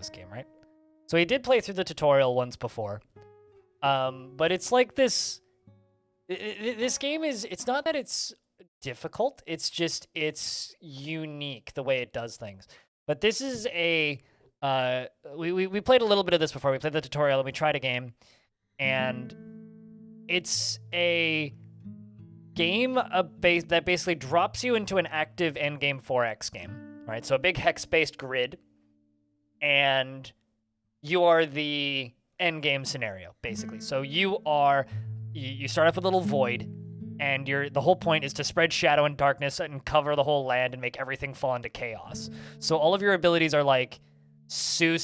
this game, right? So he did play through the tutorial once before. But it's like this... This game is... It's not that it's difficult. It's just... It's unique the way it does things. But this is a... We played a little bit of this before. We played the tutorial and we tried a game. And it's a game that basically drops you into an active endgame 4X game, right? So a big hex-based grid, and you are the endgame scenario, basically. So you start off with a little void, and the whole point is to spread shadow and darkness and cover the whole land and make everything fall into chaos. So all of your abilities are like sue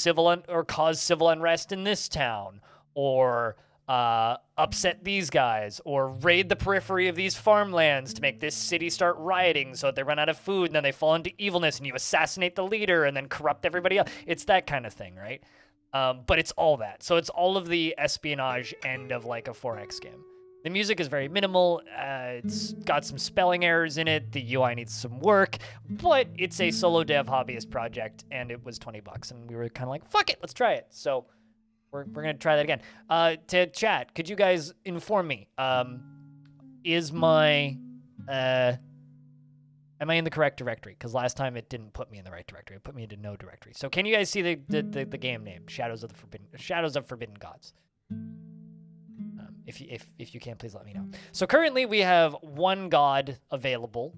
or cause civil unrest in this town, or upset these guys, or raid the periphery of these farmlands to make this city start rioting so that they run out of food and then they fall into evilness and you assassinate the leader and then corrupt everybody else. It's that kind of thing, right? But it's all that. So it's all of the espionage end of like a 4X game. The music is very minimal. It's got some spelling errors in it. The UI needs some work, but it's a solo dev hobbyist project and it was $20 and we were kind of like, fuck it, let's try it. So we're going to try that again. To chat, could you guys inform me? Is my... am I in the correct directory? Because last time it didn't put me in the right directory. It put me into no directory. So can you guys see the game name? Shadows of Forbidden Gods. If you can, please let me know. So currently we have one god available.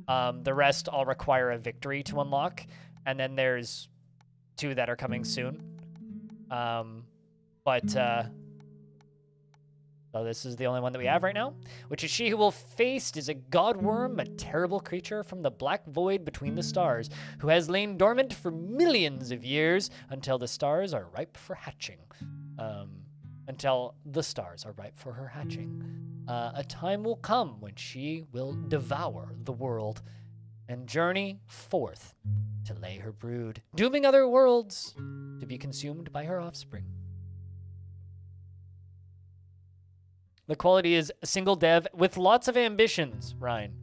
The rest all require a victory to unlock. And then there's 2 that are coming soon. So this is the only one that we have right now, which is she who will feast is a godworm, a terrible creature from the black void between the stars, who has lain dormant for millions of years until the stars are ripe for hatching. Until the stars are ripe for her hatching. A time will come when she will devour the world and journey forth to lay her brood, dooming other worlds to be consumed by her offspring. The quality is a single dev with lots of ambitions, Ryan.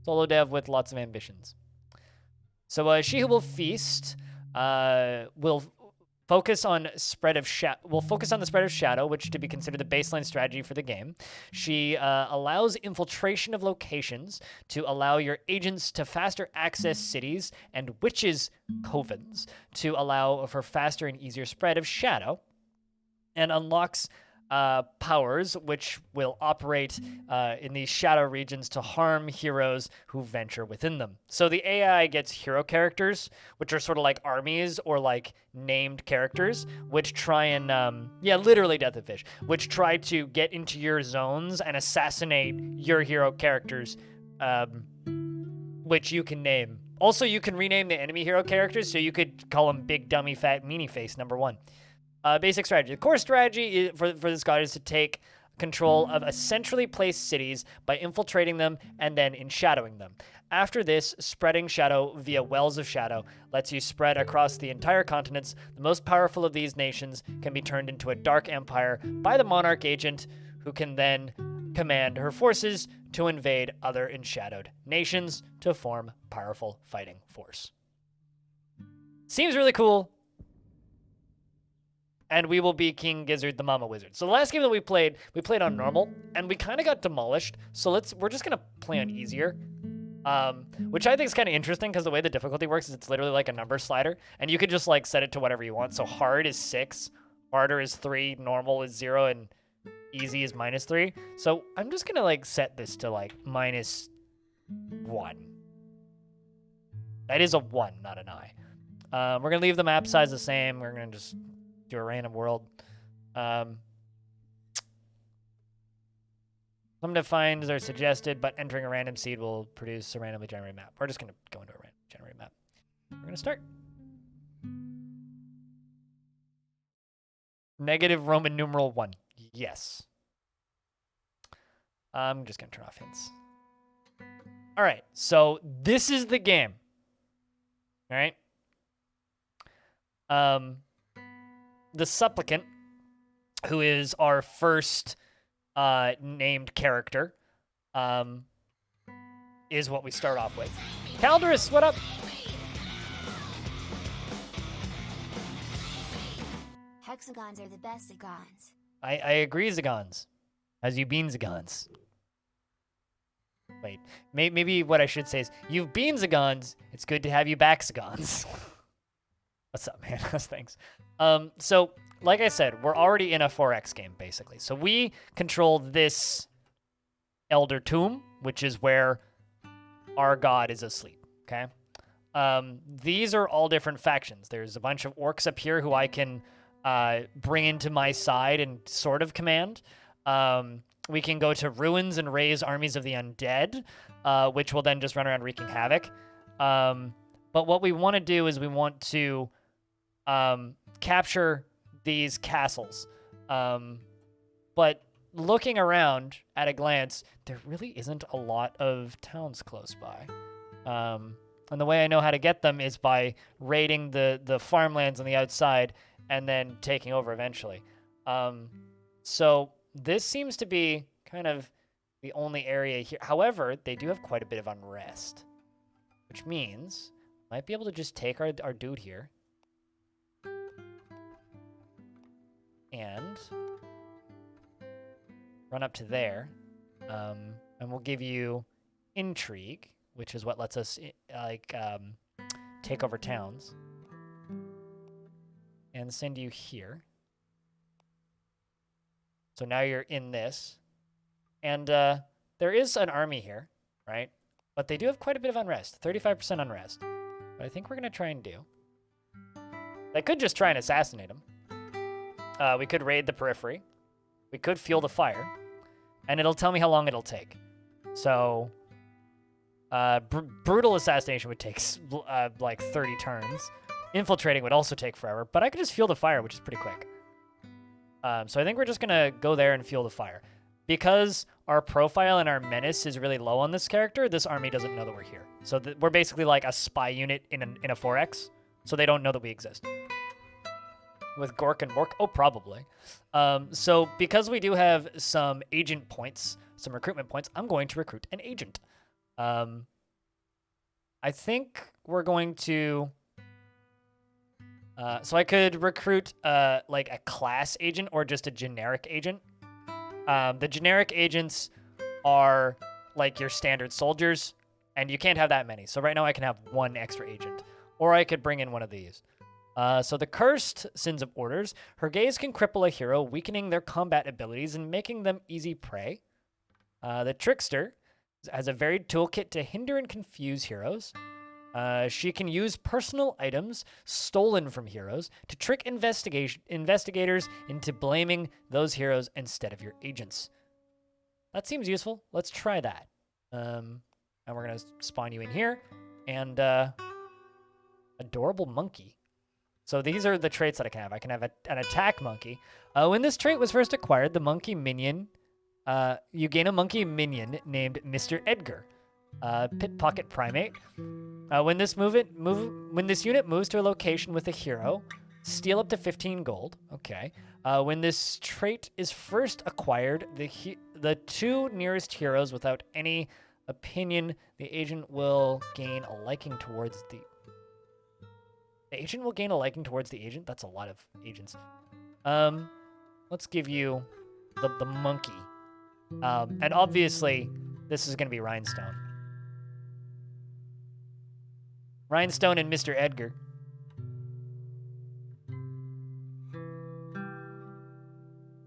Solo dev with lots of ambitions. So she who will feast will focus on the spread of shadow, which to be considered the baseline strategy for the game. She allows infiltration of locations to allow your agents to faster access cities and witches' covens to allow for faster and easier spread of shadow, and unlocks powers which will operate in these shadow regions to harm heroes who venture within them. So the AI gets hero characters, which are sort of like armies or like named characters, which try and, literally Death of Fish, which try to get into your zones and assassinate your hero characters, which you can name. Also, you can rename the enemy hero characters, so you could call them Big Dummy Fat Meanie Face #1. Basic strategy. The core strategy for this god is to take control of a centrally placed cities by infiltrating them and then enshadowing them. After this, spreading shadow via wells of shadow lets you spread across the entire continents. The most powerful of these nations can be turned into a dark empire by the monarch agent, who can then command her forces to invade other enshadowed nations to form powerful fighting force. Seems really cool. And we will be King Gizzard, the Mama Wizard. So the last game that we played on normal, and we kind of got demolished. So we're just gonna play on easier, which I think is kind of interesting because the way the difficulty works is it's literally like a number slider, and you could just like set it to whatever you want. So hard is 6, harder is 3, normal is 0, and easy is -3. So I'm just gonna like set this to like -1. That is a 1, not an I. We're gonna leave the map size the same. We're gonna just do a random world. Some defines are suggested, but entering a random seed will produce a randomly generated map. We're just going to go into a random generated map. We're going to start. Negative Roman numeral 1. Yes. I'm just going to turn off hints. All right, so this is the game. All right. The supplicant, who is our first named character, is what we start off with. Calderus, what up? Hexagons are the best Zagons. I agree, Zagons. As you been Zagons. Wait, maybe what I should say is, you've been Zagons, it's good to have you back, Zagons. What's up, man? Thanks. So, like I said, we're already in a 4X game, basically. So we control this Elder Tomb, which is where our god is asleep, okay? These are all different factions. There's a bunch of orcs up here who I can bring into my side and sort of command. We can go to ruins and raise armies of the undead, which will then just run around wreaking havoc. But what we want to do is we want to capture these castles. But looking around at a glance, there really isn't a lot of towns close by. And the way I know how to get them is by raiding the farmlands on the outside and then taking over eventually. So this seems to be kind of the only area here. However, they do have quite a bit of unrest, which means I might be able to just take our dude here and run up to there. And we'll give you intrigue, which is what lets us take over towns, and send you here. So now you're in this. And there is an army here, right? But they do have quite a bit of unrest, 35% unrest. What I think we're going to try and do, I could just try and assassinate them. We could raid the periphery. We could fuel the fire. And it'll tell me how long it'll take. So, brutal assassination would take like 30 turns. Infiltrating would also take forever. But I could just fuel the fire, which is pretty quick. So I think we're just going to go there and fuel the fire. Because our profile and our menace is really low on this character, this army doesn't know that we're here. So we're basically like a spy unit in a 4X. So they don't know that we exist. With Gork and Mork? Oh, probably. So because we do have some agent points, some recruitment points, I'm going to recruit an agent. I think we're going to... so I could recruit like a class agent or just a generic agent. The generic agents are like your standard soldiers, and you can't have that many. So right now I can have one extra agent. Or I could bring in one of these. So the Cursed Sins of Orders. Her gaze can cripple a hero, weakening their combat abilities and making them easy prey. The Trickster has a varied toolkit to hinder and confuse heroes. She can use personal items stolen from heroes to trick investigators into blaming those heroes instead of your agents. That seems useful. Let's try that. And we're going to spawn you in here. And Adorable Monkey. So these are the traits that I can have. I can have an attack monkey. When this trait was first acquired, the monkey minion, you gain a monkey minion named Mr. Edgar. Pickpocket primate. When this unit moves to a location with a hero, steal up to 15 gold. Okay. When this trait is first acquired, the two nearest heroes without any opinion, the agent will gain a liking towards the... The agent will gain a liking towards the agent? That's a lot of agents. Let's give you the monkey. And obviously, this is going to be Rhinestone. Rhinestone and Mr. Edgar.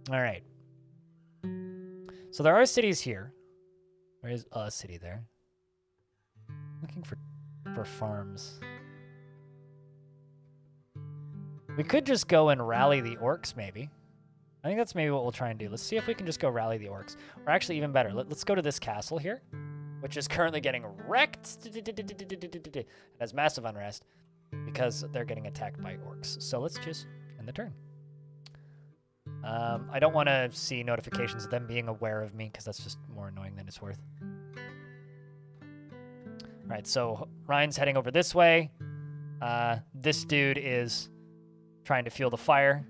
All right. So there are cities here. There is a city there. Looking for farms. We could just go and rally the orcs, maybe. I think that's maybe what we'll try and do. Let's see if we can just go rally the orcs. Or actually, even better, let's go to this castle here, which is currently getting wrecked. It has massive unrest because they're getting attacked by orcs. So let's just end the turn. I don't want to see notifications of them being aware of me because that's just more annoying than it's worth. All right, so Ryan's heading over this way. This dude is trying to fuel the fire.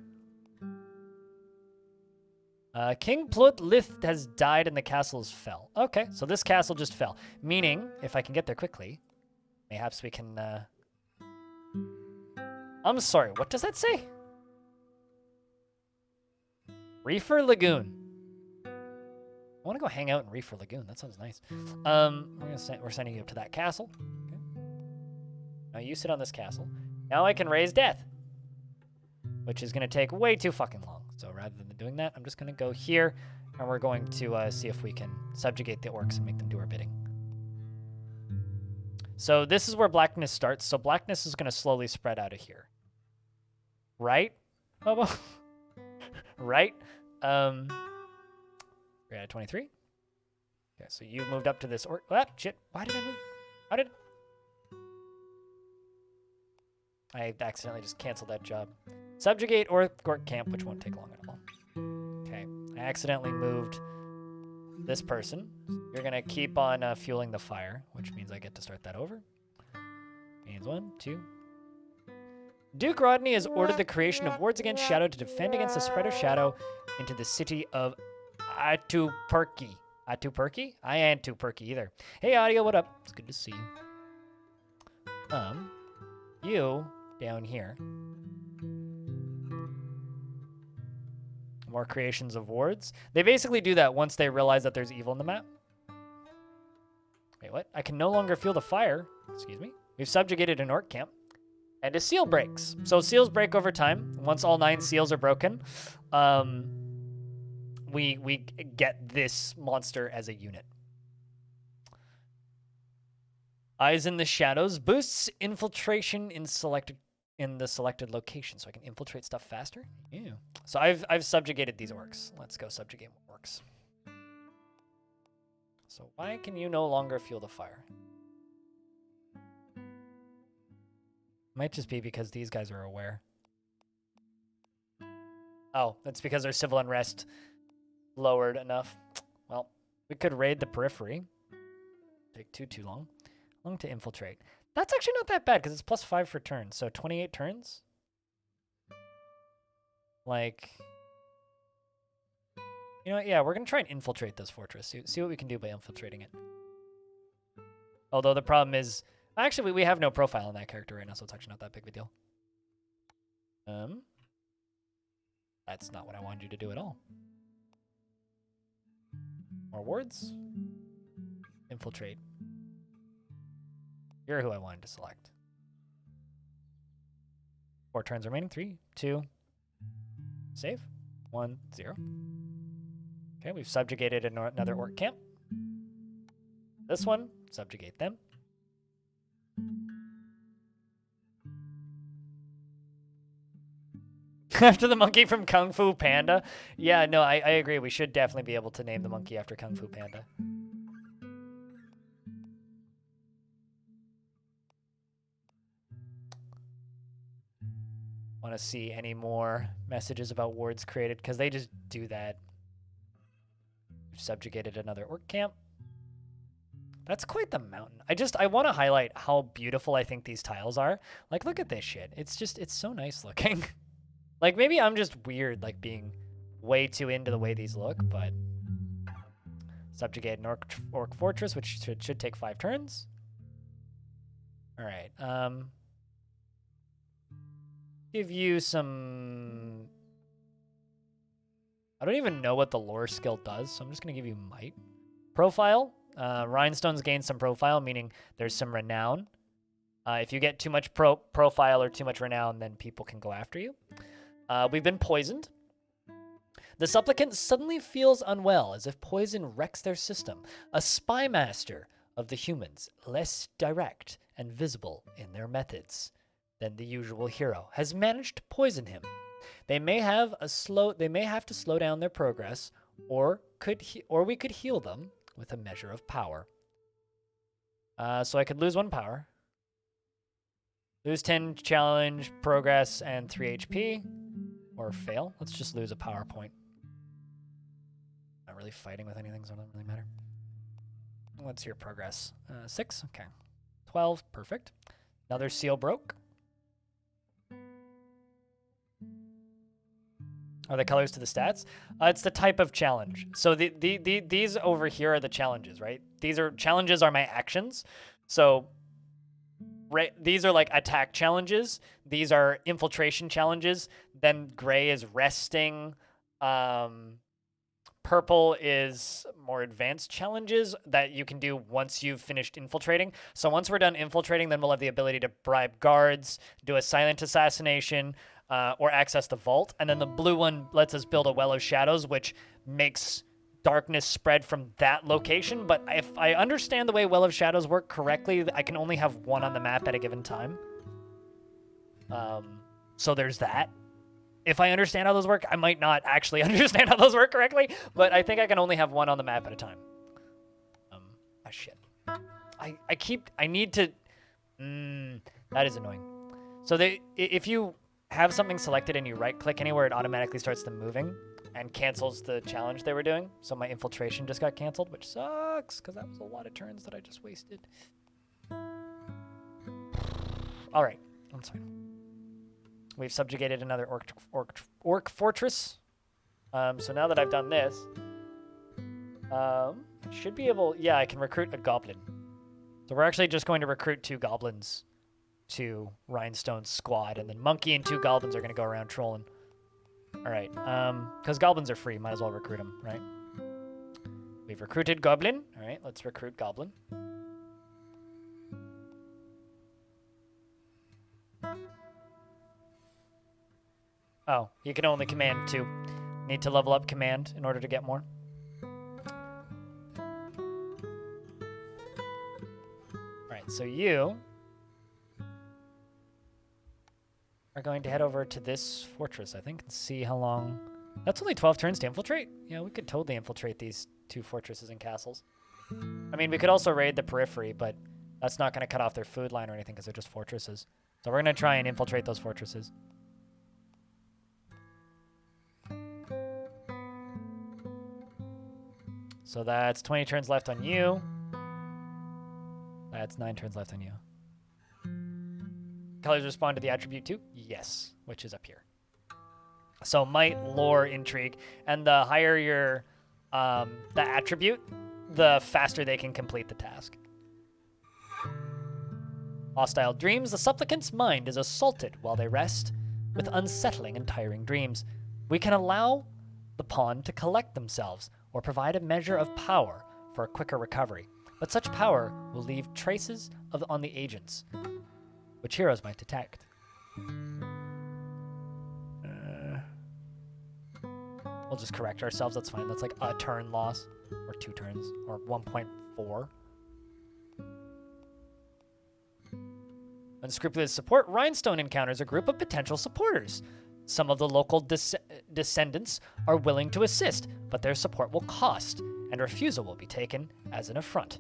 King Plutlith has died and the castles fell. Okay, so this castle just fell. Meaning, if I can get there quickly, perhaps we can... I'm sorry, what does that say? Reefer Lagoon. I want to go hang out in Reefer Lagoon. That sounds nice. We're sending you up to that castle. Okay. Now you sit on this castle. Now I can raise death, which is going to take way too fucking long. So rather than doing that, I'm just going to go here, and we're going to see if we can subjugate the orcs and make them do our bidding. So this is where blackness starts. So blackness is going to slowly spread out of here. Right? Right? We're at 23. Okay, so you've moved up to this orc. Ah, shit. Why did I move? How did... I accidentally just canceled that job. Subjugate orc camp, which won't take long at all. Okay, I accidentally moved this person. You're going to keep on fueling the fire, which means I get to start that over. Means 1, 2. Duke Rodney has ordered the creation of wards against shadow to defend against the spread of shadow into the city of Atupurki. Atupurki? I ain't too perky either. Hey, Audio, what up? It's good to see you. You down here. More creations of wards. They basically do that once they realize that there's evil in the map. Wait, what? I can no longer feel the fire. Excuse me. We've subjugated an orc camp. And a seal breaks. So seals break over time. Once all 9 seals are broken, we get this monster as a unit. Eyes in the Shadows boosts infiltration in the selected location, so I can infiltrate stuff faster. Yeah. So I've subjugated these orcs. Let's go subjugate more orcs. So why can you no longer feel the fire? Might just be because these guys are aware. Oh, that's because their civil unrest lowered enough. Well, we could raid the periphery. Take too long. Long to infiltrate. That's actually not that bad because it's +5 for turns. So 28 turns. Like, you know what? Yeah, we're going to try and infiltrate this fortress. See what we can do by infiltrating it. Although the problem is, actually, we have no profile on that character right now, so it's actually not that big of a deal. That's not what I wanted you to do at all. More wards. Infiltrate. You're who I wanted to select. 4 turns remaining. 3, 2. Save. 1, 0. Okay, we've subjugated another orc camp. This one, subjugate them. After the monkey from Kung Fu Panda. Yeah, no, I agree. We should definitely be able to name the monkey after Kung Fu Panda. Want to see any more messages about wards created? Because they just do that. We've subjugated another orc camp. That's quite the mountain. I want to highlight how beautiful I think these tiles are. Like, look at this shit. It's so nice looking. Like, maybe I'm just weird, like, being way too into the way these look, but... Subjugate an orc fortress, which should take 5 turns. All right. Give you some... I don't even know what the lore skill does, so I'm just going to give you might. Profile. Rhinestones gain some profile, meaning there's some renown. If you get too much profile or too much renown, then people can go after you. We've been poisoned. The supplicant suddenly feels unwell, as if poison wrecks their system. A spy master of the humans, less direct and visible in their methods than the usual hero, has managed to poison him. They may have to slow down their progress, or we could heal them with a measure of power. So I could lose 1 power. Lose 10 challenge, progress, and 3 HP. Or fail. Let's just lose a power point. Not really fighting with anything, so it doesn't really matter. What's your progress? 6? Okay. 12. Perfect. Another seal broke. Are the colors to the stats? It's the type of challenge. So these over here are the challenges, right? Challenges are my actions. So these are like attack challenges. These are infiltration challenges. Then gray is resting. Purple is more advanced challenges that you can do once you've finished infiltrating. So once we're done infiltrating, then we'll have the ability to bribe guards, do a silent assassination, or access the vault. And then the blue one lets us build a well of shadows, which makes darkness spread from that location. But if I understand the way well of shadows work correctly, I can only have one on the map at a given time. So there's that. If I understand how those work, I might not actually understand how those work correctly, but I think I can only have one on the map at a time. Shit. I need to, that is annoying. So if you have something selected and you right click anywhere, it automatically starts them moving and cancels the challenge they were doing. So my infiltration just got canceled, which sucks because that was a lot of turns that I just wasted. All right, that's fine. We've subjugated another orc fortress. So now that I've done this, I should be able... Yeah, I can recruit a goblin. So we're actually just going to recruit 2 goblins to Rhinestone's squad, and then Monkey and 2 goblins are going to go around trolling. All right, because goblins are free, might as well recruit them, right? We've recruited goblin. All right, let's recruit goblin. Oh, you can only command 2. Need to level up command in order to get more. Alright, so you are going to head over to this fortress, I think, and see how long... That's only 12 turns to infiltrate? Yeah, we could totally infiltrate these 2 fortresses and castles. I mean, we could also raid the periphery, but that's not going to cut off their food line or anything because they're just fortresses. So we're going to try and infiltrate those fortresses. So that's 20 turns left on you. That's 9 turns left on you. Colors respond to the attribute too? Yes, which is up here. So might, lore, intrigue, and the higher your the attribute, the faster they can complete the task. Hostile dreams. The supplicant's mind is assaulted while they rest with unsettling and tiring dreams. We can allow the pawn to collect themselves or provide a measure of power for a quicker recovery. But such power will leave traces on the agents, which heroes might detect. We'll just correct ourselves, that's fine. That's like a turn loss, or 2 turns, or 1.4. Unscrupulous support. Rhinestone encounters a group of potential supporters. Some of the local descendants are willing to assist, but their support will cost, and refusal will be taken as an affront.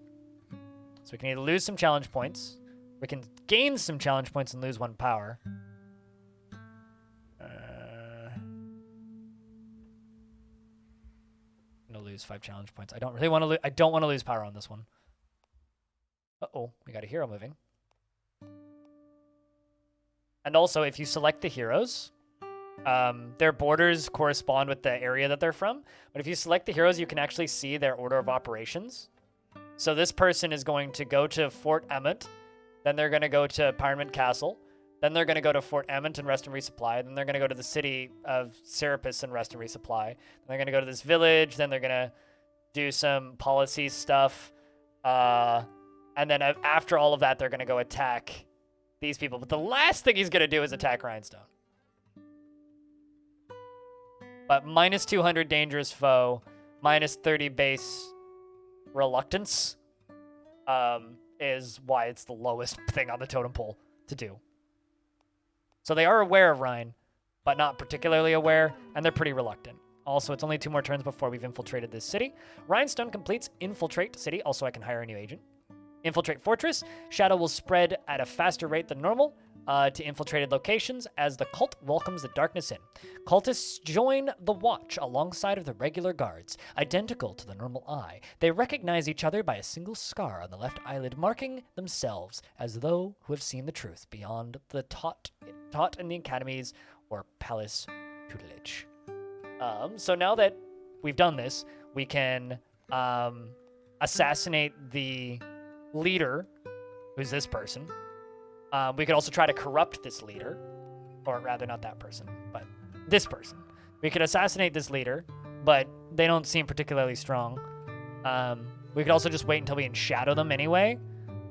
So we can either lose some challenge points, we can gain some challenge points and lose 1 power. I'm gonna lose 5 challenge points. I don't really want to. I don't want to lose power on this one. Uh-oh, we got a hero moving. And also, if you select the heroes, their borders correspond with the area that they're from. But if you select the heroes, you can actually see their order of operations. So this person is going to go to Fort Emmett, then they're going to go to Parliament Castle, then they're going to go to Fort Emmett and rest and resupply, then they're going to go to the city of Serapis and rest and resupply, then they're going to go to this village, then they're going to do some policy stuff, and then after all of that, they're going to go attack these people. But the last thing he's going to do is attack Rhinestone. But minus 200 dangerous foe, minus 30 base reluctance is why it's the lowest thing on the totem pole to do. So they are aware of Rhine, but not particularly aware, and they're pretty reluctant. Also, it's only 2 more turns before we've infiltrated this city. Rhinestone completes Infiltrate City. Also, I can hire a new agent. Infiltrate Fortress. Shadow will spread at a faster rate than normal to infiltrated locations as the cult welcomes the darkness in. Cultists join the watch alongside of the regular guards. Identical to the normal eye, they recognize each other by a single scar on the left eyelid, marking themselves as though who have seen the truth beyond the taught in the academies or palace tutelage. So now that we've done this, we can assassinate the leader, who's this person. We could also try to corrupt this leader, or rather not that person, but this person. We could assassinate this leader, but they don't seem particularly strong. We could also just wait until we shadow them anyway.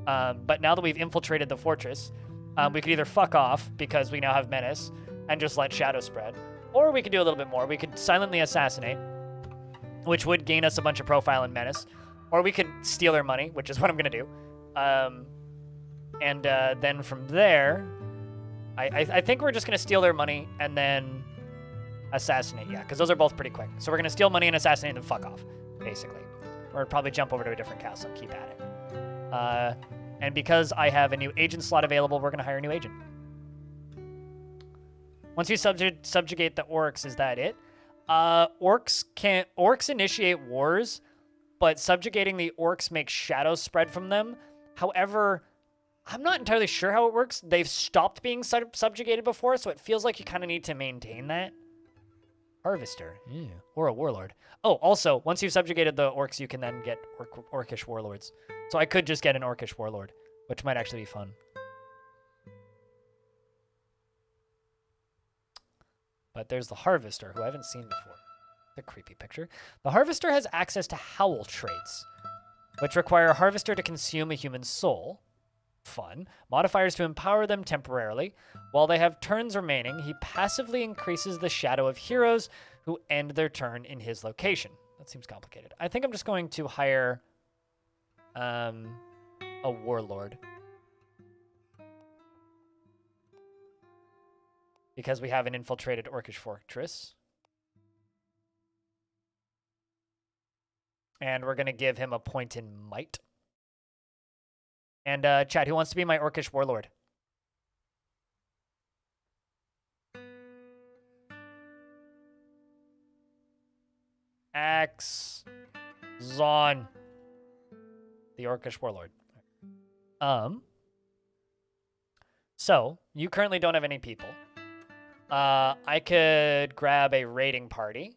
But now that we've infiltrated the fortress, we could either fuck off because we now have menace and just let shadow spread, or we could do a little bit more. We could silently assassinate, which would gain us a bunch of profile and menace, or we could steal their money, which is what I'm gonna do. And then from there, I think we're just gonna steal their money and then assassinate. Yeah, because those are both pretty quick. So we're gonna steal money and assassinate and then fuck off, basically. Or probably jump over to a different castle and keep at it. And because I have a new agent slot available, we're gonna hire a new agent. Once you subjugate the orcs, is that it? Orcs initiate wars, but subjugating the orcs makes shadows spread from them. However, I'm not entirely sure how it works. They've stopped being subjugated before, so it feels like you kind of need to maintain that. Harvester. Ew. Or a warlord. Oh, also, once you've subjugated the orcs, you can then get orcish warlords. So I could just get an orcish warlord, which might actually be fun. But there's the Harvester, who I haven't seen before. The creepy picture. The Harvester has access to Howl traits, which require a Harvester to consume a human soul. Fun. Modifiers to empower them temporarily. While they have turns remaining, he passively increases the shadow of heroes who end their turn in his location. That seems complicated. I think I'm just going to hire a Warlord. Because we have an infiltrated orcish fortress. And we're going to give him a point in might. And chat, who wants to be my orcish warlord? Zon. The orcish warlord. So, you currently don't have any people. I could grab a raiding party.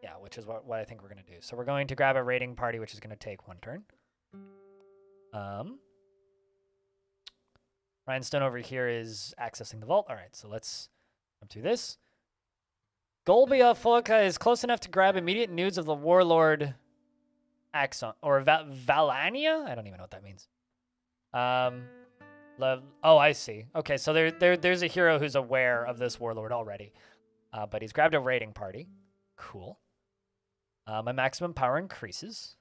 Yeah, which is what I think we're going to do. So we're going to grab a raiding party, which is going to take 1 turn. Rhinestone over here is accessing the vault. All right, so let's come through this. Golbia Folka is close enough to grab immediate news of the Warlord Axon. Or Valania? I don't even know what that means. Oh, I see. Okay, so there's a hero who's aware of this Warlord already. But he's grabbed a raiding party. Cool. My maximum power increases.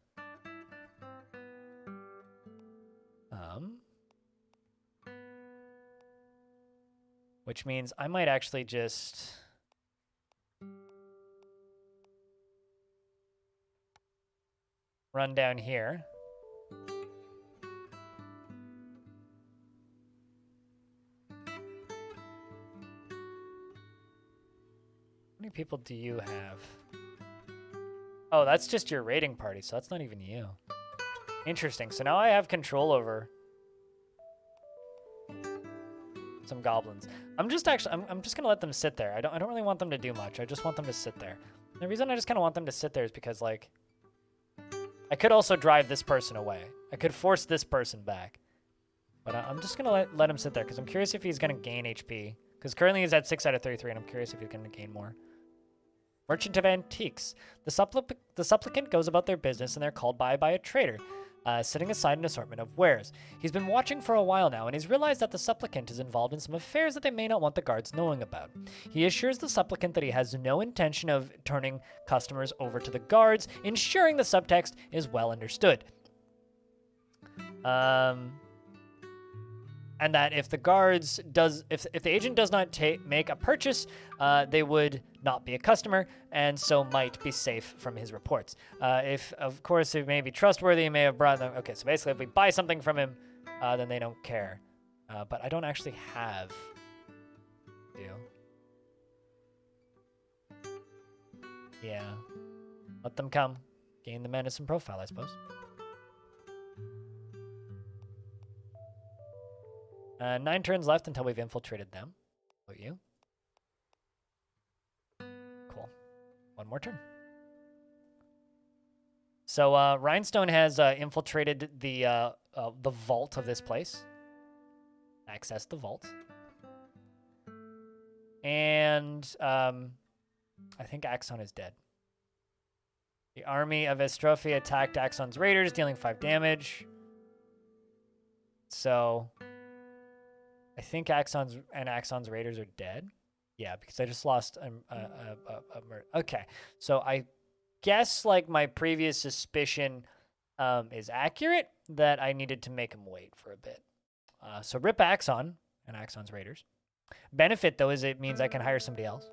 Which means I might actually just... run down here. How many people do you have? Oh, that's just your raiding party, so that's not even you. Interesting. So now I have control over some goblins. I'm just gonna let them sit there. I don't really want them to do much. I just want them to sit there. The reason I just kind of want them to sit there is because, like, I could also drive this person away. I could force this person back. But I'm just gonna let him sit there because I'm curious if he's gonna gain HP. Because currently he's at 6 out of 33, and I'm curious if he's gonna gain more. Merchant of Antiques. The supplicant goes about their business and they're called by a trader, setting aside an assortment of wares. He's been watching for a while now and he's realized that the supplicant is involved in some affairs that they may not want the guards knowing about. He assures the supplicant that he has no intention of turning customers over to the guards, ensuring the subtext is well understood. And that if the if the agent does not make a purchase, they would not be a customer, and so might be safe from his reports. If, of course, it may be trustworthy, he may have brought them. Okay, so basically, if we buy something from him, then they don't care. But I don't actually have. Yeah. Let them come. Gain the medicine profile, I suppose. 9 turns left until we've infiltrated them. What about you? Cool. 1 more turn. So Rhinestone has infiltrated the vault of this place. Access the vault. And I think Axon is dead. The army of Estrophi attacked Axon's raiders, dealing 5 damage. So I think Axon's raiders are dead. Yeah, because I just lost a murder. Okay, so I guess like my previous suspicion is accurate that I needed to make him wait for a bit. So rip Axon and Axon's raiders. Benefit though is it means I can hire somebody else.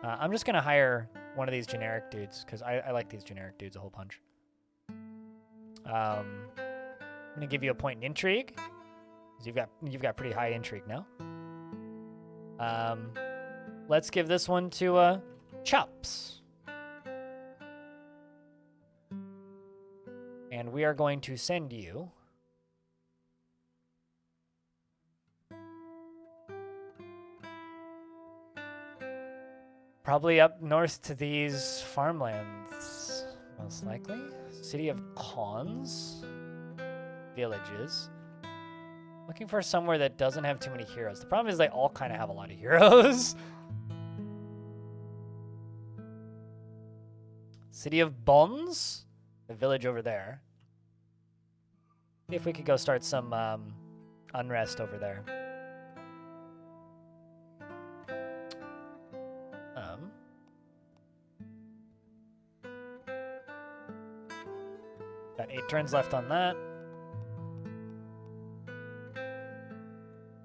I'm just gonna hire one of these generic dudes because I like these generic dudes a whole bunch. I'm gonna give you a point in intrigue. You've got pretty high intrigue now. Let's give this one to Chops. And we are going to send you probably up north to these farmlands, most likely. City of Cons. Villages. Looking for somewhere that doesn't have too many heroes. The problem is they all kind of have a lot of heroes. City of Bonds. The village over there. See if we could go start some unrest over there. Got 8 turns left on that.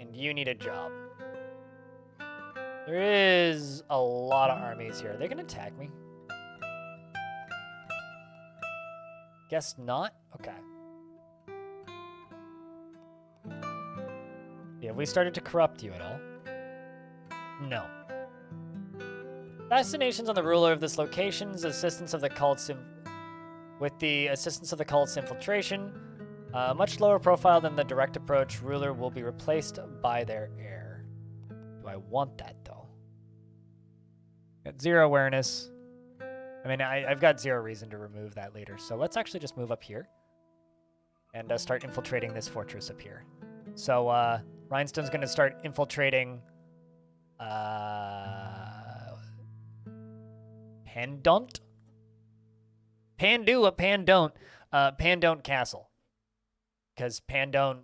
And you need a job. There is a lot of armies here. Are they gonna attack me? Guess not? Okay. Yeah, have we started to corrupt you at all? No. Assassinations on the ruler of this location's assistance of the cult's with the assistance of the cult's infiltration. Much lower profile than the direct approach, ruler will be replaced by their heir. Do I want that, though? Got 0 awareness. I mean, I've got 0 reason to remove that later. So let's actually just move up here and start infiltrating this fortress up here. So Rhinestone's going to start infiltrating Pandont? Pandu, a Pandont. Pandont Castle. Because Pandont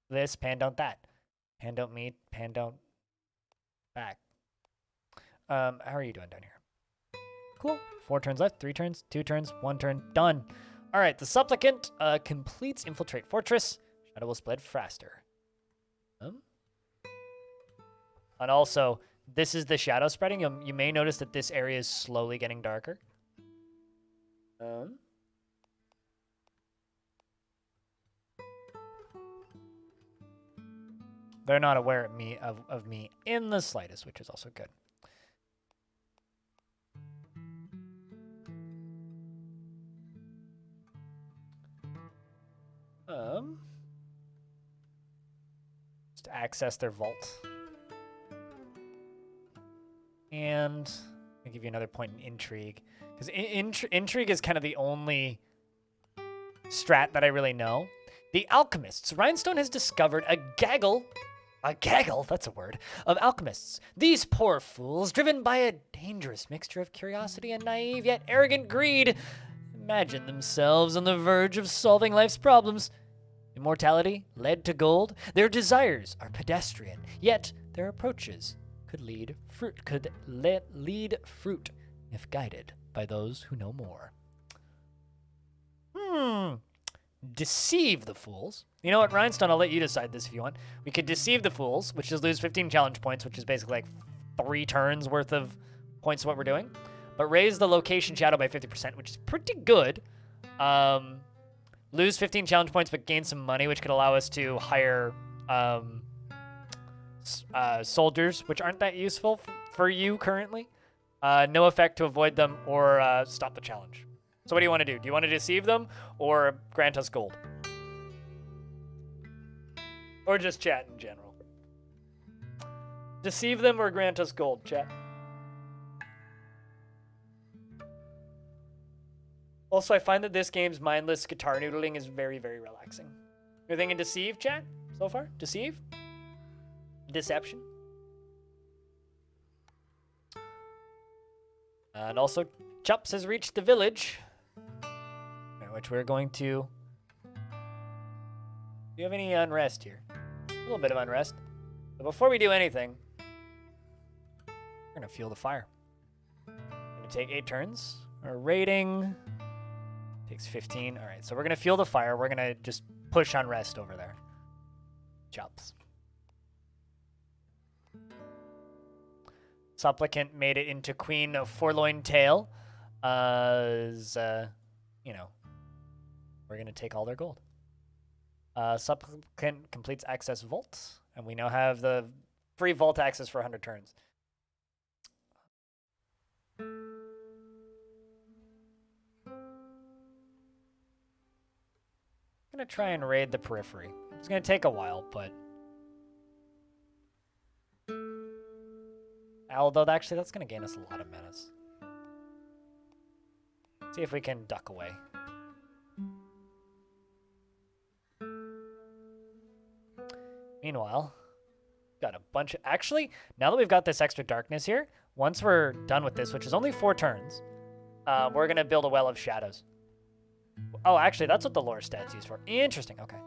this, Pandont that. Pandont meat, Pandont back. How are you doing down here? Cool. 4 turns left, 3 turns, 2 turns, 1 turn, done. All right, the supplicant completes infiltrate fortress. Shadow will spread faster. And also, this is the shadow spreading. You may notice that this area is slowly getting darker. They're not aware of me in the slightest, which is also good. Just access their vault. And I'll give you another point in intrigue. Because intrigue is kind of the only strat that I really know. The alchemists. Rhinestone has discovered a gaggle, that's a word, of alchemists. These poor fools, driven by a dangerous mixture of curiosity and naive yet arrogant greed, imagine themselves on the verge of solving life's problems. Immortality led to gold. Their desires are pedestrian, yet their approaches could lead fruit if guided by those who know more. Deceive the fools. You know what, Rhinestone, I'll let you decide this if you want. We could deceive the fools, which is lose 15 challenge points, which is basically like 3 turns worth of points of what we're doing. But raise the location shadow by 50%, which is pretty good. Lose 15 challenge points, but gain some money, which could allow us to hire soldiers, which aren't that useful for you currently. No effect to avoid them or stop the challenge. So what do you want to do? Do you want to deceive them or grant us gold? Or just chat in general? Deceive them or grant us gold, chat. Also, I find that this game's mindless guitar noodling is very, very relaxing. You're thinking deceive, chat, so far? Deceive? Deception? And also, Chups has reached the village, in which we're going to... Do you have any unrest here? A little bit of unrest. But before we do anything, we're going to fuel the fire. Going to take 8 turns. Our rating takes 15. All right, so we're going to fuel the fire. We're going to just push unrest over there. Chops. Supplicant made it into Queen of Forlorn Tale. You know, we're going to take all their gold. Supplicant completes access vault, and we now have the free vault access for 100 turns. I'm going to try and raid the periphery. It's going to take a while, but... Although, actually, that's going to gain us a lot of menace. See if we can duck away. Meanwhile, got a bunch of... Actually, now that we've got this extra darkness here, once we're done with this, which is only 4 turns, we're going to build a Well of Shadows. Oh, actually, that's what the lore stats used for. Interesting, okay.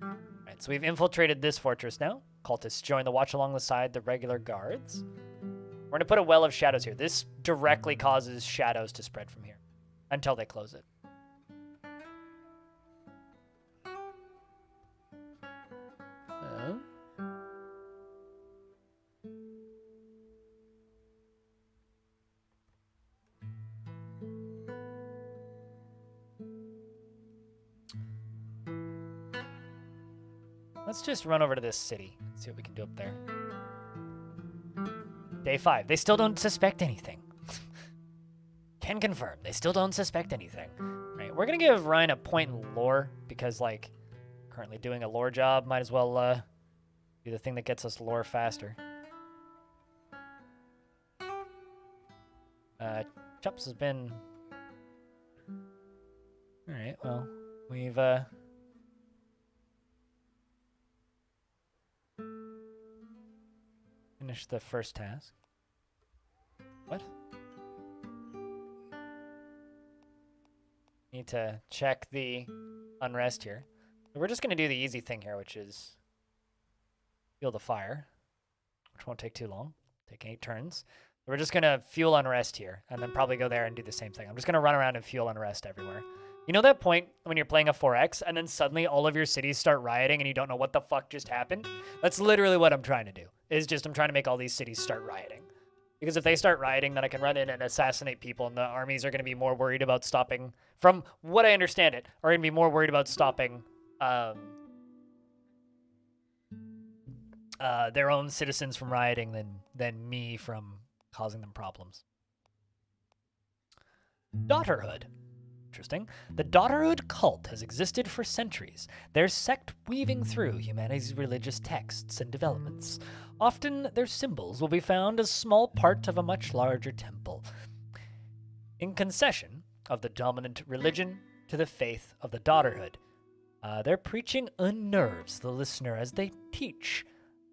Alright, so we've infiltrated this fortress now. Cultists join the watch alongside the regular guards. We're going to put a Well of Shadows here. This directly causes shadows to spread from here until they close it. Let's just run over to this city and see what we can do up there. Day 5. They still don't suspect anything. Can confirm. They still don't suspect anything. Right. We're going to give Ryan a point in lore because, like, currently doing a lore job. Might as well be the thing that gets us lore faster. Chups has been... Alright, well, we've... Finish the first task. What? Need to check the unrest here. We're just going to do the easy thing here, which is fuel the fire, which won't take too long. Take 8 turns. We're just going to fuel unrest here, and then probably go there and do the same thing. I'm just going to run around and fuel unrest everywhere. You know that point when you're playing a 4X, and then suddenly all of your cities start rioting, and you don't know what the fuck just happened? That's literally what I'm trying to do. I'm trying to make all these cities start rioting. Because if they start rioting, then I can run in and assassinate people, and the armies are going to be more worried about stopping, from what I understand it, are going to be more worried about stopping their own citizens from rioting than me from causing them problems. Daughterhood. Interesting. The daughterhood cult has existed for centuries, their sect weaving through humanity's religious texts and developments. Often, their symbols will be found as small part of a much larger temple. In concession of the dominant religion to the faith of the daughterhood, their preaching unnerves the listener as they teach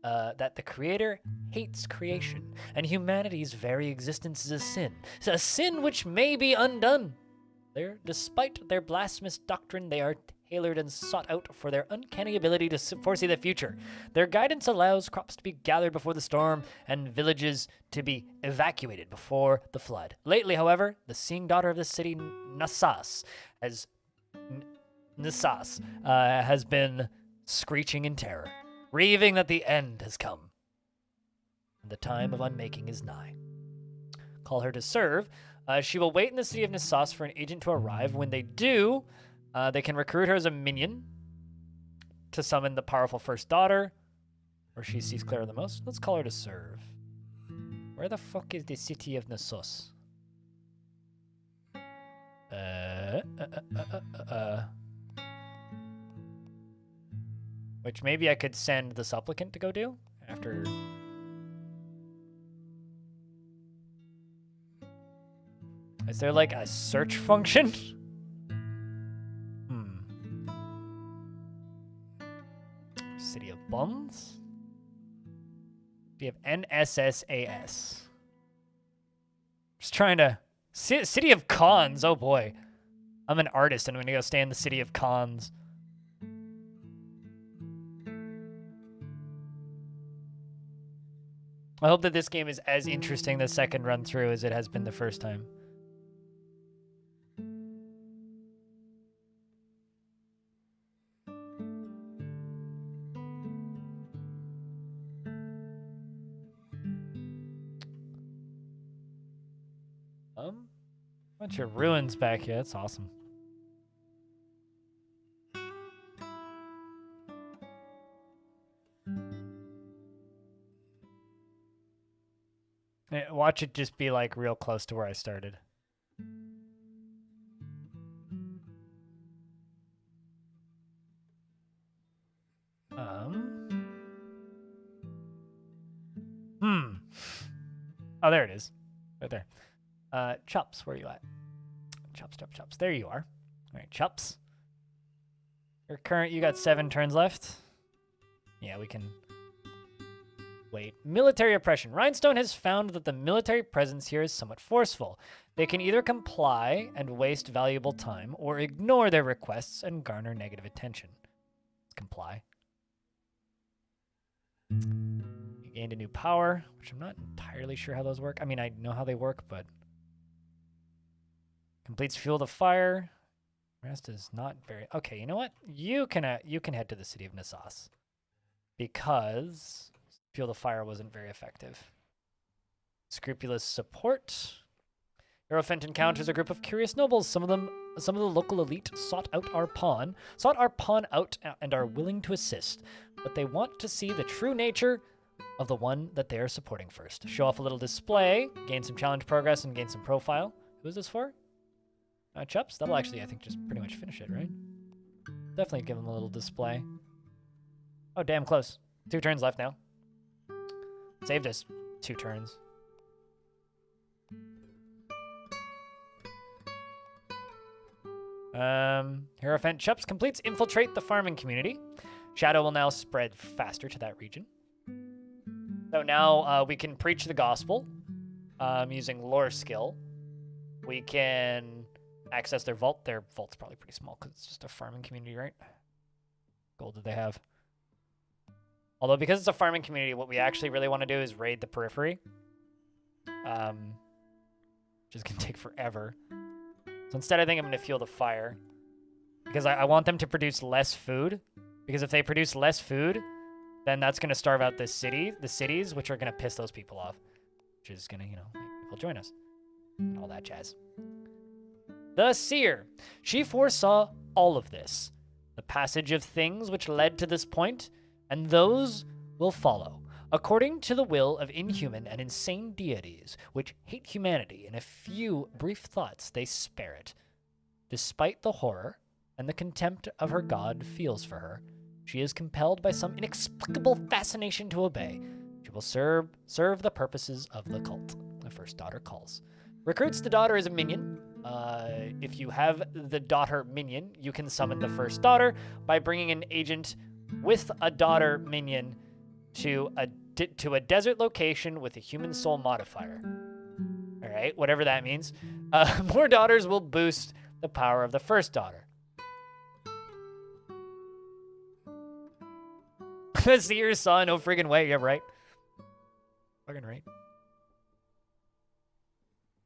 that the Creator hates creation, and humanity's very existence is a sin which may be undone. Despite their blasphemous doctrine, they are tailored and sought out for their uncanny ability to foresee the future. Their guidance allows crops to be gathered before the storm and villages to be evacuated before the flood. Lately, however, the seeing daughter of the city, Nassas, has been screeching in terror, raving that the end has come, and the time of unmaking is nigh. Call her to serve. She will wait in the city of Nassas for an agent to arrive. When they do, they can recruit her as a minion to summon the powerful first daughter, where she sees clear the most. Let's call her to serve. Where the fuck is the city of Nassas? Which maybe I could send the supplicant to go do after... Is there like a search function? City of Bums? We have NSSAS. Just trying to... City of Cons, oh boy. I'm an artist and I'm gonna go stay in the City of Cons. I hope that this game is as interesting the second run through as it has been the first time. Bunch of ruins back here. That's awesome. Watch it just be like real close to where I started. Oh, there it is. Right there. Chops, where are you at? Chops, chops, chops. There you are. All right, Chops. You got 7 turns left. Yeah, we can wait. Military oppression. Rhinestone has found that the military presence here is somewhat forceful. They can either comply and waste valuable time, or ignore their requests and garner negative attention. Let's comply. You gained a new power, which I'm not entirely sure how those work. I mean, I know how they work, but... Completes fuel to fire. Rest is not very... Okay, you know what? You can head to the city of Nassas. Because fuel to fire wasn't very effective. Scrupulous support. Hierophant encounters a group of curious nobles. Some of the local elite sought our pawn out and are willing to assist. But they want to see the true nature of the one that they are supporting first. Show off a little display, gain some challenge progress, and gain some profile. Who is this for? Chups? That'll actually, I think, just pretty much finish it, right? Definitely give them a little display. Oh, damn close. 2 turns left now. Saved us 2 turns. Hierophant Chups completes Infiltrate the farming community. Shadow will now spread faster to that region. So now we can preach the gospel using lore skill. We can access their vault. Their vault's probably pretty small because it's just a farming community, right? Gold did they have? Although because it's a farming community, what we actually really want to do is raid the periphery. Which is going to take forever. So instead, I think I'm going to fuel the fire. Because I want them to produce less food. Because if they produce less food, then that's going to starve out the cities, which are going to piss those people off. Which is going to, make people join us. And all that jazz. The Seer. She foresaw all of this. The passage of things which led to this point, and those will follow, according to the will of inhuman and insane deities, which hate humanity. In a few brief thoughts, they spare it. Despite the horror and the contempt of her god feels for her, she is compelled by some inexplicable fascination to obey. She will serve the purposes of the cult. The first daughter calls. Recruits the daughter as a minion. If you have the daughter minion, you can summon the first daughter by bringing an agent with a daughter minion to a desert location with a human soul modifier. All right, whatever that means. More daughters will boost the power of the first daughter. The Seer saw no friggin' way. Yeah, right. Fucking right.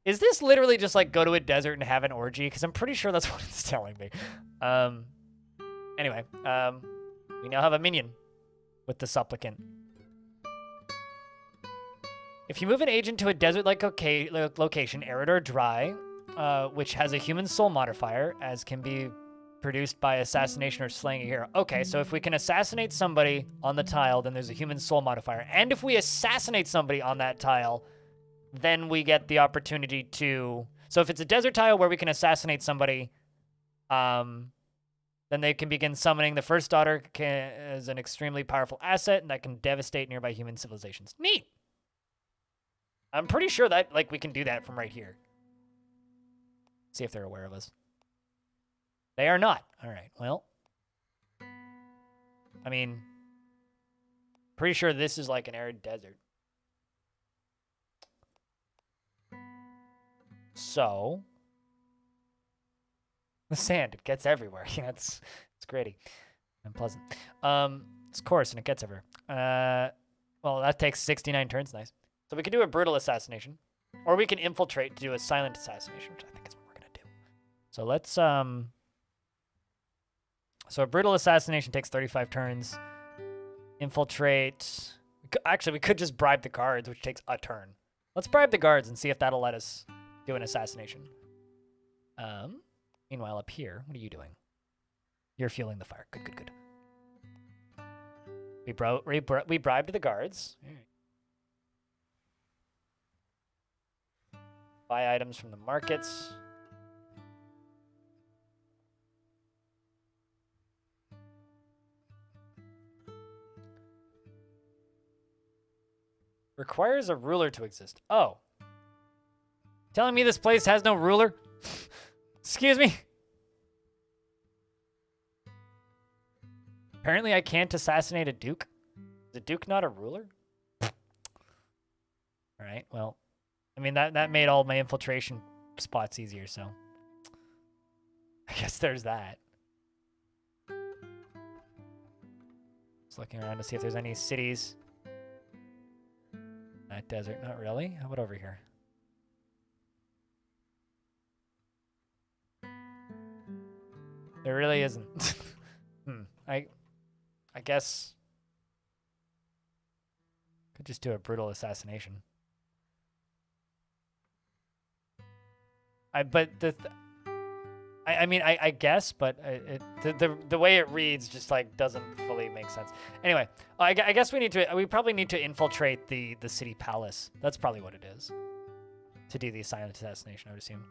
Is this literally just like go to a desert and have an orgy? Because I'm pretty sure that's what it's telling me. Anyway, we now have a minion with the supplicant. If you move an agent to a desert-like location, arid or dry, which has a human soul modifier, as can be produced by assassination or slaying a hero. Okay, so if we can assassinate somebody on the tile, then there's a human soul modifier. And if we assassinate somebody on that tile, then we get the opportunity to... So if it's a desert tile where we can assassinate somebody, then they can begin summoning. The first daughter is an extremely powerful asset, and that can devastate nearby human civilizations. Neat! I'm pretty sure that we can do that from right here. See if they're aware of us. They are not. All right, well. I mean, pretty sure this is like an arid desert. So the sand, it gets everywhere. Yeah, it's gritty and pleasant. It's coarse and it gets everywhere. Well, that takes 69 turns. Nice. So we can do a brutal assassination, or we can infiltrate to do a silent assassination, which I think is what we're gonna do. So let's So a brutal assassination takes 35 turns. Infiltrate. Actually, we could just bribe the guards, which takes a turn. Let's bribe the guards and see if that'll let us do an assassination. Meanwhile, up here, what are you doing? You're fueling the fire. Good, good, good. We bribed the guards. Buy items from the markets. Requires a ruler to exist. Oh. Telling me this place has no ruler? Excuse me? Apparently I can't assassinate a duke. Is a duke not a ruler? Alright, well. I mean, that made all my infiltration spots easier, so. I guess there's that. Just looking around to see if there's any cities. That desert, not really. How about over here? There really isn't. I guess could just do a brutal assassination. I guess, but the way it reads just like doesn't fully make sense. Anyway, I guess we probably need to infiltrate the city palace. That's probably what it is. To do the silent assassination, I would assume.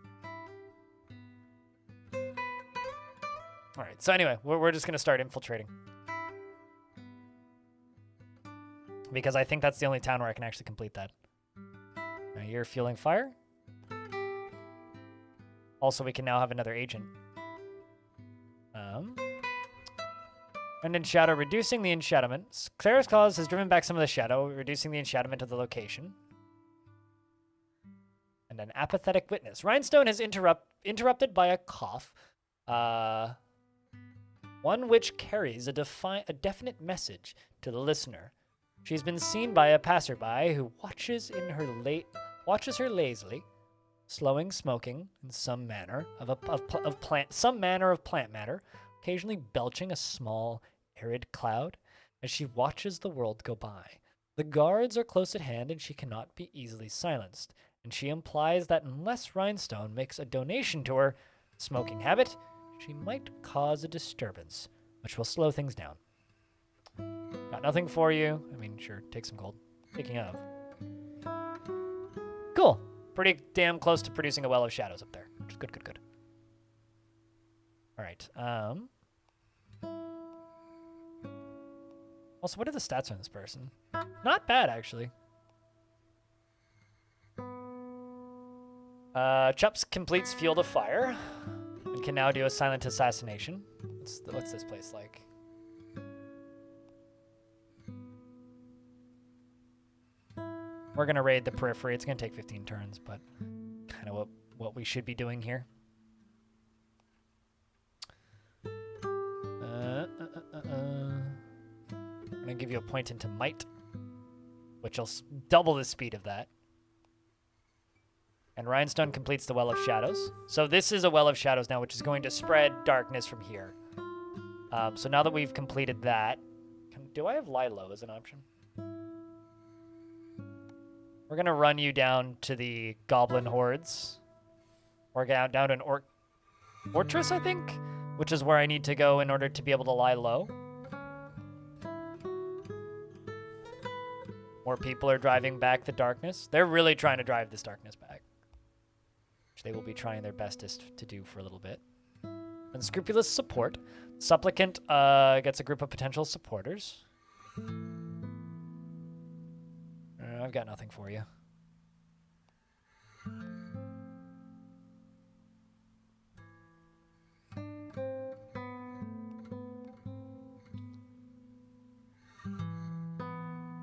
All right. So anyway, we're just gonna start infiltrating because I think that's the only town where I can actually complete that. Now you're fueling fire. Also, we can now have another agent. And in shadow, reducing the enshadowment. Claire's Claws has driven back some of the shadow, reducing the enshadowment of the location. And an apathetic witness. Rhinestone is interrupted by a cough. One which carries a definite message to the listener. She's been seen by a passerby who watches her lazily, slowing smoking in some manner of plant matter, occasionally belching a small arid cloud as she watches the world go by. The guards are close at hand and she cannot be easily silenced, and she implies that unless Rhinestone makes a donation to her smoking habit, she might cause a disturbance, which will slow things down. Got nothing for you. I mean, sure, take some gold. Speaking of. Cool. Pretty damn close to producing a well of shadows up there. Which is good, good, good. All right. Also, what are the stats on this person? Not bad, actually. Chups completes Field of Fire and can now do a silent assassination. What's this place like? We're going to raid the periphery. It's going to take 15 turns, but kind of what we should be doing here. I'm going to give you a point into might, which will double the speed of that. And Rhinestone completes the Well of Shadows. So this is a Well of Shadows now, which is going to spread darkness from here. So now that we've completed that, do I have Lie Low as an option? We're going to run you down to the Goblin Hordes. Or down to an Fortress, I think? Which is where I need to go in order to be able to lie low. More people are driving back the darkness. They're really trying to drive this darkness back, which they will be trying their bestest to do for a little bit. Unscrupulous support. Supplicant gets a group of potential supporters. I've got nothing for you.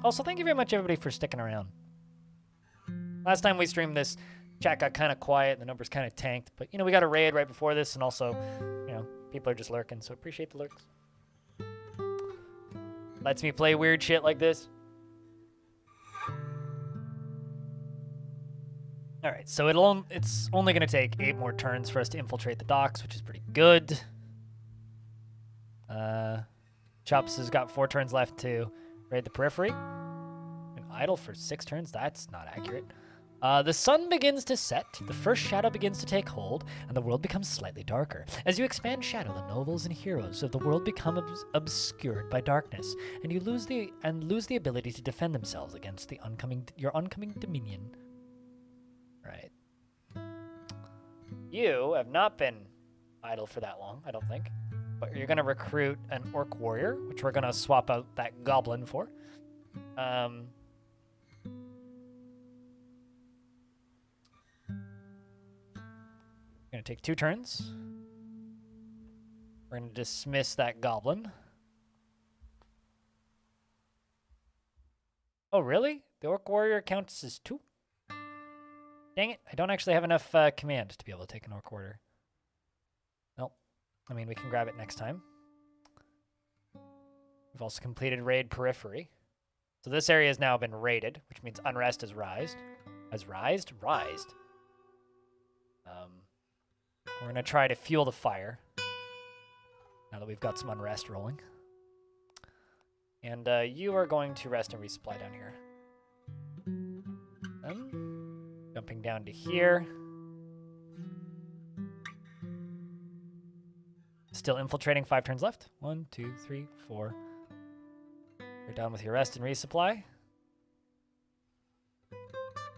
Also, thank you very much, everybody, for sticking around. Last time we streamed this, Chat got kind of quiet. The numbers kind of tanked. But, you know, we got a raid right before this. And also, you know, people are just lurking. So appreciate the lurks. Lets me play weird shit like this. All right, so it's only going to take 8 more turns for us to infiltrate the docks, which is pretty good. Chops has got 4 turns left to raid the periphery. And idle for 6 turns? That's not accurate. The sun begins to set, the first shadow begins to take hold, and the world becomes slightly darker. As you expand shadow, the nobles and heroes of the world become obscured by darkness, and you lose the ability to defend themselves against your oncoming dominion. Right. You have not been idle for that long, I don't think. But you're going to recruit an orc warrior, which we're going to swap out that goblin for. Going to take 2 turns. We're going to dismiss that goblin. Oh, really? The orc warrior counts as 2? Dang it, I don't actually have enough command to be able to take an orc warrior. Nope. I mean, we can grab it next time. We've also completed raid periphery. So this area has now been raided, which means unrest has rised. Rised? We're going to try to fuel the fire now that we've got some unrest rolling. And you are going to rest and resupply down here. Jumping down to here. Still infiltrating, 5 turns left. 1, 2, 3, 4. You're done with your rest and resupply.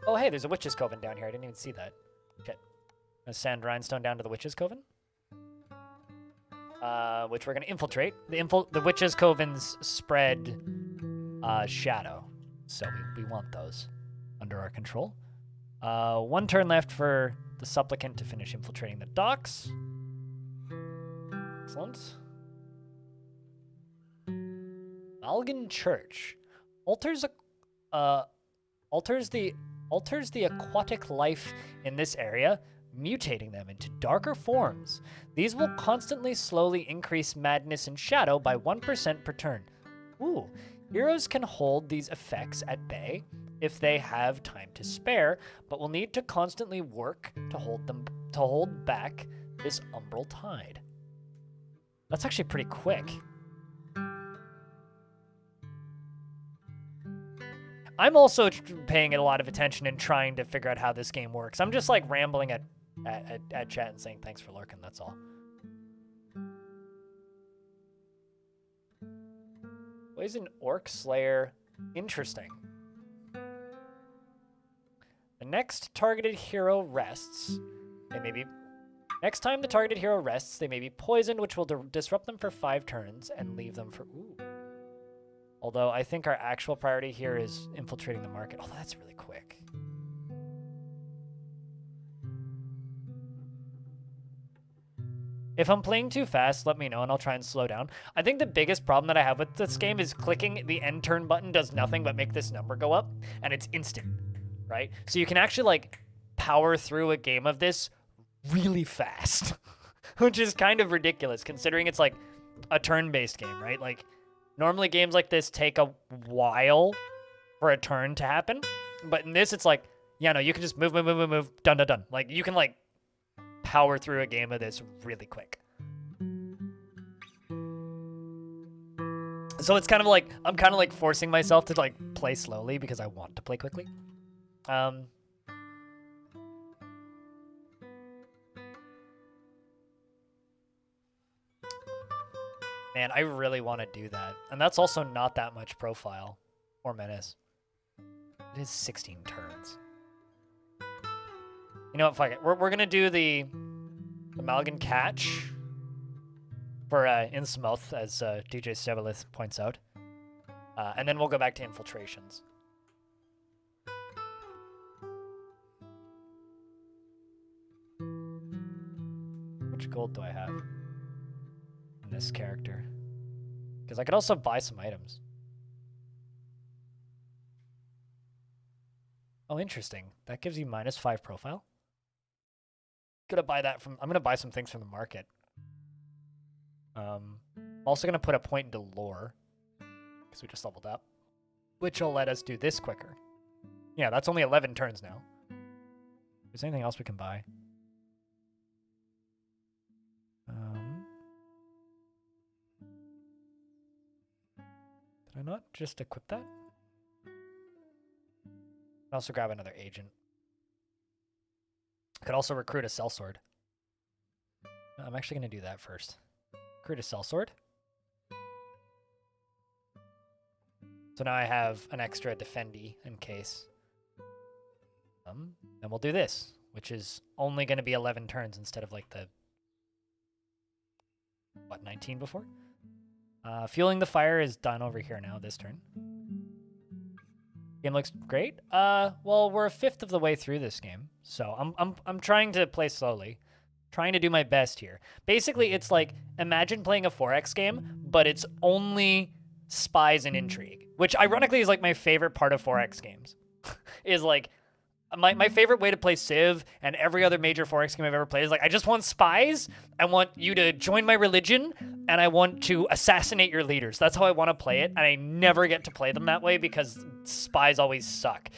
Oh, hey, there's a Witch's Coven down here. I didn't even see that. Shit. I'm going to send Rhinestone down to the Witch's Coven. Which we're going to infiltrate. The Witch's Covens spread shadow. So we want those under our control. 1 turn left for the Supplicant to finish infiltrating the docks. Excellent. Malgan Church alters the aquatic life in this area, mutating them into darker forms. These will constantly slowly increase madness and shadow by 1% per turn. Ooh. Heroes can hold these effects at bay if they have time to spare, but will need to constantly work to hold back this umbral tide. That's actually pretty quick. I'm also paying a lot of attention and trying to figure out how this game works. I'm just like rambling at chat and saying thanks for lurking, that's all. Poison Orc Slayer. Interesting. The next targeted hero rests. Next time the targeted hero rests, they may be poisoned, which will disrupt them for 5 turns and leave them for... Ooh. Although I think our actual priority here is infiltrating the market. Oh, that's really quick. If I'm playing too fast, let me know and I'll try and slow down. I think the biggest problem that I have with this game is clicking the end turn button does nothing but make this number go up, and it's instant, right? So you can actually like power through a game of this really fast, which is kind of ridiculous considering it's like a turn-based game, right? Like normally games like this take a while for a turn to happen, but in this it's like, yeah, no, you can just move, done. Like you can like power through a game of this really quick. So it's kind of like, I'm kind of like forcing myself to like play slowly because I want to play quickly. Man, I really want to do that. And that's also not that much profile or menace. It is 16 turns. You know what, fuck it. We're going to do the Malgan Catch for Innsmouth, as DJ Stebolith points out. And then we'll go back to Infiltrations. Which gold do I have in this character? Because I could also buy some items. Oh, interesting. That gives you -5 profile. Gonna buy that from. I'm gonna buy some things from the market. I'm also gonna put a point into lore because we just leveled up, which will let us do this quicker. Yeah, that's only 11 turns now. Is there anything else we can buy? Did I not just equip that? I'll also grab another agent. I could also recruit a sellsword. I'm actually going to do that first. Recruit a sellsword. So now I have an extra defendy in case. Then we'll do this, which is only going to be 11 turns instead of like the, what, 19 before? Fueling the fire is done over here now this turn. Game looks great. Well, we're a fifth of the way through this game, so I'm trying to play slowly, trying to do my best here. Basically, it's like imagine playing a 4X game, but it's only spies and intrigue, which ironically is like my favorite part of 4X games. Is like my favorite way to play Civ and every other major 4X game I've ever played is like, I just want spies, I want you to join my religion, and I want to assassinate your leaders. That's how I want to play it, and I never get to play them that way because spies always suck.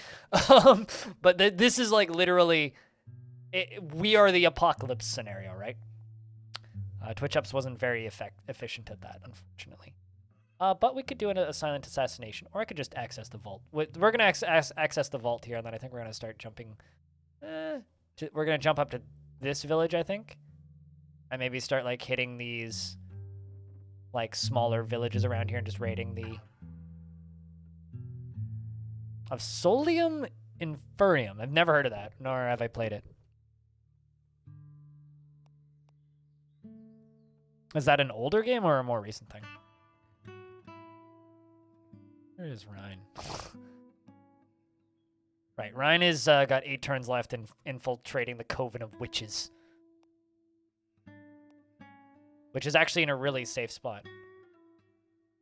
But this is like literally, we are the apocalypse scenario, right? Twitch Ups wasn't very efficient at that, unfortunately. But we could do a silent assassination, or I could just access the vault. We're going to access the vault here, and then I think we're going to start jumping. We're going to jump up to this village, I think, and maybe start like hitting these like smaller villages around here and just raiding the of Solium Inferium. I've never heard of that, nor have I played it. Is that an older game or a more recent thing? Where is Ryan? Right, Ryan is got 8 turns left in infiltrating the Coven of Witches, which is actually in a really safe spot.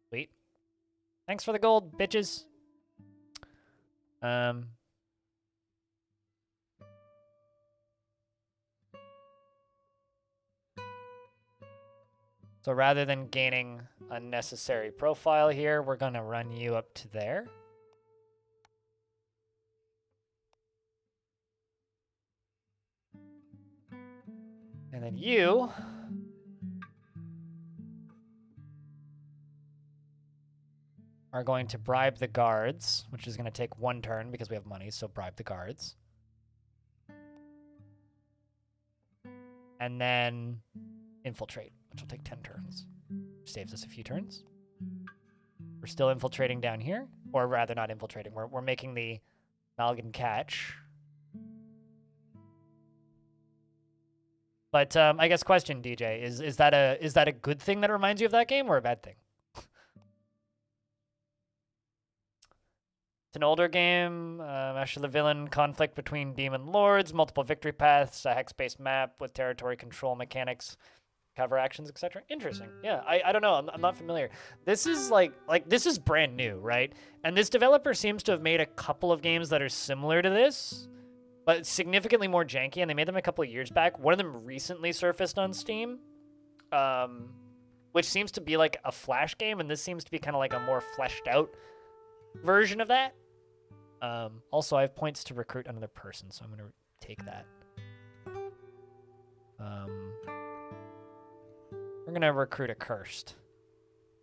Sweet. Thanks for the gold, bitches. So rather than gaining unnecessary profile here, we're gonna run you up to there. And then you are going to bribe the guards, which is going to take 1 turn because we have money, so bribe the guards. And then infiltrate, which will take 10 turns. Saves us a few turns. We're still infiltrating down here, or rather not infiltrating. We're making the Malgan catch. But I guess question, DJ, is that a good thing that reminds you of that game or a bad thing? It's an older game. Actually, the villain conflict between demon lords, multiple victory paths, a hex-based map with territory control mechanics, cover actions, etc. Interesting. Yeah, I don't know. I'm not familiar. This is like this is brand new, right? And this developer seems to have made a couple of games that are similar to this, but significantly more janky, and they made them a couple of years back. One of them recently surfaced on Steam, which seems to be like a Flash game, and this seems to be kind of like a more fleshed out version of that. Also, I have points to recruit another person, so I'm going to take that. We're going to recruit a Cursed,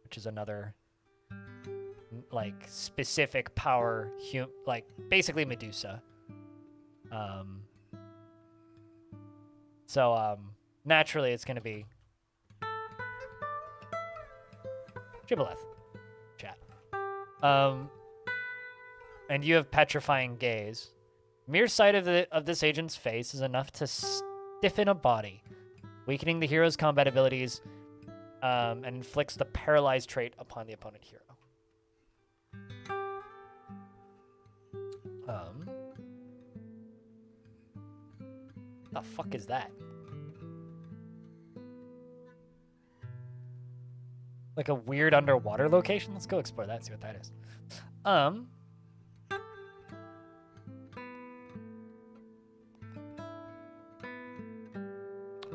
which is another like specific power, like basically Medusa. So naturally it's going to be Giboleth. Chat. And you have Petrifying Gaze. Mere sight of this agent's face is enough to stiffen a body, weakening the hero's combat abilities, and inflicts the paralyzed trait upon the opponent hero. The fuck is that? Like a weird underwater location? Let's go explore that and see what that is.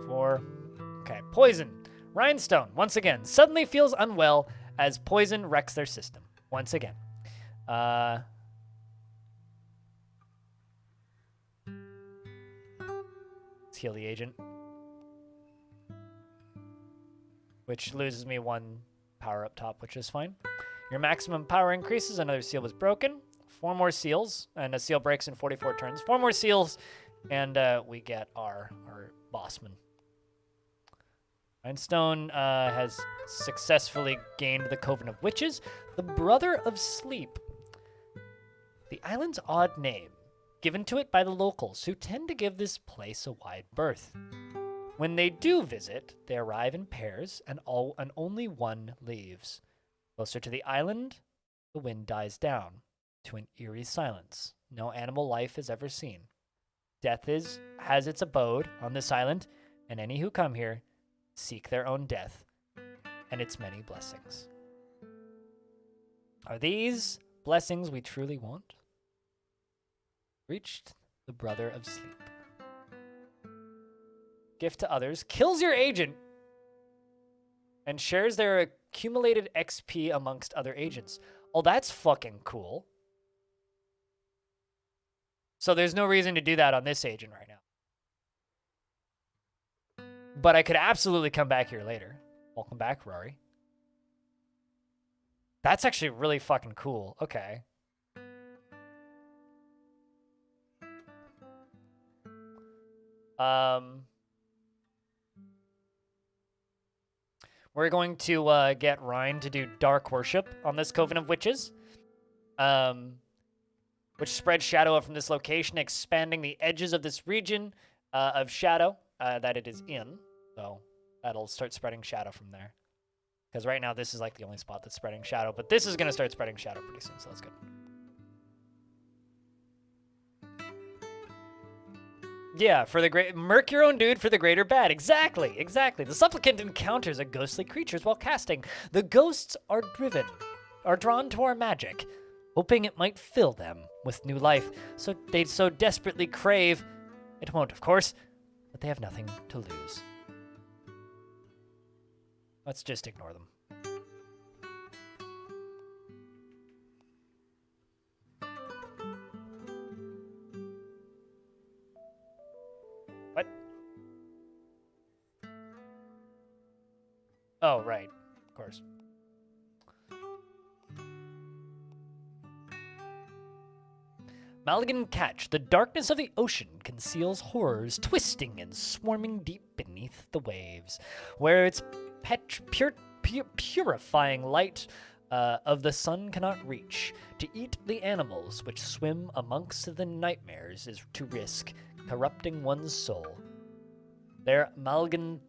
4. Okay, poison. Rhinestone, once again, suddenly feels unwell as poison wrecks their system. Once again. Let's heal the agent. Which loses me 1 power up top, which is fine. Your maximum power increases. Another seal was broken. 4 more seals, and a seal breaks in 44 turns. 4 more seals, and we get our bossman. Rhinestone has successfully gained the Coven of Witches, the Brother of Sleep. The island's odd name, given to it by the locals, who tend to give this place a wide berth. When they do visit, they arrive in pairs, and only one leaves. Closer to the island, the wind dies down to an eerie silence no animal life has ever seen. Death has its abode on this island, and any who come here seek their own death and its many blessings. Are these blessings we truly want? Reached the Brother of Sleep. Gift to others, kills your agent, and shares their accumulated XP amongst other agents. Oh, that's fucking cool. So there's no reason to do that on this agent right now. But I could absolutely come back here later. Welcome back, Rory. That's actually really fucking cool. Okay. We're going to get Ryan to do Dark Worship on this Coven of Witches, which spreads shadow from this location, expanding the edges of this region of shadow that it is in. So that'll start spreading shadow from there. Because right now this is like the only spot that's spreading shadow, but this is going to start spreading shadow pretty soon, so that's good. Yeah, for the great... Murk your own dude for the greater bad. Exactly, exactly. The supplicant encounters a ghostly creatures while casting. The ghosts are drawn to our magic, hoping it might fill them with new life, so they so desperately crave. It won't, of course, but they have nothing to lose. Let's just ignore them. What? Oh, right. Of course. Maligan catch. The darkness of the ocean conceals horrors twisting and swarming deep beneath the waves, where its purifying light of the sun cannot reach. To eat the animals which swim amongst the nightmares is to risk corrupting one's soul. Their Maligan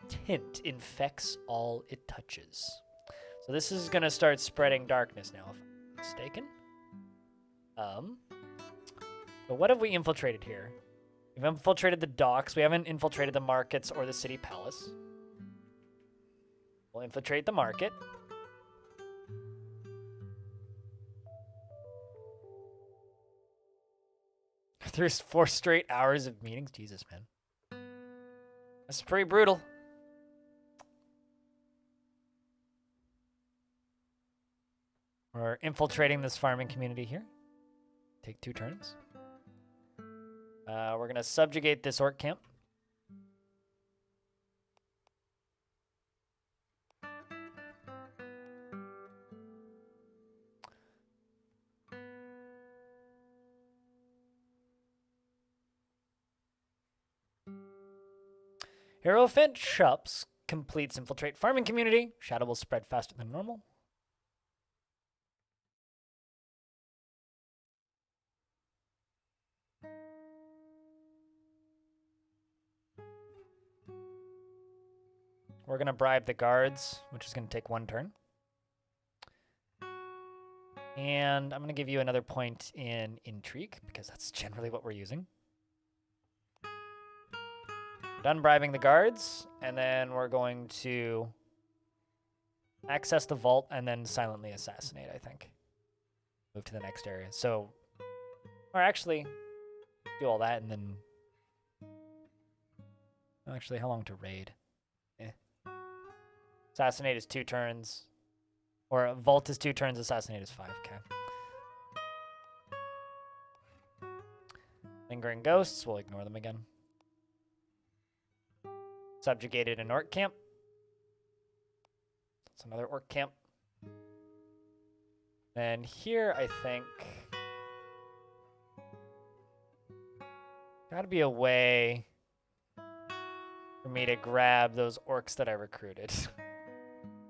tint infects all it touches. So this is going to start spreading darkness now, if I'm not mistaken. But what have we infiltrated here? We've infiltrated the docks. We haven't infiltrated the markets or the city palace. We'll infiltrate the market. There's 4 straight hours of meetings. Jesus, man. That's pretty brutal. We're infiltrating this farming community here. Take 2 turns. We're going to subjugate this orc camp. Hierophant Shops completes infiltrate farming community. Shadow will spread faster than normal. We're going to bribe the guards, which is going to take 1 turn. And I'm going to give you another point in intrigue, because that's generally what we're using. Done bribing the guards, and then we're going to access the vault and then silently assassinate, I think. Move to the next area. So, or actually, do all that and then... Actually, how long to raid? Eh. Assassinate is 2 turns. Or Vault is 2 turns, Assassinate is 5. Okay. Lingering Ghosts, we'll ignore them again. Subjugated an Orc Camp. That's another Orc Camp. Then here, I think... Gotta be a way for me to grab those orcs that I recruited.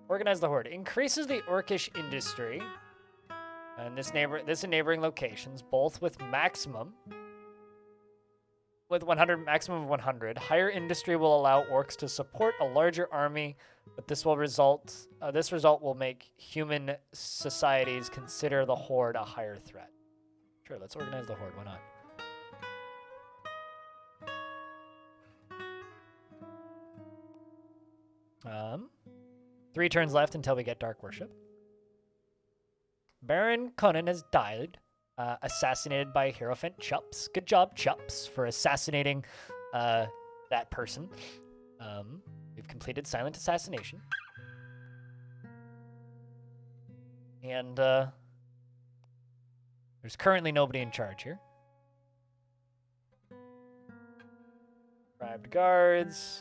Organize the Horde. Increases the orcish industry. And this in neighboring locations, both with maximum... With 100, maximum of 100. Higher industry will allow orcs to support a larger army, but this result will make human societies consider the Horde a higher threat. Sure, let's organize the Horde. Why not? 3 turns left until we get Dark Worship. Baron Conan has died, assassinated by Hierophant Chups. Good job, Chups, for assassinating that person. We've completed Silent Assassination. And there's currently nobody in charge here. Bribed guards.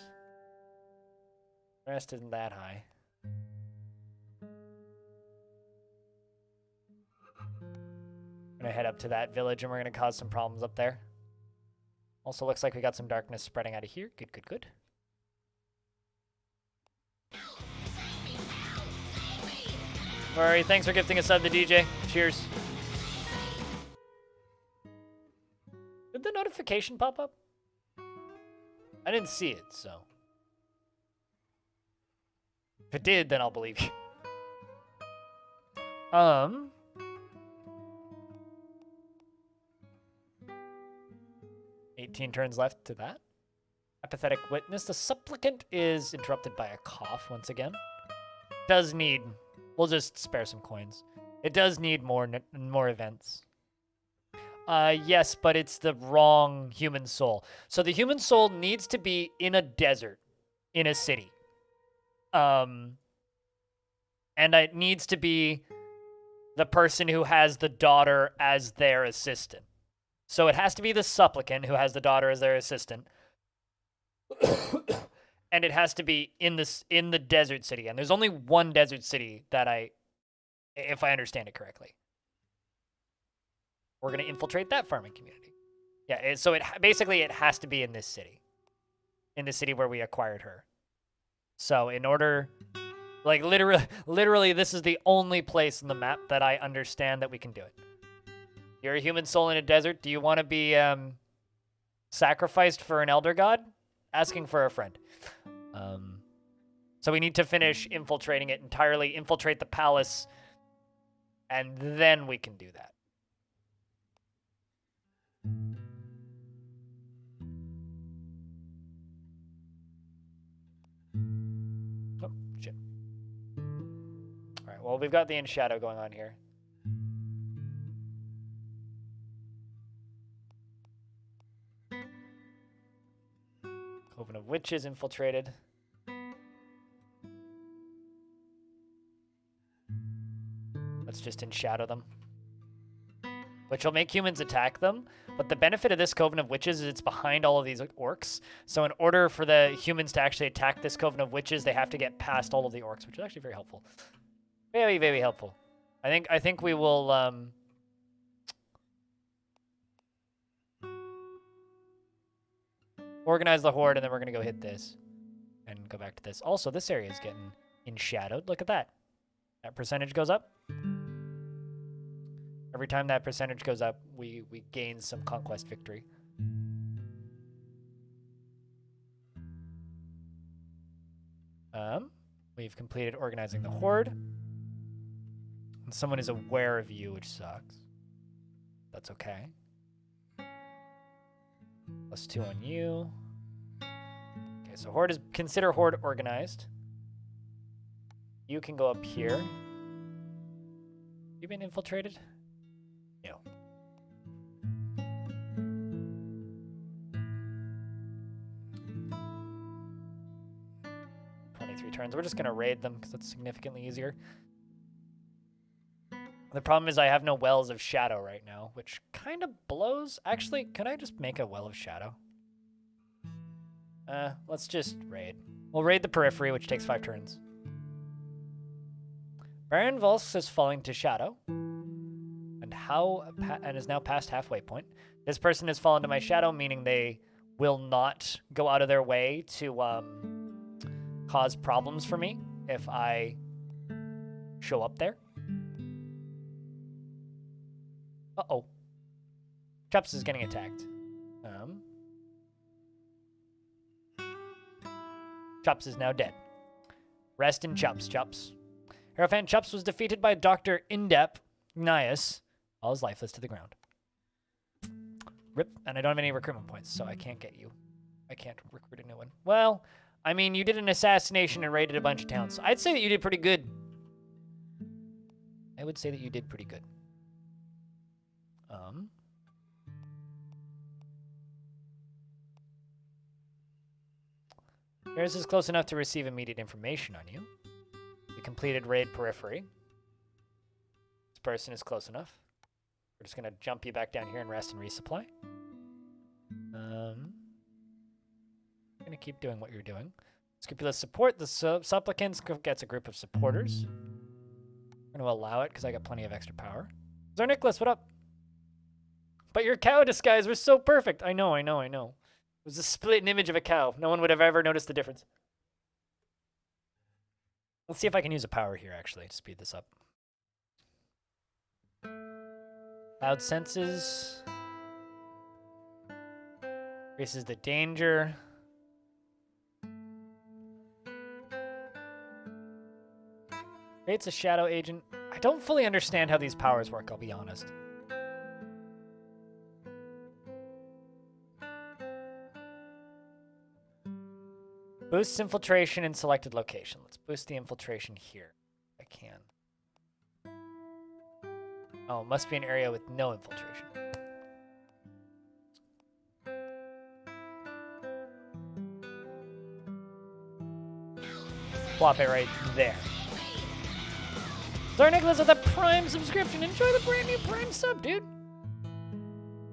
Rest isn't that high. I'm gonna head up to that village and we're gonna cause some problems up there. Also looks like we got some darkness spreading out of here. Good, good, good. Murray, thanks for gifting a sub to DJ. Cheers. Did the notification pop up? I didn't see it, so. If it did, then I'll believe you. 18 turns left to that. Apathetic Witness. The Supplicant is interrupted by a cough once again. Does need... We'll just spare some coins. It does need more events. Yes, but it's the wrong human soul. So the human soul needs to be in a desert, in a city. And it needs to be the person who has the daughter as their assistant. So it has to be the supplicant who has the daughter as their assistant. And it has to be in the desert city. And there's only one desert city that if I understand it correctly. We're going to infiltrate that farming community. Yeah, so basically it has to be in this city. In the city where we acquired her. So in order... Like, literally, this is the only place in the map that I understand that we can do it. You're a human soul in a desert. Do you want to be sacrificed for an elder god? Asking for a friend. So we need to finish infiltrating it entirely, infiltrate the palace, and then we can do that. Oh, shit. All right, well, we've got the In Shadow going on here. Coven of Witches infiltrated. Let's just In Shadow them. Which will make humans attack them. But the benefit of this Coven of Witches is it's behind all of these orcs. So in order for the humans to actually attack this Coven of Witches, they have to get past all of the orcs, which is actually very helpful. Very, very helpful. I think we will organize the horde, and then we're gonna go hit this and go back to this. Also, this area is getting In Shadowed. Look at that. That percentage goes up. Every time that percentage goes up, we gain some conquest victory. We've completed organizing the horde. And someone is aware of you, which sucks. That's okay. +2 on you. Okay, so horde is consider horde organized. You can go up here. You been infiltrated? No. turns. We're just going to raid them because that's significantly easier. The problem is I have no wells of shadow right now, which kind of blows. Actually, can I just make a well of shadow? Let's just raid. We'll raid the periphery, which takes 5 turns. Baron Volsk is falling to shadow. And is now past halfway point. This person has fallen to my shadow, meaning they will not go out of their way to cause problems for me if I show up there. Uh-oh. Chups is getting attacked. Chups is now dead. Rest in Chups. Hierophant Chups was defeated by Dr. Indep Gnias. All is lifeless to the ground. Rip. And I don't have any recruitment points, so I can't get you. I can't recruit a new one. Well, I mean, you did an assassination and raided a bunch of towns. So I'd say that you did pretty good. I would say that you did pretty good. Yours is close enough to receive immediate information on you. You completed raid periphery. This person is close enough. We're just going to jump you back down here and rest and resupply. I'm going to keep doing what you're doing. Scrupulous support. The supplicants gets a group of supporters. I'm going to allow it because I got plenty of extra power. Czar Nicholas, what up? But your cow disguise was so perfect. I know. It was a split image of a cow. No one would have ever noticed the difference. Let's see if I can use a power here, actually, to speed this up. Loud senses. Increases the danger. Creates a shadow agent. I don't fully understand how these powers work, I'll be honest. Boosts infiltration in selected location. Let's boost the infiltration here. If I can. Oh, it must be an area with no infiltration. Plop it right there. Czar Nicholas with a Prime subscription. Enjoy the brand new Prime sub, dude.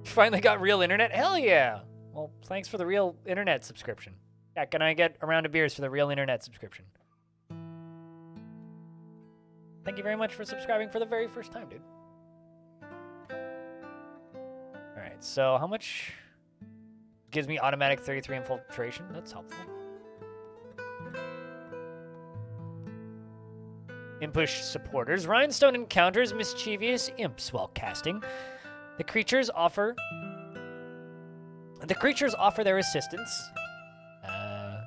Finally got real internet? Hell yeah. Well, thanks for the real internet subscription. Yeah, can I get a round of beers for the real internet subscription? Thank you very much for subscribing for the very first time, dude. All right, so how much gives me automatic 33 infiltration? That's helpful. Impish supporters. Rhinestone encounters mischievous imps while casting. The creatures offer their assistance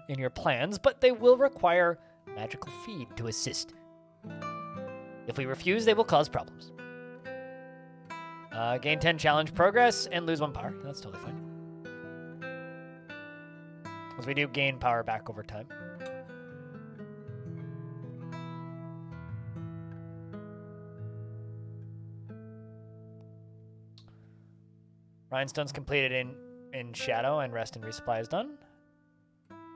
in your plans, but they will require magical feed to assist. If we refuse, they will cause problems. Gain 10 challenge progress and lose 1 power. That's totally fine. As we do gain power back over time. Rhinestone's completed in shadow and rest and resupply is done.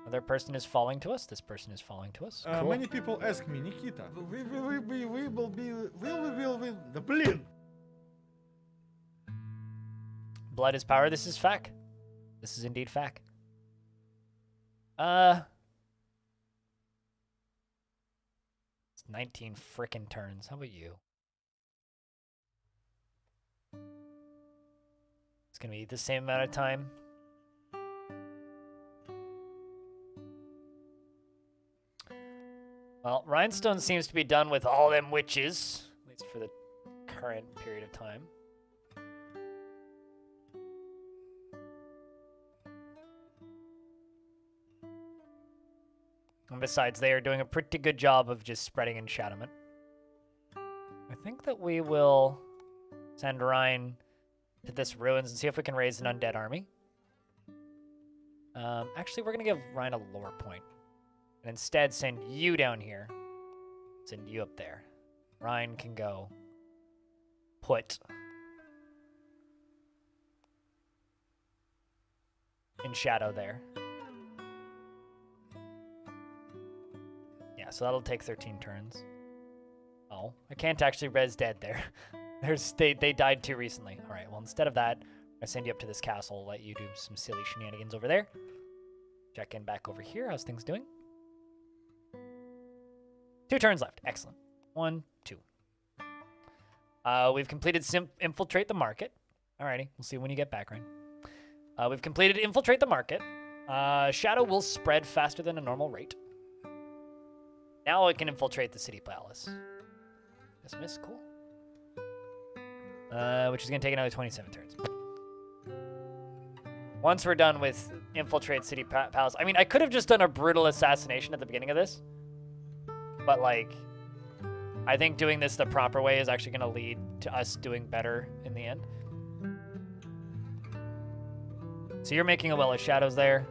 Another person is falling to us. This person is falling to us. Cool. Many people ask me, Nikita, we will win the blin. Blood is power. This is fac. This is indeed fac. It's 19 frickin' turns. How about you? It's gonna be the same amount of time. Well, Rhinestone seems to be done with all them witches, at least for the current period of time. And besides, they are doing a pretty good job of just spreading enchantment. I think that we will send Ryan to this ruins and see if we can raise an undead army. Actually, we're going to give Ryan a lore point. And instead send you down here. Send you up there. Ryan can go put in shadow there. Yeah, Yeah, so that'll take 13 turns. Oh, I can't actually res dead there. They died too recently. All right, well, instead of that, I send you up to this castle, let you do some silly shenanigans over there. Check in back over here. How's things doing? 2 turns left. Excellent. 1, 2. We've completed Infiltrate the Market. Alrighty, we'll see when you get back, Ryan. We've completed Infiltrate the Market. Shadow will spread faster than a normal rate. Now it can infiltrate the City Palace. Dismiss, cool. Which is going to take another 27 turns. Once we're done with Infiltrate City Palace, I mean, I could have just done a brutal assassination at the beginning of this. But, like, I think doing this the proper way is actually going to lead to us doing better in the end. So you're making a well of shadows there.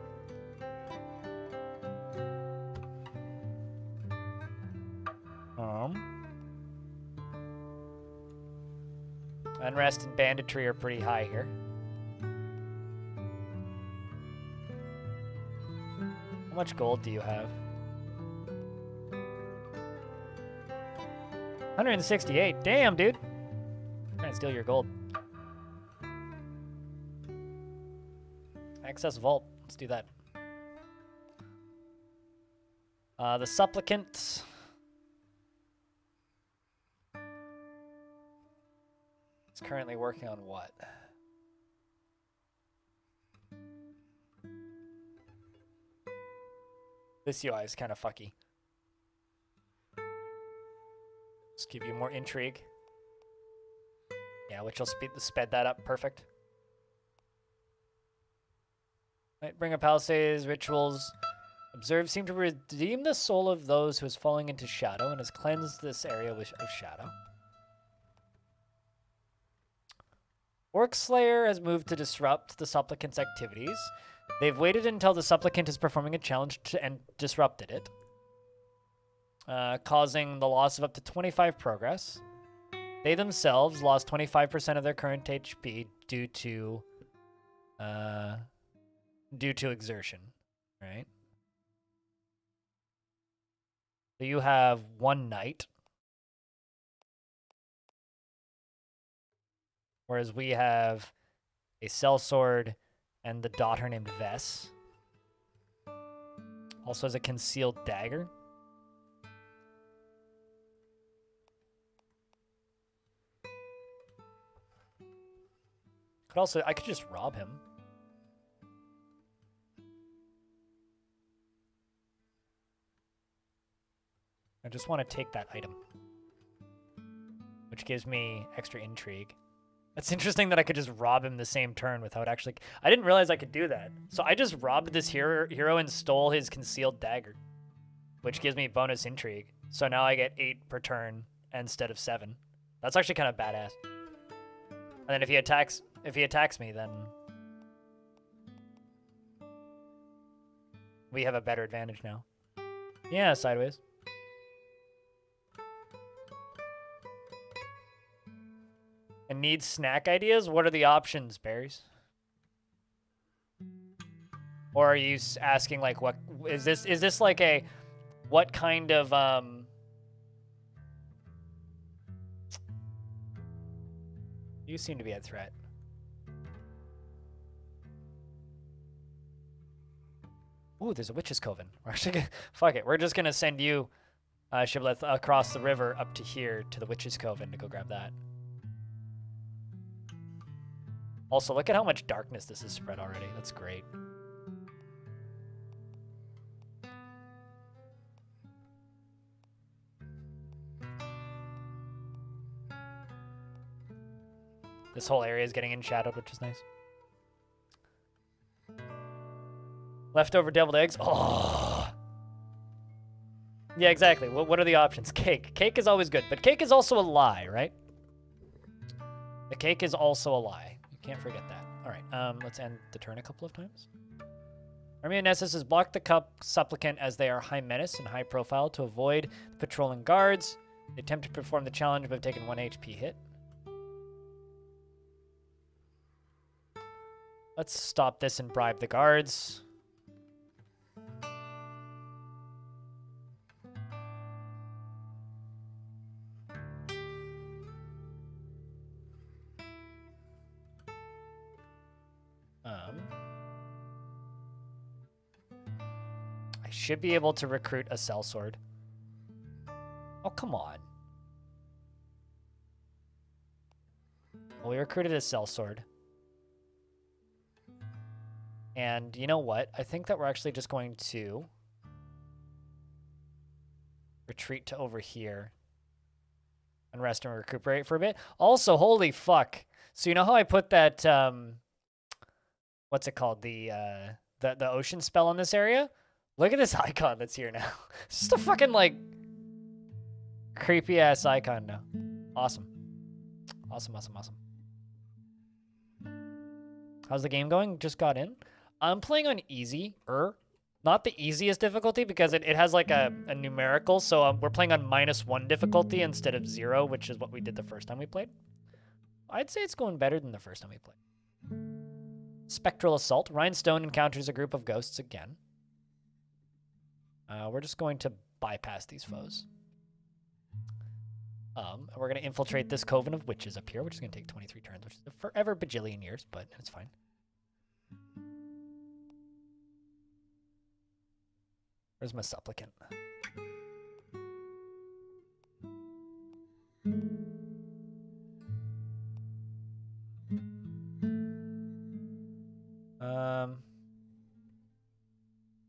Unrest and banditry are pretty high here. How much gold do you have? 168. Damn, dude. I'm trying to steal your gold. Access vault. Let's do that. The supplicant. Is currently working on what? This UI is kind of fucky. Just give you more intrigue. Yeah, which will sped that up. Perfect. Right, bring up Palisades, rituals. Observe seem to redeem the soul of those who is falling into shadow and has cleansed this area of shadow. Orc Slayer has moved to disrupt the supplicant's activities. They've waited until the supplicant is performing a challenge and disrupted it, causing the loss of up to 25 progress. They themselves lost 25% of their current HP due to exertion, right? So you have 1 knight, whereas we have a sellsword and the daughter named Vess. Also has a concealed dagger. I could just rob him. I just want to take that item, which gives me extra intrigue. It's interesting that I could just rob him the same turn without actually... I didn't realize I could do that. So I just robbed this hero and stole his concealed dagger, which gives me bonus intrigue. So now I get 8 per turn instead of 7. That's actually kind of badass. And then if he attacks me, then we have a better advantage now. Yeah, sideways. And needs snack ideas? What are the options, berries? Or are you asking like what is this like a what kind of you seem to be a threat. Ooh, there's a witch's coven. We're actually gonna, fuck it. We're just gonna send you, Shibboleth, across the river up to here to the witch's coven to go grab that. Also, look at how much darkness this is spread already. That's great. This whole area is getting enshadowed, which is nice. Leftover deviled eggs. Oh. Yeah, exactly. What are the options? Cake. Cake is always good, but cake is also a lie, right? The cake is also a lie. You can't forget that. All right, let's end the turn a couple of times. Army of Nessus has blocked the supplicant as they are high menace and high profile to avoid the patrolling guards. They attempt to perform the challenge but have taken 1 HP hit. Let's stop this and bribe the guards. should be able to recruit a sellsword. Oh, come on. Well, we recruited a sellsword. And you know what? I think that we're actually just going to retreat to over here and rest and recuperate for a bit. Also, holy fuck. So you know how I put that, what's it called? The ocean spell on this area? Look at this icon that's here now. It's just a fucking, like, creepy-ass icon now. Awesome. Awesome, awesome, awesome. How's the game going? Just got in. I'm playing on easy, not the easiest difficulty because it has like a numerical. So we're playing on -1 difficulty instead of 0, which is what we did the first time we played. I'd say it's going better than the first time we played. Spectral Assault. Rhinestone encounters a group of ghosts again. We're just going to bypass these foes. We're going to infiltrate this coven of witches up here, which is going to take 23 turns, which is a forever bajillion years, but it's fine. Where's my supplicant?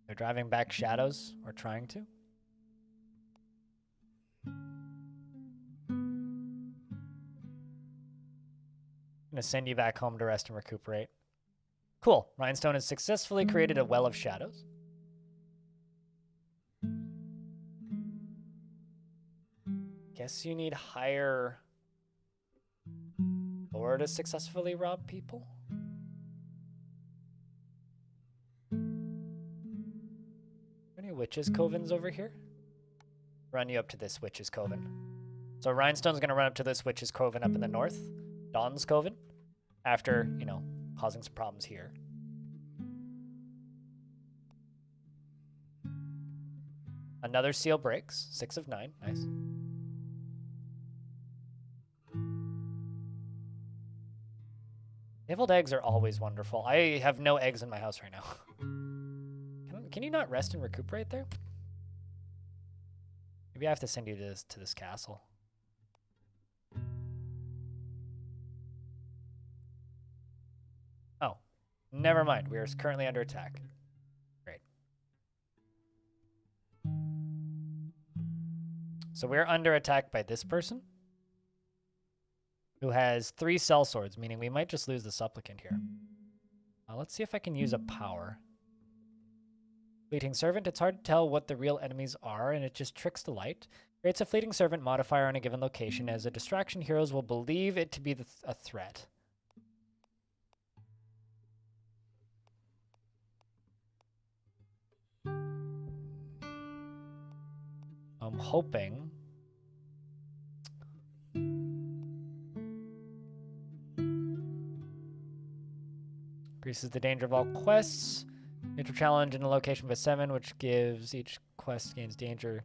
They're driving back shadows, or trying to. I'm gonna send you back home to rest and recuperate. Cool. Rhinestone has successfully created a well of shadows. Guess you need higher lore to successfully rob people. Any witches' covens over here? Run you up to this witch's coven. So Rhinestone's gonna run up to this witch's coven up in the north. Dawn's coven. After, you know, causing some problems here. Another seal breaks. 6 of 9. Nice. Deviled eggs are always wonderful. I have no eggs in my house right now. Can you not rest and recuperate there? Maybe I have to send you to this castle. Oh, never mind. We are currently under attack. Great. So we're under attack by this person, who has 3 sellswords, meaning we might just lose the supplicant here. Let's see if I can use a power. Fleeting Servant. It's hard to tell what the real enemies are, and it just tricks the light. Creates a Fleeting Servant modifier on a given location. As a distraction, heroes will believe it to be a threat. I'm hoping... Increases the danger of all quests. Enter challenge in a location by 7, which gives each quest gains danger.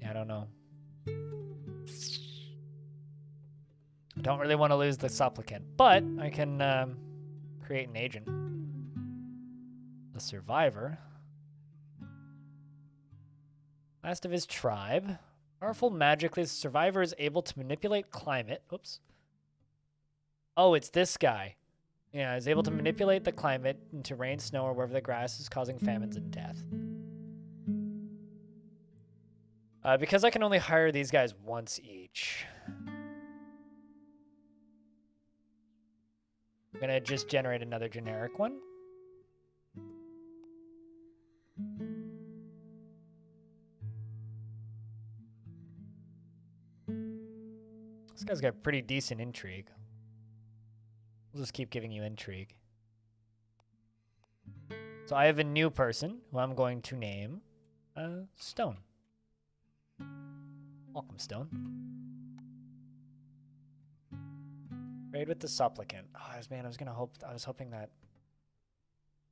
Yeah, I don't know. I don't really want to lose the supplicant, but I can create an agent. The survivor. Last of his tribe. Powerful magically, the survivor is able to manipulate climate. Oops. Oh, it's this guy. Yeah, is able to manipulate the climate into rain, snow, or wherever the grass is causing famines and death. Because I can only hire these guys once each. I'm gonna just generate another generic one. This guy's got pretty decent intrigue. We'll just keep giving you intrigue. So I have a new person who I'm going to name Stone. Welcome, Stone. Trade with the supplicant. Oh, man, I was hoping that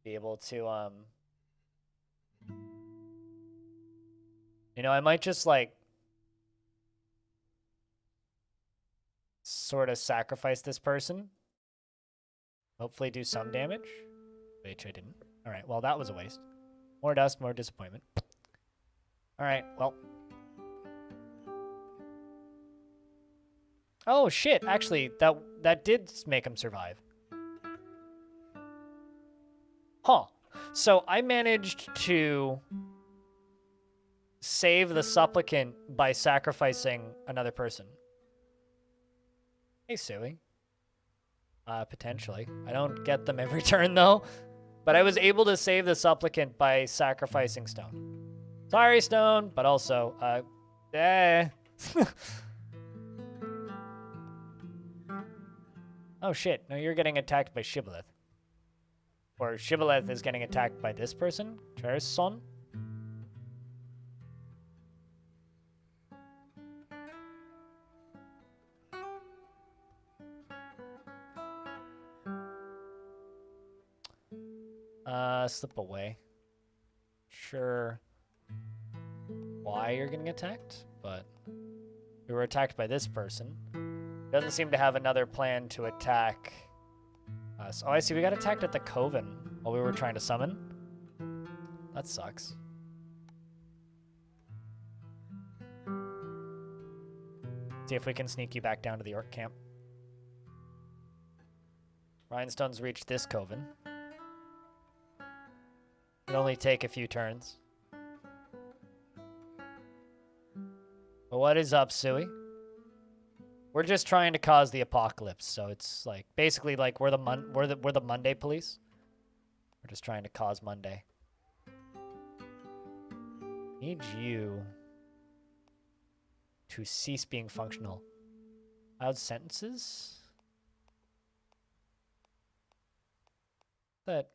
be able to you know, I might just like sort of sacrifice this person. Hopefully do some damage. Which I didn't. All right, well, that was a waste. More dust, more disappointment. All right, well. Oh, shit. Actually, that did make him survive. Huh. So I managed to save the supplicant by sacrificing another person. Hey, Suey. Potentially. I don't get them every turn, though. But I was able to save the supplicant by sacrificing Stone. Sorry, Stone, but also, Oh, shit. No, you're getting attacked by Shibboleth. Or Shibboleth is getting attacked by this person, Cherson. Slip away. Sure why you're getting attacked, but we were attacked by this person. Doesn't seem to have another plan to attack us. Oh, I see. We got attacked at the Coven while we were trying to summon. That sucks. See if we can sneak you back down to the Orc camp. Rhinestones reached this Coven. It'd only take a few turns. But what is up, Suey? We're just trying to cause the apocalypse, so it's like basically like we're the Monday police. We're just trying to cause Monday. Need you to cease being functional. Loud sentences? That.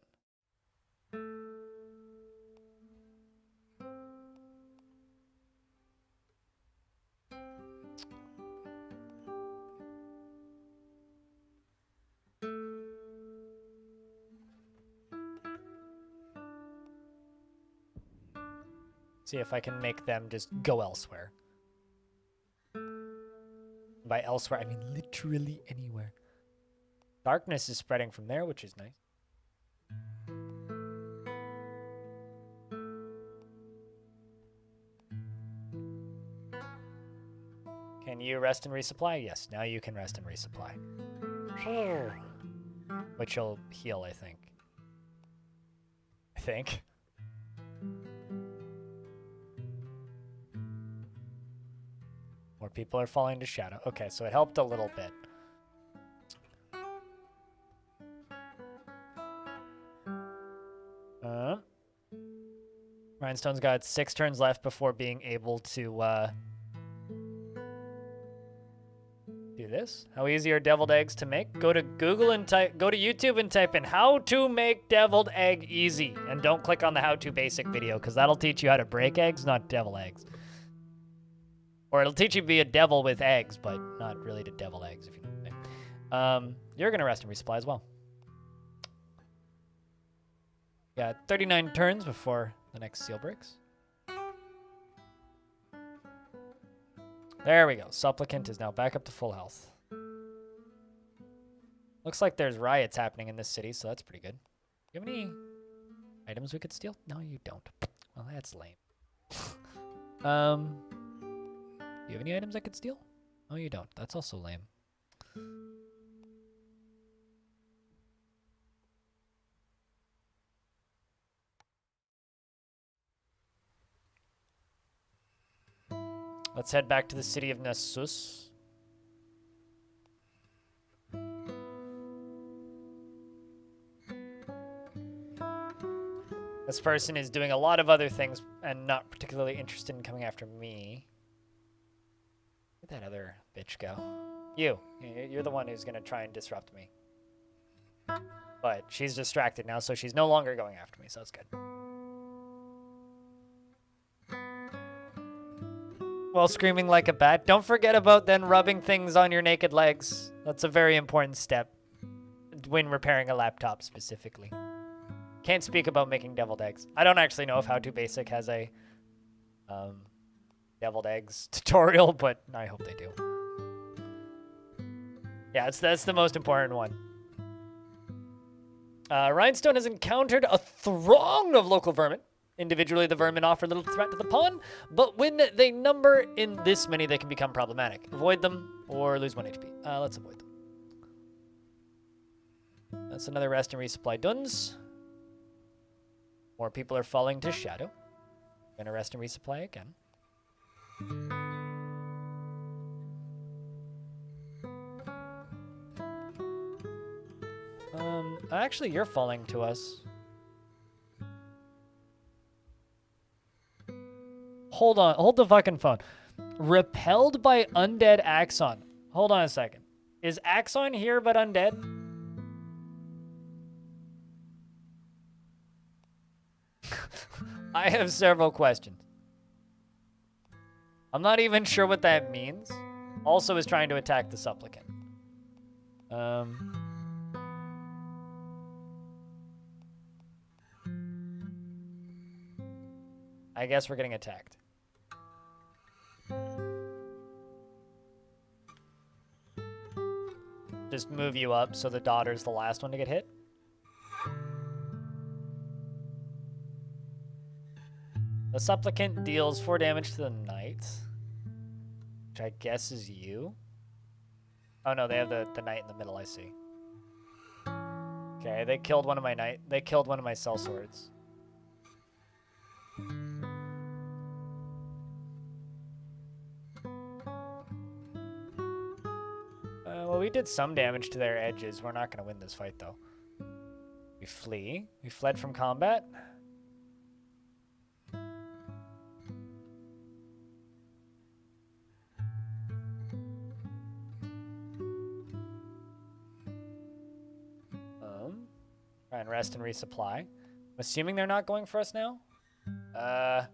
See if I can make them just go elsewhere. By elsewhere, I mean literally anywhere. Darkness is spreading from there, which is nice. Can you rest and resupply? Yes, now you can rest and resupply. Which will heal, I think. More people are falling to shadow. Okay, so it helped a little bit. Rhinestone's got 6 turns left before being able to do this. How easy are deviled eggs to make? Go to Google and go to YouTube and type in how to make deviled egg easy. And don't click on the how to basic video, because that'll teach you how to break eggs, not devil eggs. Or it'll teach you to be a devil with eggs, but not really to devil eggs, if you know what I mean. You're going to rest and resupply as well. Got 39 turns before the next seal breaks. There we go. Supplicant is now back up to full health. Looks like there's riots happening in this city, so that's pretty good. Do you have any items we could steal? No, you don't. Well, that's lame. Do you have any items I could steal? No, you don't. That's also lame. Let's head back to the city of Nessus. This person is doing a lot of other things and not particularly interested in coming after me. Where'd that other bitch go? You're the one who's going to try and disrupt me. But she's distracted now, so she's no longer going after me, so that's good. While screaming like a bat, don't forget about then rubbing things on your naked legs. That's a very important step when repairing a laptop specifically. Can't speak about making deviled eggs. I don't actually know if How To Basic has a deviled eggs tutorial, but I hope they do. Yeah, that's the most important one. Rhinestone has encountered a throng of local vermin. Individually, the vermin offer little threat to the pawn, but when they number in this many, they can become problematic. Avoid them or lose 1 HP. Let's avoid them. That's another rest and resupply duns. More people are falling to shadow. Gonna rest and resupply again. Actually, you're falling to us. Hold on. Hold the fucking phone. Repelled by undead Axon. Hold on a second. Is Axon here but undead? I have several questions. I'm not even sure what that means. Also is trying to attack the supplicant. I guess we're getting attacked. Just move you up so the daughter's the last one to get hit. The supplicant deals 4 damage to the knight, which I guess is you. Oh no, they have the knight in the middle, I see. Okay, they killed one of my knight. They killed one of my sellswords. Well, we did some damage to their edges. We're not going to win this fight, though. We flee. We fled from combat. Try and rest and resupply. I'm assuming they're not going for us now. They're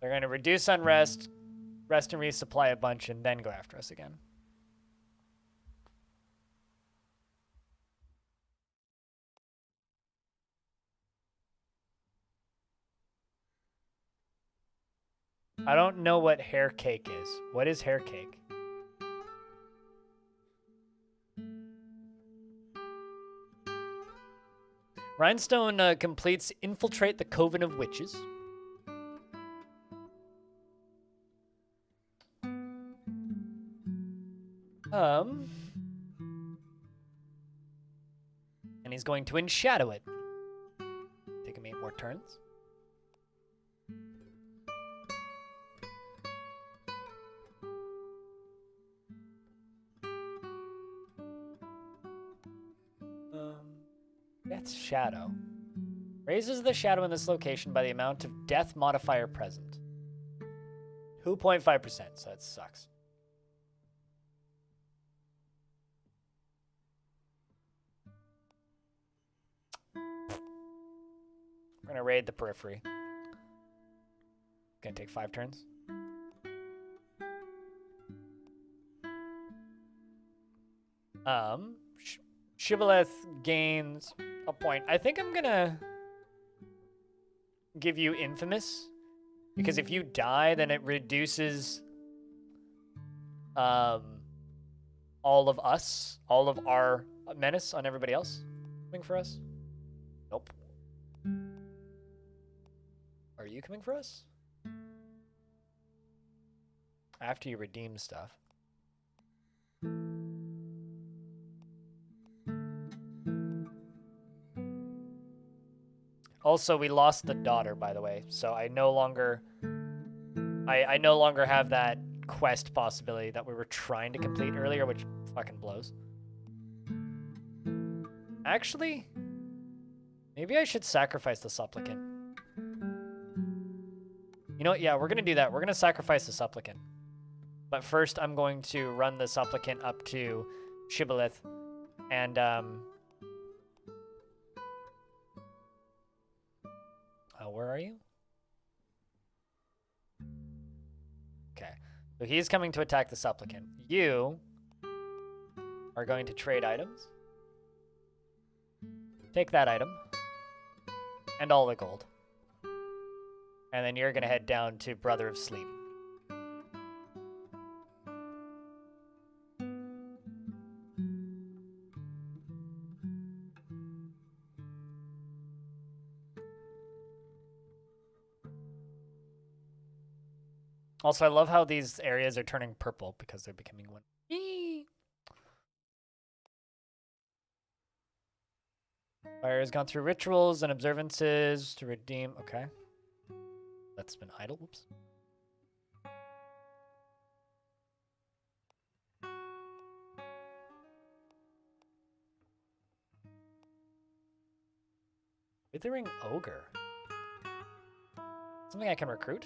going to reduce unrest, rest and resupply a bunch, and then go after us again. I don't know what hair cake is. What is hair cake? Rhinestone completes Infiltrate the Coven of Witches. And he's going to Enshadow it. Take him 8 more turns. Death's Shadow. Raises the shadow in this location by the amount of death modifier present. 2.5%, so it sucks. We're gonna raid the periphery. Gonna take 5 turns. Shibboleth gains a point. I think I'm gonna give you Infamous, because if you die, then it reduces all of us, all of our menace on everybody else coming for us. Nope. Are you coming for us? After you redeem stuff. Also, we lost the daughter, by the way, so I no longer have that quest possibility that we were trying to complete earlier, which fucking blows. Actually, maybe I should sacrifice the supplicant. You know what? Yeah, we're gonna do that. We're gonna sacrifice the supplicant. But first, I'm going to run the supplicant up to Shibboleth, and where are you? Okay, so he's coming to attack the supplicant. You are going to trade items. Take that item and all the gold. And then you're gonna head down to Brother of Sleep. Also, I love how these areas are turning purple because they're becoming one. Eee! Fire has gone through rituals and observances to redeem. Okay. That's been idle. Whoops. Withering Ogre. Something I can recruit?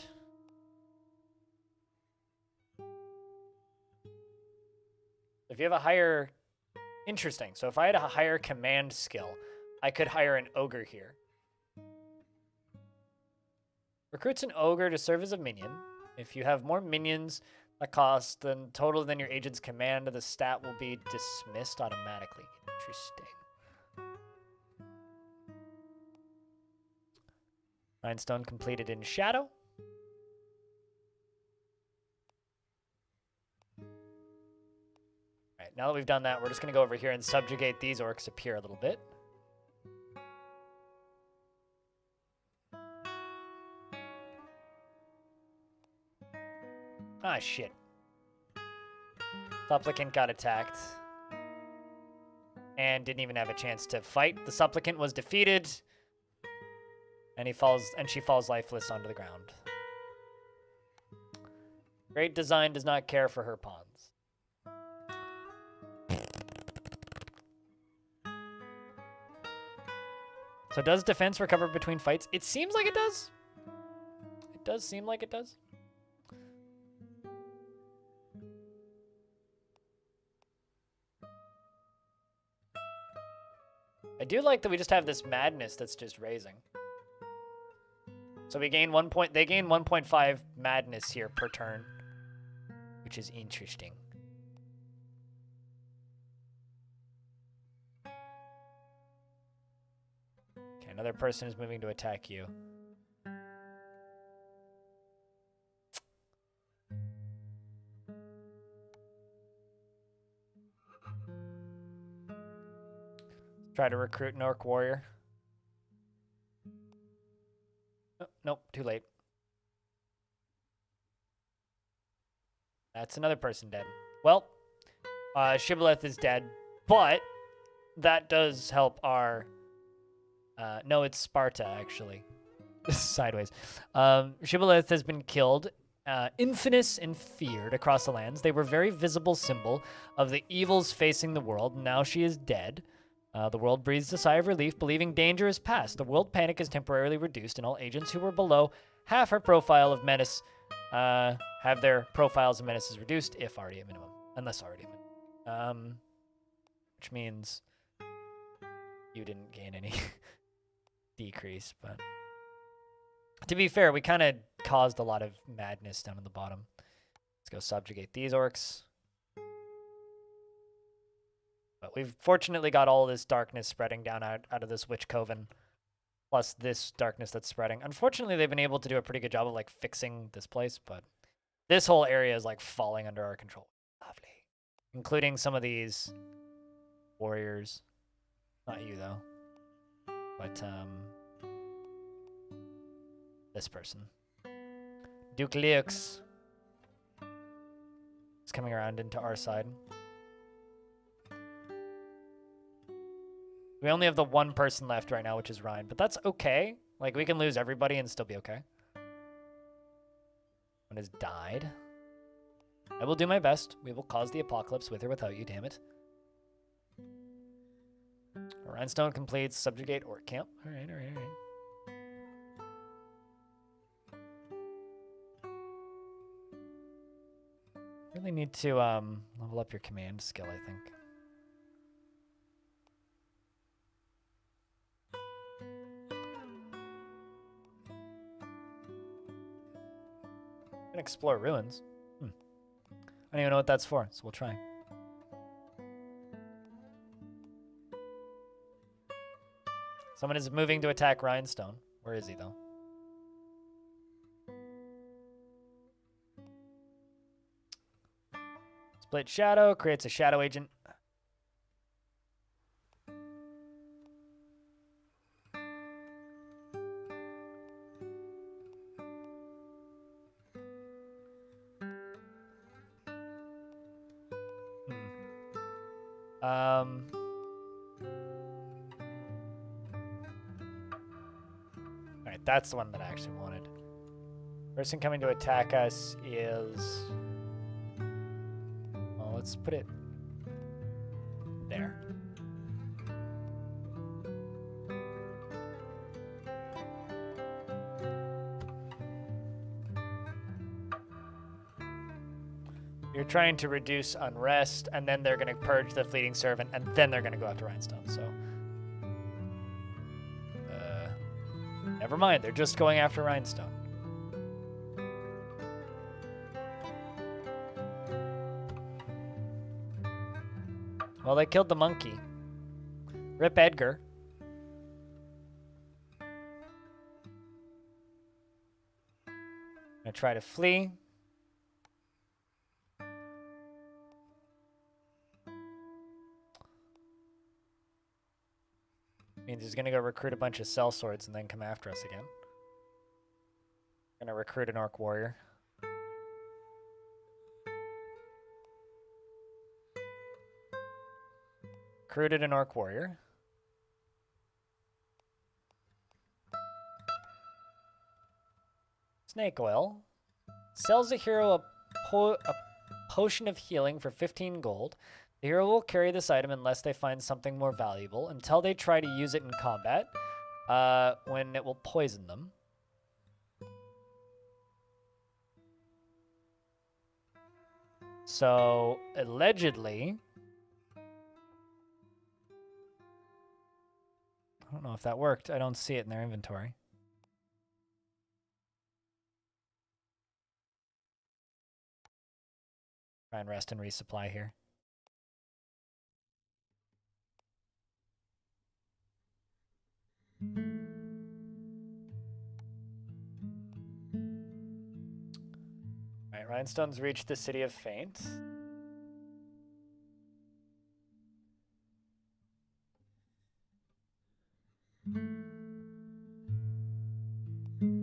If you have a higher... Interesting. So if I had a higher command skill, I could hire an Ogre here. Recruits an Ogre to serve as a minion. If you have more minions that cost than total than your agent's command, the stat will be dismissed automatically. Interesting. Rhinestone completed in Shadow. All right, now that we've done that, we're just going to go over here and subjugate these orcs up here a little bit. Ah, shit. Supplicant got attacked. And didn't even have a chance to fight. The Supplicant was defeated. And she falls lifeless onto the ground. Great Design does not care for her pawns. So does defense recover between fights? It seems like it does. It does seem like it does. I do like that we just have this madness that's just raising. So we gain 1 point. They gain 1.5 madness here per turn, which is interesting. Okay, another person is moving to attack you. Try to recruit an orc warrior. Oh, nope, too late. That's another person dead. Well, Shibboleth is dead, but that does help our... no, it's Sparta, actually. Sideways. Shibboleth has been killed. Infamous and feared across the lands. They were a very visible symbol of the evils facing the world. Now she is dead. The world breathes a sigh of relief, believing danger is past. The world panic is temporarily reduced, and all agents who were below half her profile of menace have their profiles of menaces reduced, if already at minimum. Unless already at minimum. Which means you didn't gain any decrease, but... To be fair, we kind of caused a lot of madness down at the bottom. Let's go subjugate these orcs. But we've fortunately got all this darkness spreading down out of this witch coven. Plus this darkness that's spreading. Unfortunately, they've been able to do a pretty good job of like fixing this place, but this whole area is like falling under our control. Lovely. Including some of these warriors. Not you though. But this person. Duke Leox is coming around into our side. We only have the one person left right now, which is Ryan, but that's okay. Like, we can lose everybody and still be okay. One has died. I will do my best. We will cause the apocalypse with or without you, damn it. Rhinestone completes subjugate orc camp. All right, all right, all right. Really need to level up your command skill, I think. Can explore ruins. I don't even know what that's for, so we'll try. Someone is moving to attack Rhinestone. Where is he, though? Split Shadow creates a Shadow Agent. All right, that's the one that I actually wanted. Person coming to attack us is... Well, let's put it there. You're trying to reduce unrest, and then they're going to purge the fleeting servant, and then they're going to go after Rhinestone, so... never mind, they're just going after Rhinestone. Well, they killed the monkey. Rip Edgar. I try to flee. Means he's gonna go recruit a bunch of sellswords and then come after us again. Gonna recruit an orc warrior. Recruited an orc warrior. Snake oil. Sells a hero a potion of healing for 15 gold. The hero will carry this item unless they find something more valuable until they try to use it in combat, when it will poison them. So, allegedly... I don't know if that worked. I don't see it in their inventory. Try and rest and resupply here. Alright, Rhinestone's reached the City of Faint.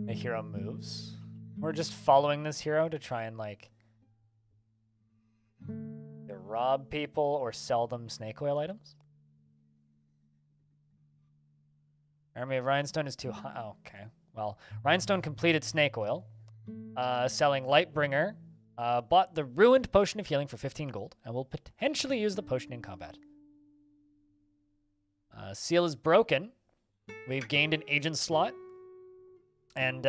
The hero moves. We're just following this hero to try and, like, either rob people or sell them snake oil items. Army of Rhinestone is too high. Oh, okay. Well, Rhinestone completed snake oil. Selling Lightbringer. Bought the ruined potion of healing for 15 gold and will potentially use the potion in combat. Seal is broken. We've gained an agent slot. And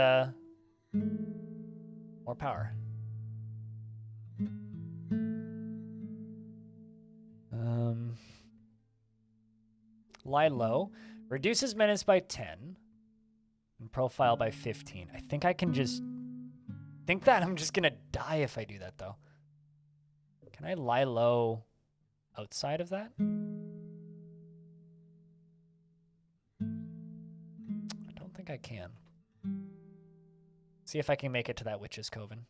more power. Lie low. Reduces menace by 10. And profile by 15. I think I can just... think that I'm just gonna die if I do that, though. Can I lie low outside of that? I don't think I can. See if I can make it to that Witch's Coven.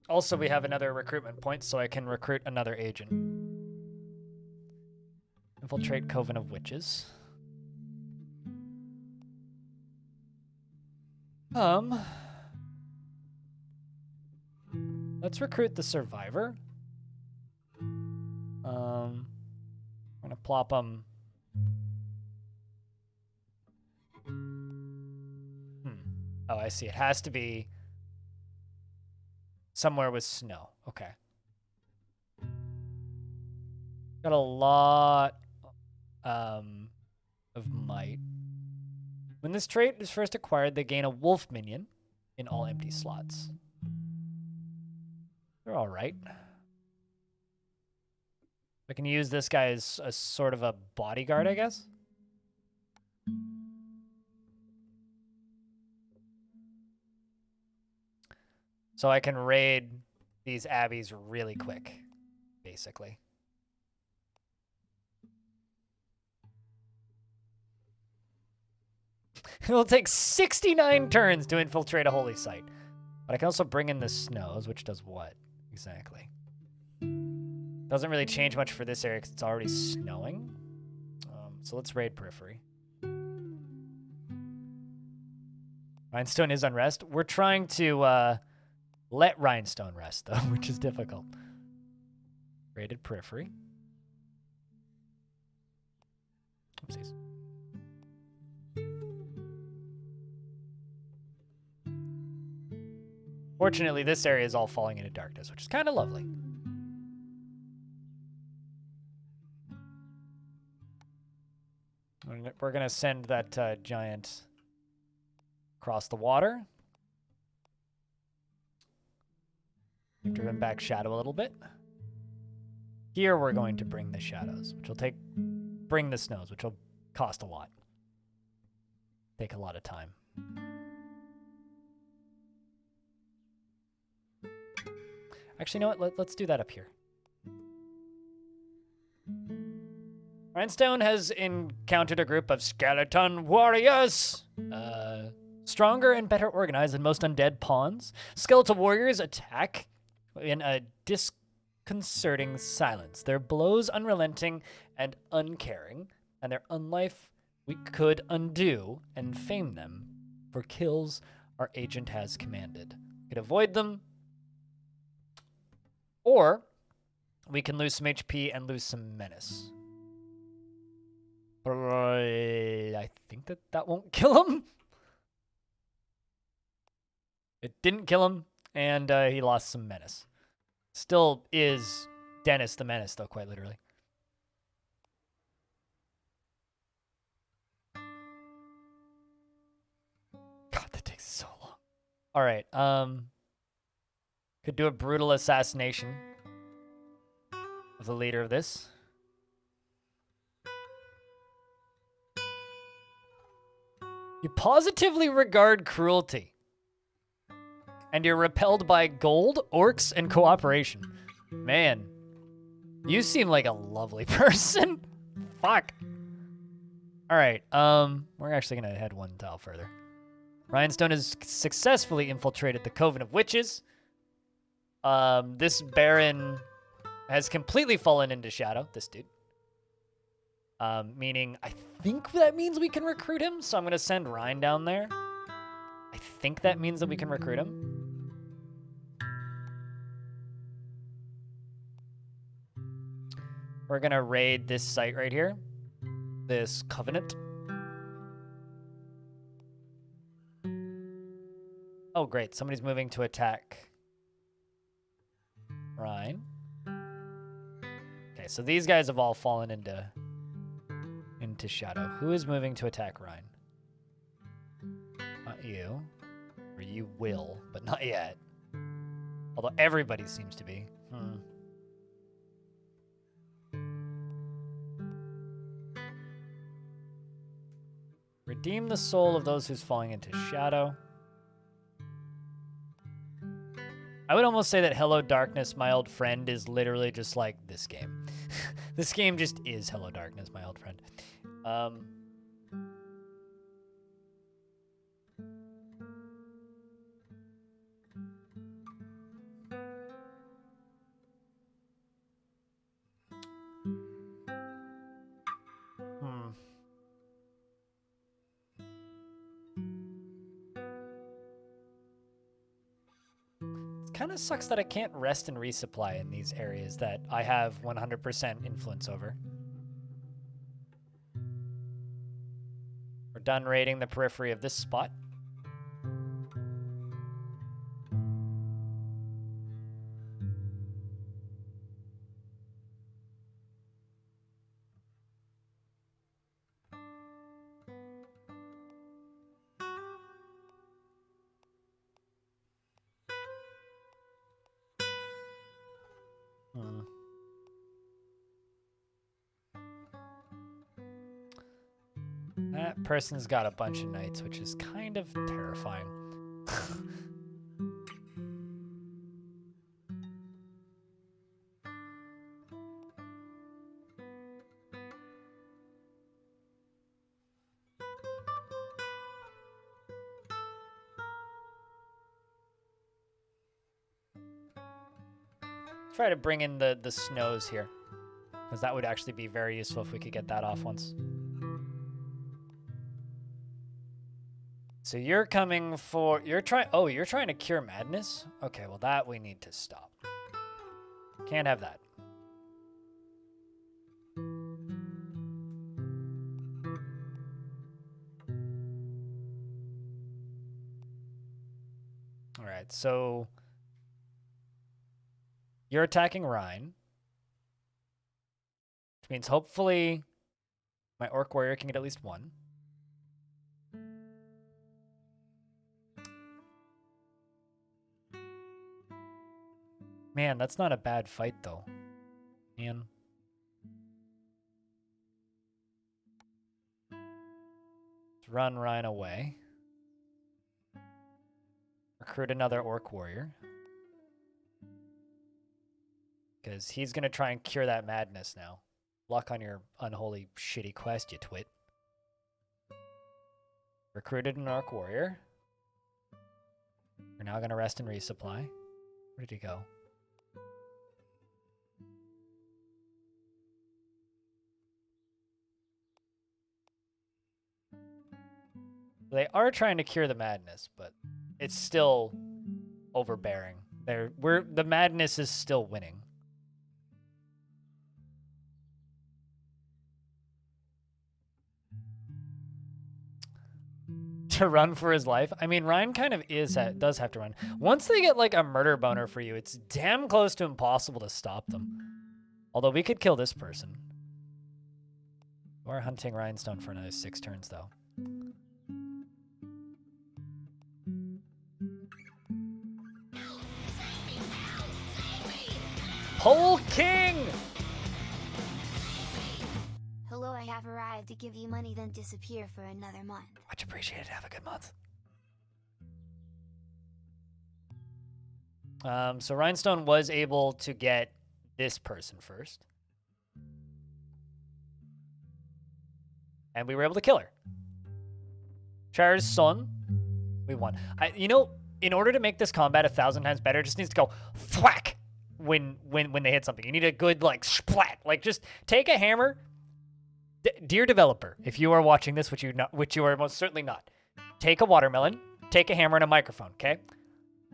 Also, we have another recruitment point, so I can recruit another agent. Infiltrate Coven of Witches. Let's recruit the Survivor. I'm gonna plop him. Oh, I see. It has to be somewhere with snow. Okay. Got a lot of might. When this trait is first acquired, they gain a wolf minion in all empty slots. They're all right. I can use this guy as a sort of a bodyguard, I guess. So I can raid these abbeys really quick, basically. It will take 69 turns to infiltrate a holy site. But I can also bring in the snows, which does what exactly? Doesn't really change much for this area because it's already snowing. So let's raid Periphery. Rhinestone is unrest. We're trying to let Rhinestone rest, though, which is difficult. Rated periphery. Oopsies. Fortunately, this area is all falling into darkness, which is kind of lovely. We're going to send that giant across the water. We've driven back shadow a little bit. Here we're going to bring the shadows, which will bring the snows, which will cost a lot. Take a lot of time. Actually, you know what? Let's do that up here. Rhinestone has encountered a group of skeleton warriors. Stronger and better organized than most undead pawns. Skeletal warriors attack in a disconcerting silence. Their blows unrelenting and uncaring, and their unlife we could undo and fame them for kills our agent has commanded. We could avoid them, or we can lose some HP and lose some menace. But I think that won't kill him. It didn't kill him, and he lost some menace. Still is Dennis the Menace, though, quite literally. God, that takes so long. All right, could do a brutal assassination of the leader of this. You positively regard cruelty. And you're repelled by gold, orcs, and cooperation. Man, you seem like a lovely person. Fuck. All right, we're actually gonna head one tile further. Rhinestone has successfully infiltrated the Coven of Witches. This Baron has completely fallen into shadow, this dude. Meaning, I think that means we can recruit him, so I'm gonna send Rhine down there. I think that means that we can recruit him. We're gonna raid this site right here. This Covenant. Oh, great. Somebody's moving to attack Rhine. Okay, so these guys have all fallen into shadow. Who is moving to attack Rhine? Not you. Or you will, but not yet. Although everybody seems to be. Redeem the soul of those who's falling into shadow. I would almost say that Hello Darkness, my old friend, is literally just like this game. This game just is Hello Darkness, my old friend. Kind of sucks that I can't rest and resupply in these areas that I have 100% influence over. We're done raiding the periphery of this spot. That person's got a bunch of knights, which is kind of terrifying. Try to bring in the snows here, because that would actually be very useful if we could get that off once. So you're coming for... You're trying... Oh, you're trying to cure madness? Okay, well, that we need to stop. Can't have that. All right, so... You're attacking Rhine. Which means hopefully my Orc Warrior can get at least one. Man, that's not a bad fight, though. Man. Let's run Rhine away. Recruit another Orc Warrior. Because he's going to try and cure that madness now. Luck on your unholy, shitty quest, you twit. Recruited an Orc Warrior. We're now going to rest and resupply. Where did he go? They are trying to cure the madness, but it's still overbearing. The madness is still winning. To run for his life. I mean, Ryan kind of does have to run. Once they get like a murder boner for you, it's damn close to impossible to stop them. Although we could kill this person. We're hunting Rhinestone for another 6 turns, though. Pole King! Hello, I have arrived to give you money, then disappear for another month. Much appreciated. Have a good month. So Rhinestone was able to get this person first. And we were able to kill her. Char's son. We won. You know, in order to make this combat 1,000 times better, it just needs to go thwack when they hit something. You need a good, like, splat. Like, just take a hammer. Dear developer, if you are watching this, which you are most certainly not, take a watermelon, take a hammer and a microphone, okay?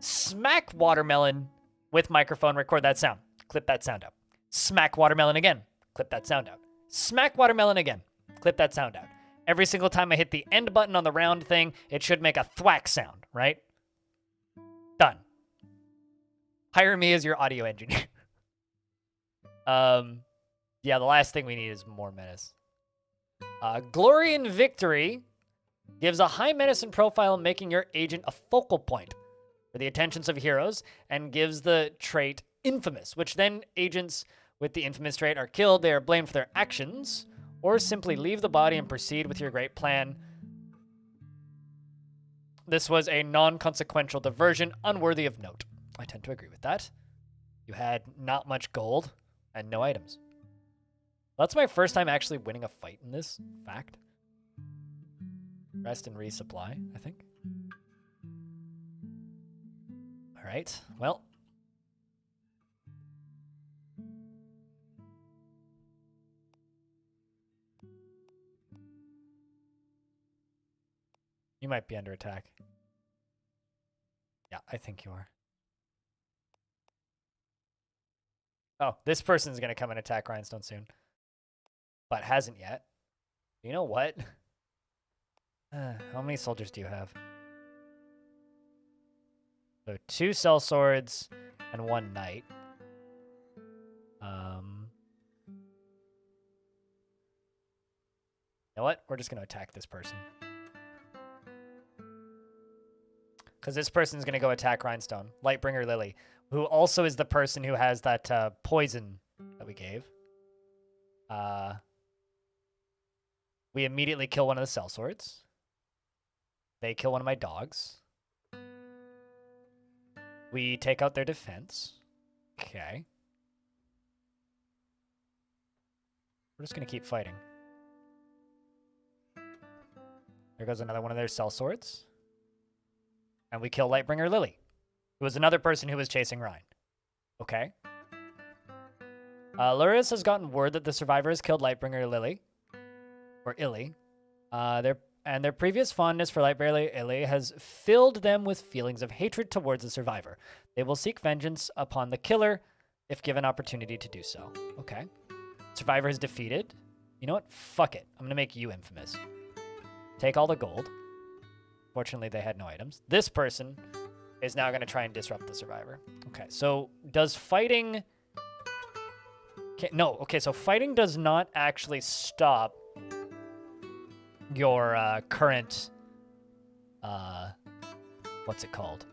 Smack watermelon with microphone, record that sound. Clip that sound out. Smack watermelon again. Clip that sound out. Smack watermelon again. Clip that sound out. Every single time I hit the end button on the round thing, it should make a thwack sound, right? Done. Hire me as your audio engineer. Yeah, the last thing we need is more menace. Glory and Victory gives a high medicine profile, making your agent a focal point for the attentions of heroes, and gives the trait Infamous, which then agents with the Infamous trait are killed, they are blamed for their actions, or simply leave the body and proceed with your great plan. This was a non-consequential diversion, unworthy of note. I tend to agree with that. You had not much gold and no items. That's my first time actually winning a fight in this fact. Rest and resupply, I think. All right, well. You might be under attack. Yeah, I think you are. Oh, this person's going to come and attack Rhinestone soon. But hasn't yet. You know what? How many soldiers do you have? So 2 sellswords and 1 knight. You know what? We're just going to attack this person. Because this person's going to go attack Rhinestone. Lightbringer Lily. Who also is the person who has that poison that we gave. We immediately kill one of the sellswords. They kill one of my dogs. We take out their defense. Okay. We're just going to keep fighting. There goes another one of their sellswords. And we kill Lightbringer Lily, who was another person who was chasing Rhine. Okay. Luris has gotten word that the survivor has killed Lightbringer Lily. Or Illy. They're and their previous fondness for Lightbearer Ele has filled them with feelings of hatred towards the survivor. They will seek vengeance upon the killer if given opportunity to do so. Okay. Survivor is defeated. You know what? Fuck it. I'm going to make you infamous. Take all the gold. Fortunately, they had no items. This person is now going to try and disrupt the survivor. Okay, so does fighting... No, okay, so fighting does not actually stop your current... what's it called?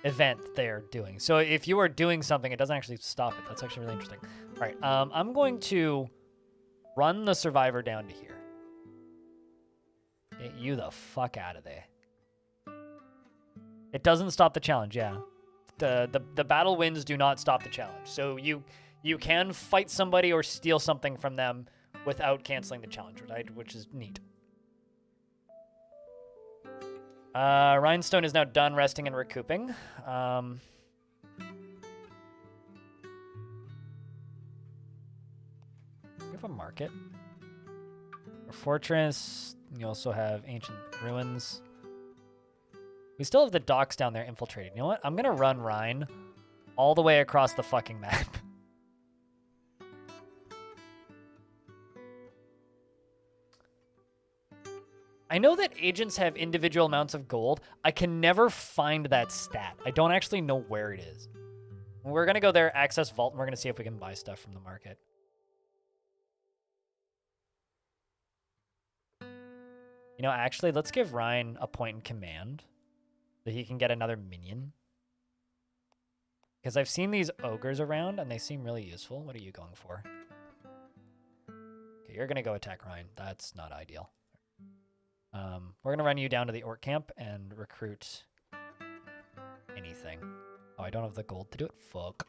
Event they're doing. So if you are doing something, it doesn't actually stop it. That's actually really interesting. All right, I'm going to run the survivor down to here. Get you the fuck out of there. It doesn't stop the challenge, yeah. The battle wins do not stop the challenge. So you can fight somebody or steal something from them without canceling the challenge, right? Which is neat. Rhinestone is now done resting and recouping. We have a market. A fortress. You also have ancient ruins. We still have the docks down there infiltrated. You know what? I'm going to run Rhine all the way across the fucking map. I know that agents have individual amounts of gold. I can never find that stat. I don't actually know where it is. We're going to go there, access vault, and we're going to see if we can buy stuff from the market. You know, actually, let's give Ryan a point in command so he can get another minion. Because I've seen these ogres around, and they seem really useful. What are you going for? Okay, you're going to go attack Ryan. That's not ideal. We're going to run you down to the orc camp and recruit anything. Oh, I don't have the gold to do it? Fuck.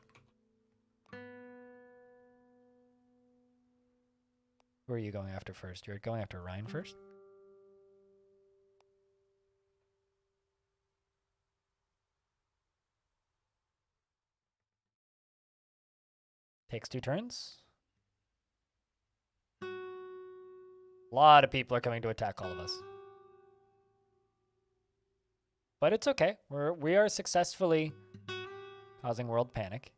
Who are you going after first? You're going after Ryan first? Takes 2 turns. A lot of people are coming to attack all of us. But it's okay. We are successfully causing world panic.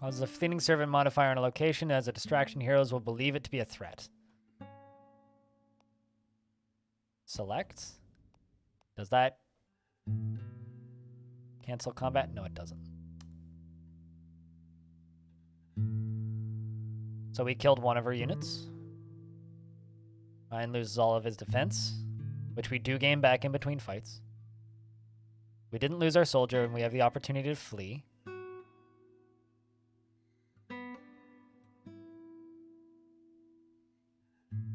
Causes a fleeting servant modifier on a location. As a distraction, heroes will believe it to be a threat. Select. Does that cancel combat? No, it doesn't. So we killed one of our units. Ryan loses all of his defense, which we do gain back in between fights. We didn't lose our soldier, and we have the opportunity to flee.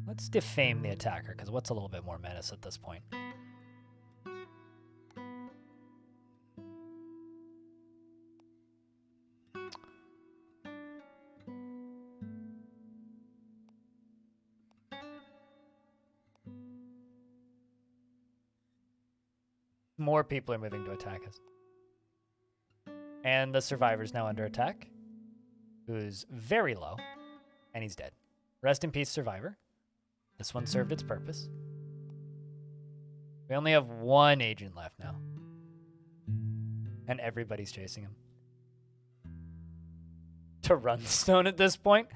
Let's defame the attacker, because what's a little bit more menace at this point? More people are moving to attack us. And the survivor's now under attack, who's very low, and he's dead. Rest in peace, survivor. This one served its purpose. We only have one agent left now. And everybody's chasing him. To Runstone at this point?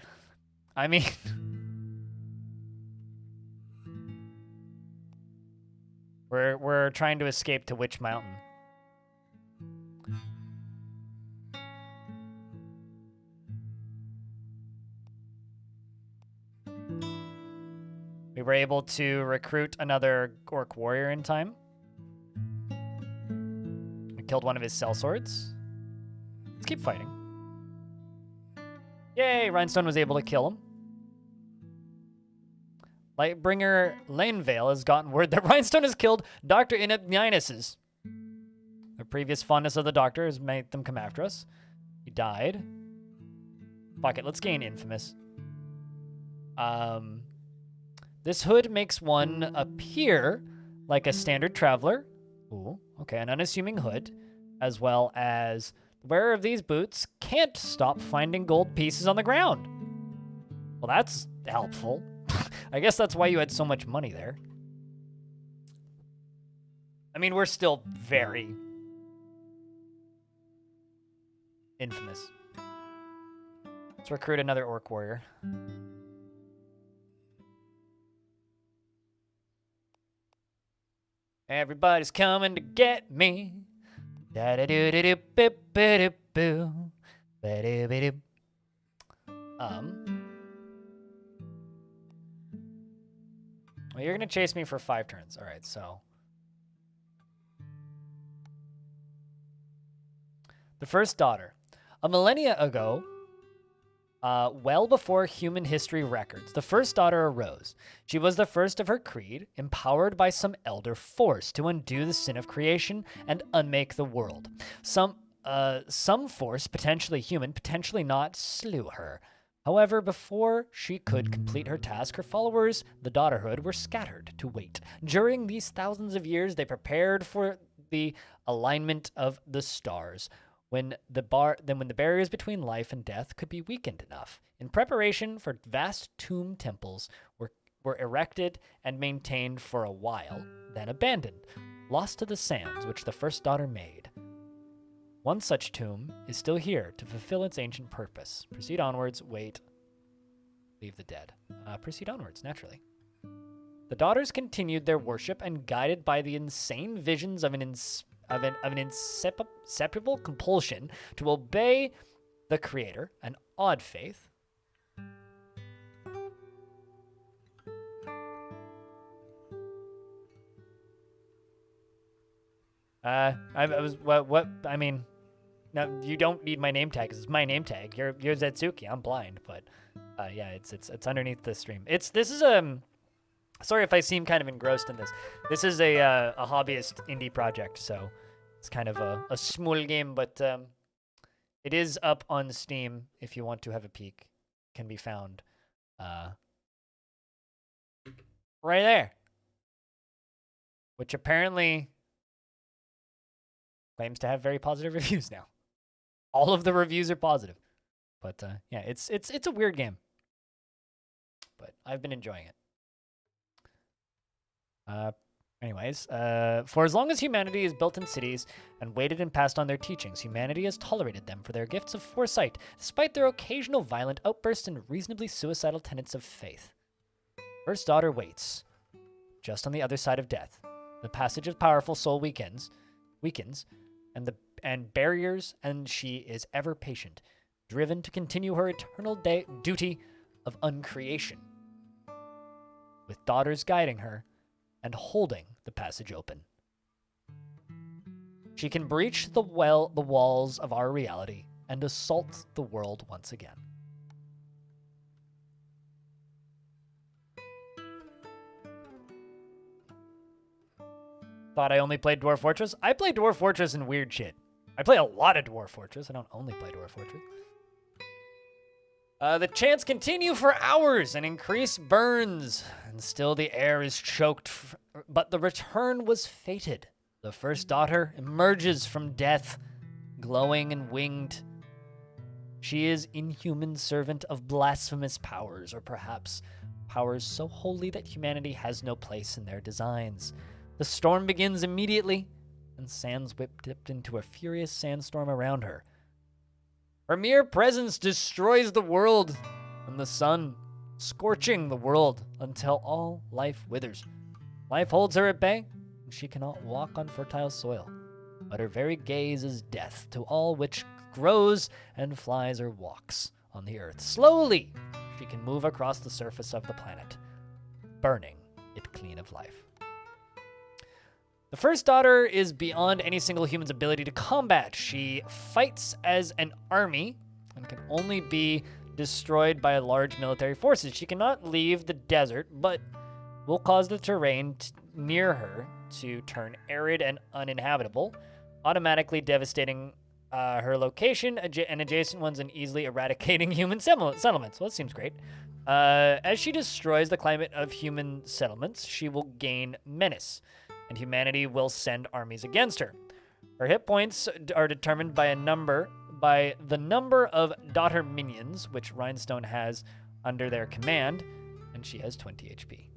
I mean... We're trying to escape to Witch Mountain. We were able to recruit another orc warrior in time. We killed one of his sellswords. Let's keep fighting. Yay, Rhinestone was able to kill him. Lightbringer Lanevale has gotten word that Rhinestone has killed Dr. Inepnianus's. The previous fondness of the doctor has made them come after us. He died. Fuck it, let's gain Infamous. This hood makes one appear like a standard traveler. Ooh, okay, an unassuming hood, as well as the wearer of these boots can't stop finding gold pieces on the ground. Well, that's helpful. I guess that's why you had so much money there. I mean, we're still very infamous. Let's recruit another orc warrior. Everybody's coming to get me. Da-da-do-do-do-bip-bip-boo. Ba-do-ba-do. Well, you're gonna chase me for 5 turns. All right, so the first daughter. A millennia ago, well before human history records, the first daughter arose. She was the first of her creed, empowered by some elder force to undo the sin of creation and unmake the world. Some force, potentially human, potentially not, slew her. However, before she could complete her task, her followers, the daughterhood, were scattered to wait. During these thousands of years, they prepared for the alignment of the stars, when the barriers between life and death could be weakened enough. In preparation for vast tomb temples were erected and maintained for a while, then abandoned, lost to the sands which the first daughter made. One such tomb is still here to fulfill its ancient purpose. Proceed onwards, wait, leave the dead. Proceed onwards, naturally. The daughters continued their worship, and guided by the insane visions of an inseparable compulsion to obey the Creator, an odd faith. I mean, no, you don't need my name tag, because it's my name tag. You're Zetsuki. I'm blind, but yeah, it's underneath the stream. This is sorry if I seem kind of engrossed in this. This is a hobbyist indie project, so it's kind of a small game, but it is up on Steam if you want to have a peek. It can be found right there, which apparently claims to have very positive reviews now. All of the reviews are positive, but yeah, it's a weird game, but I've been enjoying it. Anyways, for as long as humanity is built in cities and waited and passed on their teachings, humanity has tolerated them for their gifts of foresight, despite their occasional violent outbursts and reasonably suicidal tenets of faith. First daughter waits, just on the other side of death. The passage of powerful soul weakens, and barriers, and she is ever patient, driven to continue her eternal duty of uncreation, with daughters guiding her and holding the passage open. She can breach the walls of our reality and assault the world once again. Thought I only played Dwarf Fortress? I play Dwarf Fortress and weird shit. I play a lot of Dwarf Fortress. I don't only play Dwarf Fortress. The chants continue for hours and increase burns, and still the air is choked, but the return was fated. The first daughter emerges from death, glowing and winged. She is inhuman servant of blasphemous powers, or perhaps powers so holy that humanity has no place in their designs. The storm begins immediately, and sands dipped into a furious sandstorm around her. Her mere presence destroys the world and the sun, scorching the world until all life withers. Life holds her at bay, and she cannot walk on fertile soil, but her very gaze is death to all which grows and flies or walks on the earth. Slowly, she can move across the surface of the planet, burning it clean of life. The first daughter is beyond any single human's ability to combat. She fights as an army and can only be destroyed by large military forces. She cannot leave the desert, but will cause the terrain near her to turn arid and uninhabitable, automatically devastating her location and adjacent ones and easily eradicating human settlements. Well, that seems great. As she destroys the climate of human settlements, she will gain menace. and humanity will send armies against her. Her hit points are determined by the number of daughter minions which Rhinestone has under their command, and she has 20 HP.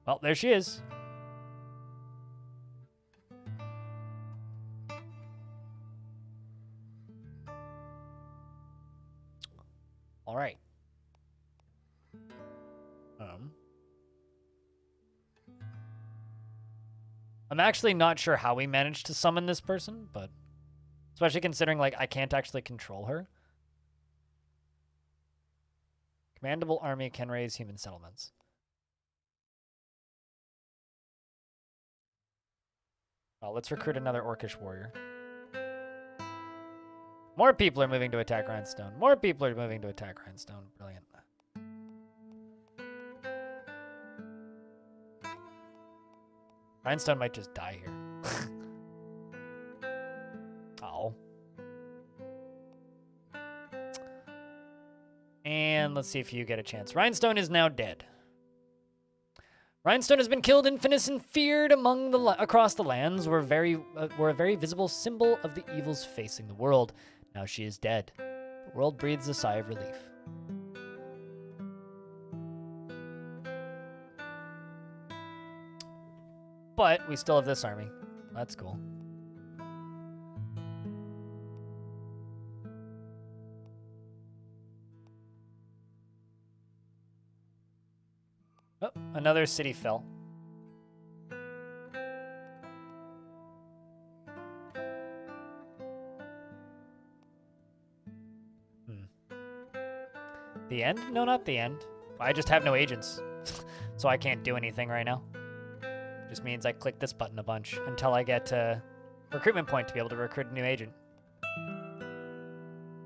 Well, there she is. All right. I'm actually not sure how we managed to summon this person, but especially considering like I can't actually control her. Commandable army can raise human settlements. Well, let's recruit another Orcish warrior. More people are moving to attack Rhinestone. More people are moving to attack Rhinestone. Brilliant. Rhinestone might just die here. Oh. And let's see if you get a chance. Rhinestone is now dead. Rhinestone has been killed, infamous and feared across the lands, were a very visible symbol of the evils facing the world. Now she is dead. The world breathes a sigh of relief. But we still have this army. That's cool. Oh, another city fell. The end? No, not the end. I just have no agents. So I can't do anything right now. Just means I click this button a bunch until I get a recruitment point to be able to recruit a new agent.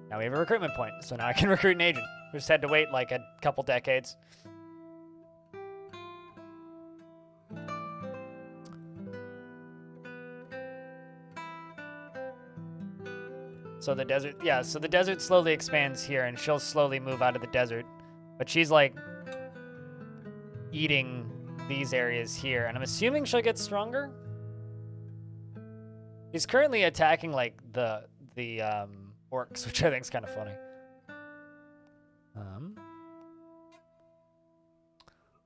Now we have a recruitment point, so now I can recruit an agent. We just had to wait like a couple decades. So the desert, yeah, so the desert slowly expands here, and she'll slowly move out of the desert. But she's like eating these areas here, and I'm assuming she'll get stronger. He's currently attacking like the orcs, which I think is kind of funny.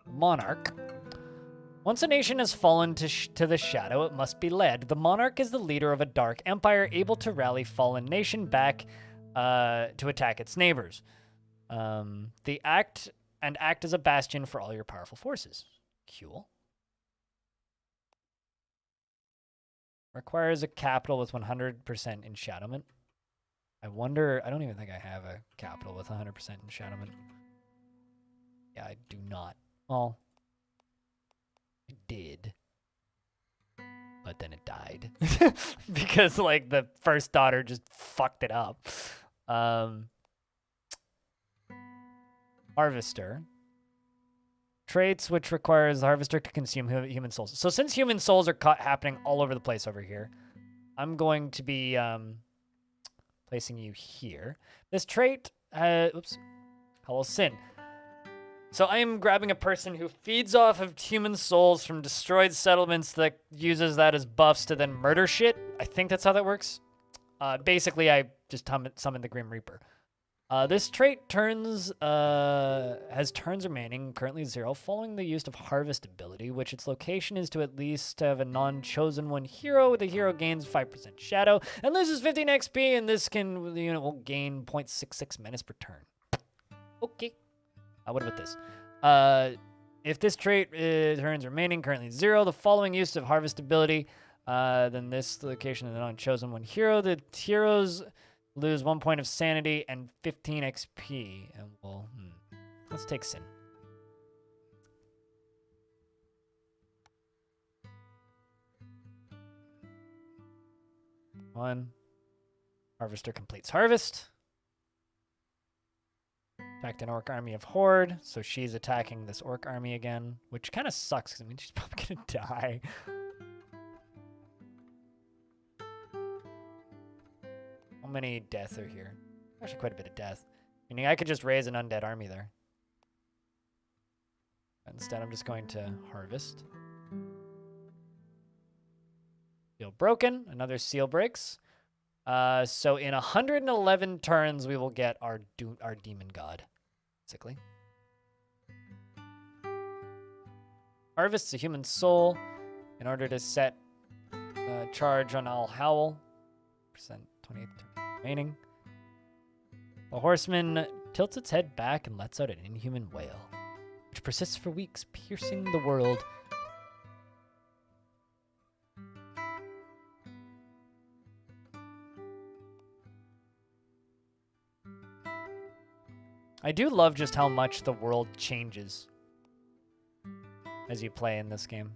Monarch. Once a nation has fallen to the shadow, it must be led. The monarch is the leader of a dark empire, able to rally fallen nation back to attack its neighbors. Act as a bastion for all your powerful forces. Cool. Requires a capital with 100% enshadowment. I wonder, I don't even think I have a capital with 100% enshadowment. Yeah, I do not. Well, I did. But then it died. Because, like, the first daughter just fucked it up. Harvester. Traits, which requires the harvester to consume human souls. So since human souls are happening all over the place over here, I'm going to be placing you here. This trait, oops, Hello Sin. So I am grabbing a person who feeds off of human souls from destroyed settlements that uses that as buffs to then murder shit. I think that's how that works. Basically, I just summon the Grim Reaper. This trait has turns remaining, currently 0, following the use of Harvest ability, which its location is to at least have a non-chosen one hero. The hero gains 5% shadow and loses 15 XP, and the unit will gain 0.66 menace per turn. Okay. What about this? If this trait turns remaining, currently 0, the following use of Harvest ability, then this location is the non-chosen one hero. The heroes lose 1 point of sanity and 15 XP. And we'll, let's take Sin. One. Harvester completes harvest. Attacked an orc army of Horde, so she's attacking this orc army again, which kind of sucks because I mean she's probably gonna die. How many deaths are here? Actually, quite a bit of death. Meaning I could just raise an undead army there. Instead, I'm just going to harvest. Seal broken. Another seal breaks. So in 111 turns, we will get our demon god, basically. Harvests a human soul in order to set charge on Al Howl. Percent 28 remaining. The horseman tilts its head back and lets out an inhuman wail, which persists for weeks, piercing the world. I do love just how much the world changes as you play in this game.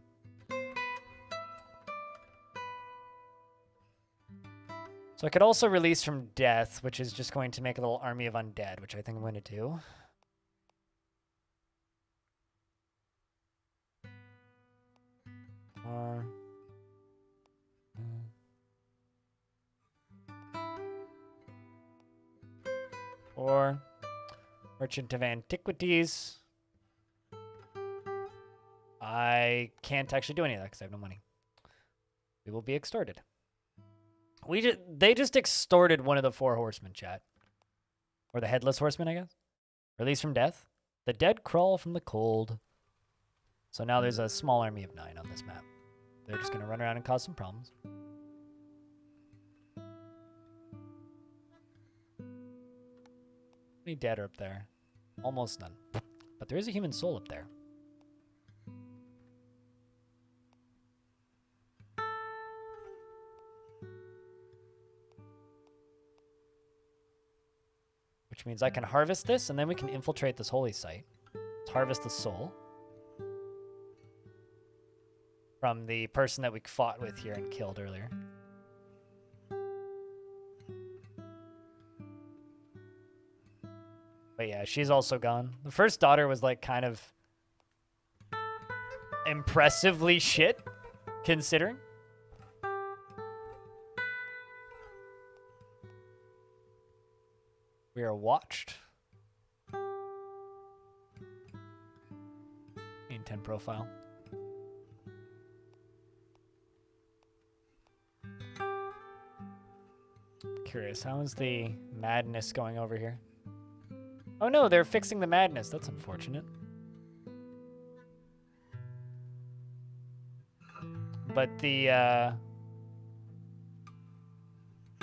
So I could also release from death, which is just going to make a little army of undead, which I think I'm going to do. Or Merchant of Antiquities. I can't actually do any of that because I have no money. We will be extorted. They just extorted one of the 4 horsemen, chat. Or the headless horseman, I guess. Release from death. The dead crawl from the cold. So now there's a small army of 9 on this map. They're just going to run around and cause some problems. How many dead are up there? Almost none. But there is a human soul up there. Which means I can harvest this, and then we can infiltrate this holy site. Let's harvest the soul from the person that we fought with here and killed earlier. But yeah, she's also gone. The first daughter was like kind of impressively shit, considering. We are watched. Intent profile. Curious, how is the madness going over here? Oh no, they're fixing the madness. That's unfortunate. But the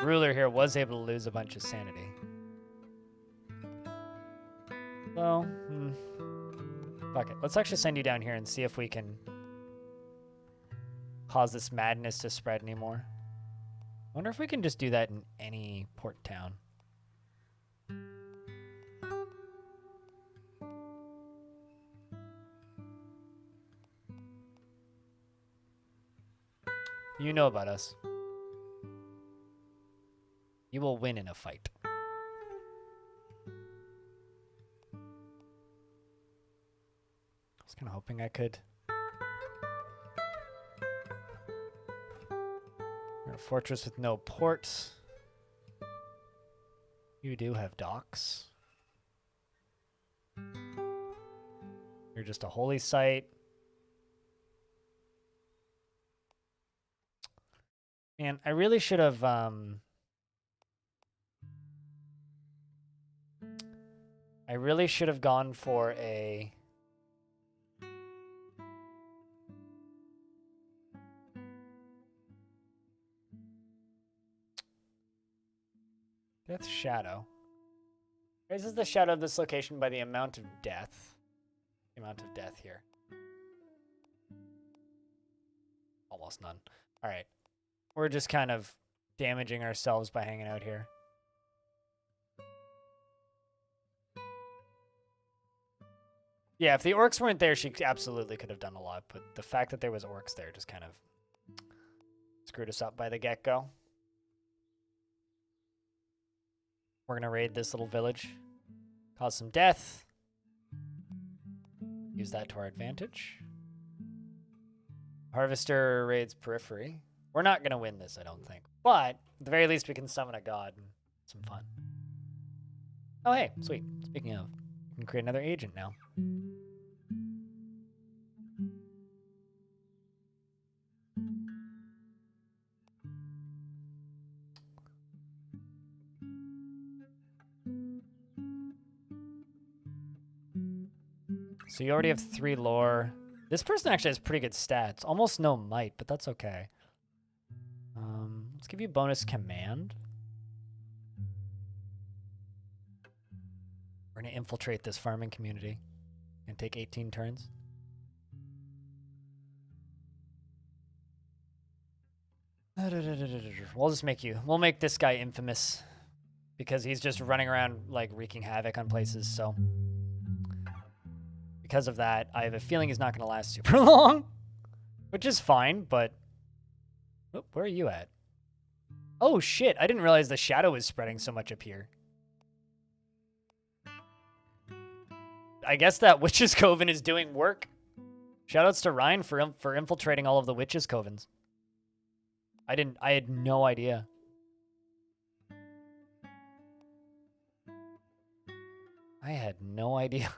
ruler here was able to lose a bunch of sanity. So, fuck it. Let's actually send you down here and see if we can cause this madness to spread anymore. I wonder if we can just do that in any port town. You know about us. You will win in a fight. I was kind of hoping I could. You're a fortress with no ports. You do have docks. You're just a holy site. Man, I really should have gone for a Death Shadow. Raises the shadow of this location by the amount of death. The amount of death here. Almost none. All right. We're just kind of damaging ourselves by hanging out here. Yeah, if the orcs weren't there, she absolutely could have done a lot. But the fact that there was orcs there just kind of screwed us up by the get-go. We're going to raid this little village. Cause some death. Use that to our advantage. Harvester raids periphery. We're not going to win this, I don't think. But at the very least, we can summon a god and some fun. Oh, hey, sweet. Speaking of, we can create another agent now. So you already have 3 lore. This person actually has pretty good stats. Almost no might, but that's okay. Let's give you bonus command. We're going to infiltrate this farming community and take 18 turns. We'll just make you. We'll make this guy infamous because he's just running around like wreaking havoc on places. So because of that, I have a feeling he's not going to last super long, which is fine. But oh, where are you at? Oh shit! I didn't realize the shadow was spreading so much up here. I guess that Witch's Coven is doing work. Shoutouts to Ryan for infiltrating all of the Witch's Covens. I had no idea. I had no idea.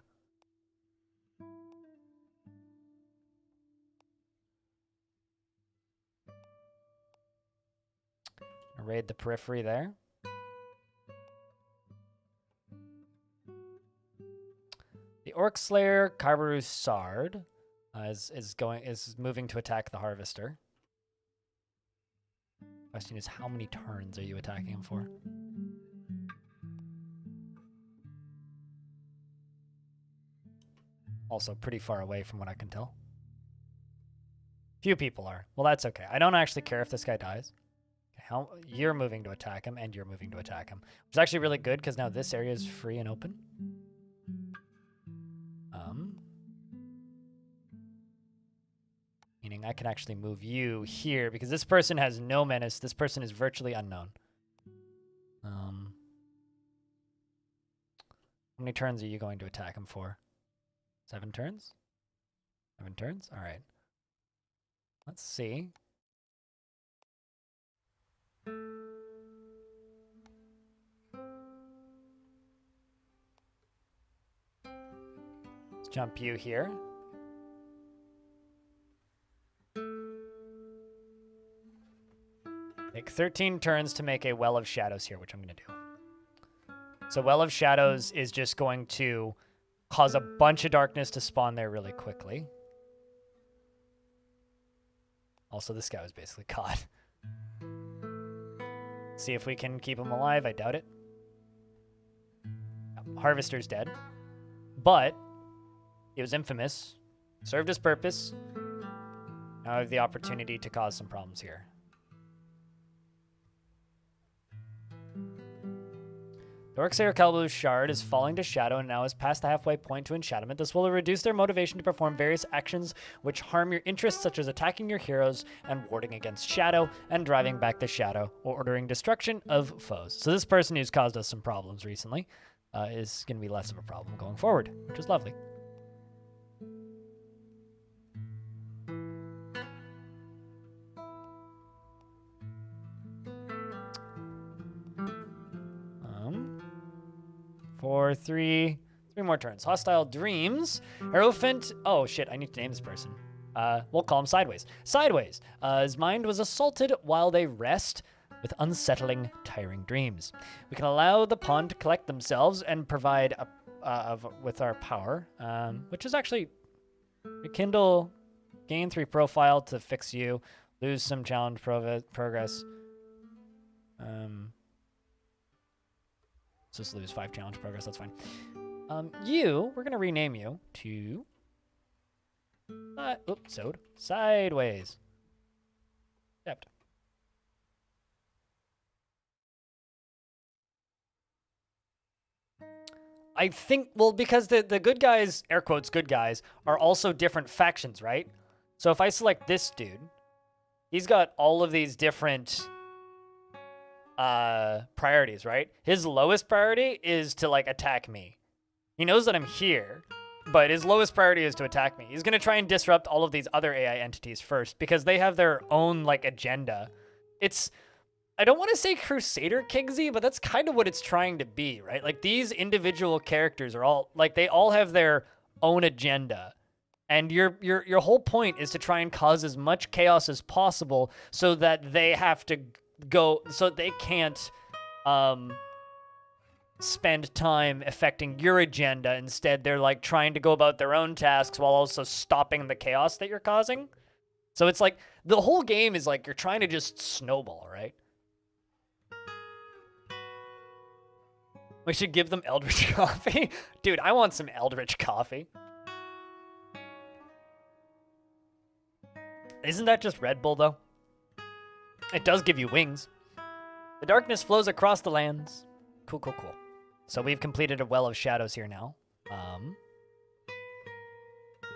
Raid the periphery there. The Orc Slayer Carbaru Sard is moving to attack the Harvester. Question is, how many turns are you attacking him for? Also pretty far away from what I can tell. Few people are. Well, that's okay. I don't actually care if this guy dies. How you're moving to attack him, and you're moving to attack him. Which is actually really good, because now this area is free and open. Meaning I can actually move you here, because this person has no menace. This person is virtually unknown. How many turns are you going to attack him for? 7 turns? 7 turns? All right. Let's see. Let's jump you here. Take 13 turns to make a Well of Shadows here, which I'm going to do. So Well of Shadows is just going to cause a bunch of darkness to spawn there really quickly. Also, this guy was basically caught. See if we can keep him alive. I doubt it. Harvester's dead. But he was infamous. Served his purpose. Now I have the opportunity to cause some problems here. The Orcsair Calbu's Shard is falling to shadow and now is past the halfway point to enchantment. This will reduce their motivation to perform various actions which harm your interests, such as attacking your heroes and warding against shadow and driving back the shadow or ordering destruction of foes. So this person who's caused us some problems recently is going to be less of a problem going forward, which is lovely. For three more turns. Hostile Dreams. Hierophant. Oh, shit. I need to name this person. We'll call him Sideways. Sideways. His mind was assaulted while they rest with unsettling, tiring dreams. We can allow the pawn to collect themselves and provide with our power, which is actually rekindle, gain 3 profile to fix you, lose some challenge progress. Just lose 5 challenge progress, that's fine. We're going to rename you to... Sideways. Accept. I think, well, because the good guys, air quotes, good guys, are also different factions, right? So if I select this dude, he's got all of these different... priorities, right? His lowest priority is to like attack me. He knows that I'm here, but his lowest priority is to attack me. He's gonna try and disrupt all of these other AI entities first because they have their own like agenda. I don't want to say Crusader Kigsy, but that's kind of what it's trying to be, right? Like these individual characters are all like they all have their own agenda. And your whole point is to try and cause as much chaos as possible so that they have to go, so they can't spend time affecting your agenda. Instead, they're like trying to go about their own tasks while also stopping the chaos that you're causing. So it's like the whole game is like you're trying to just snowball, right? We should give them Eldritch coffee. Dude, I want some Eldritch coffee. Isn't that just Red Bull, though? It does give you wings. The darkness flows across the lands. Cool, cool, cool. So we've completed a Well of Shadows here now.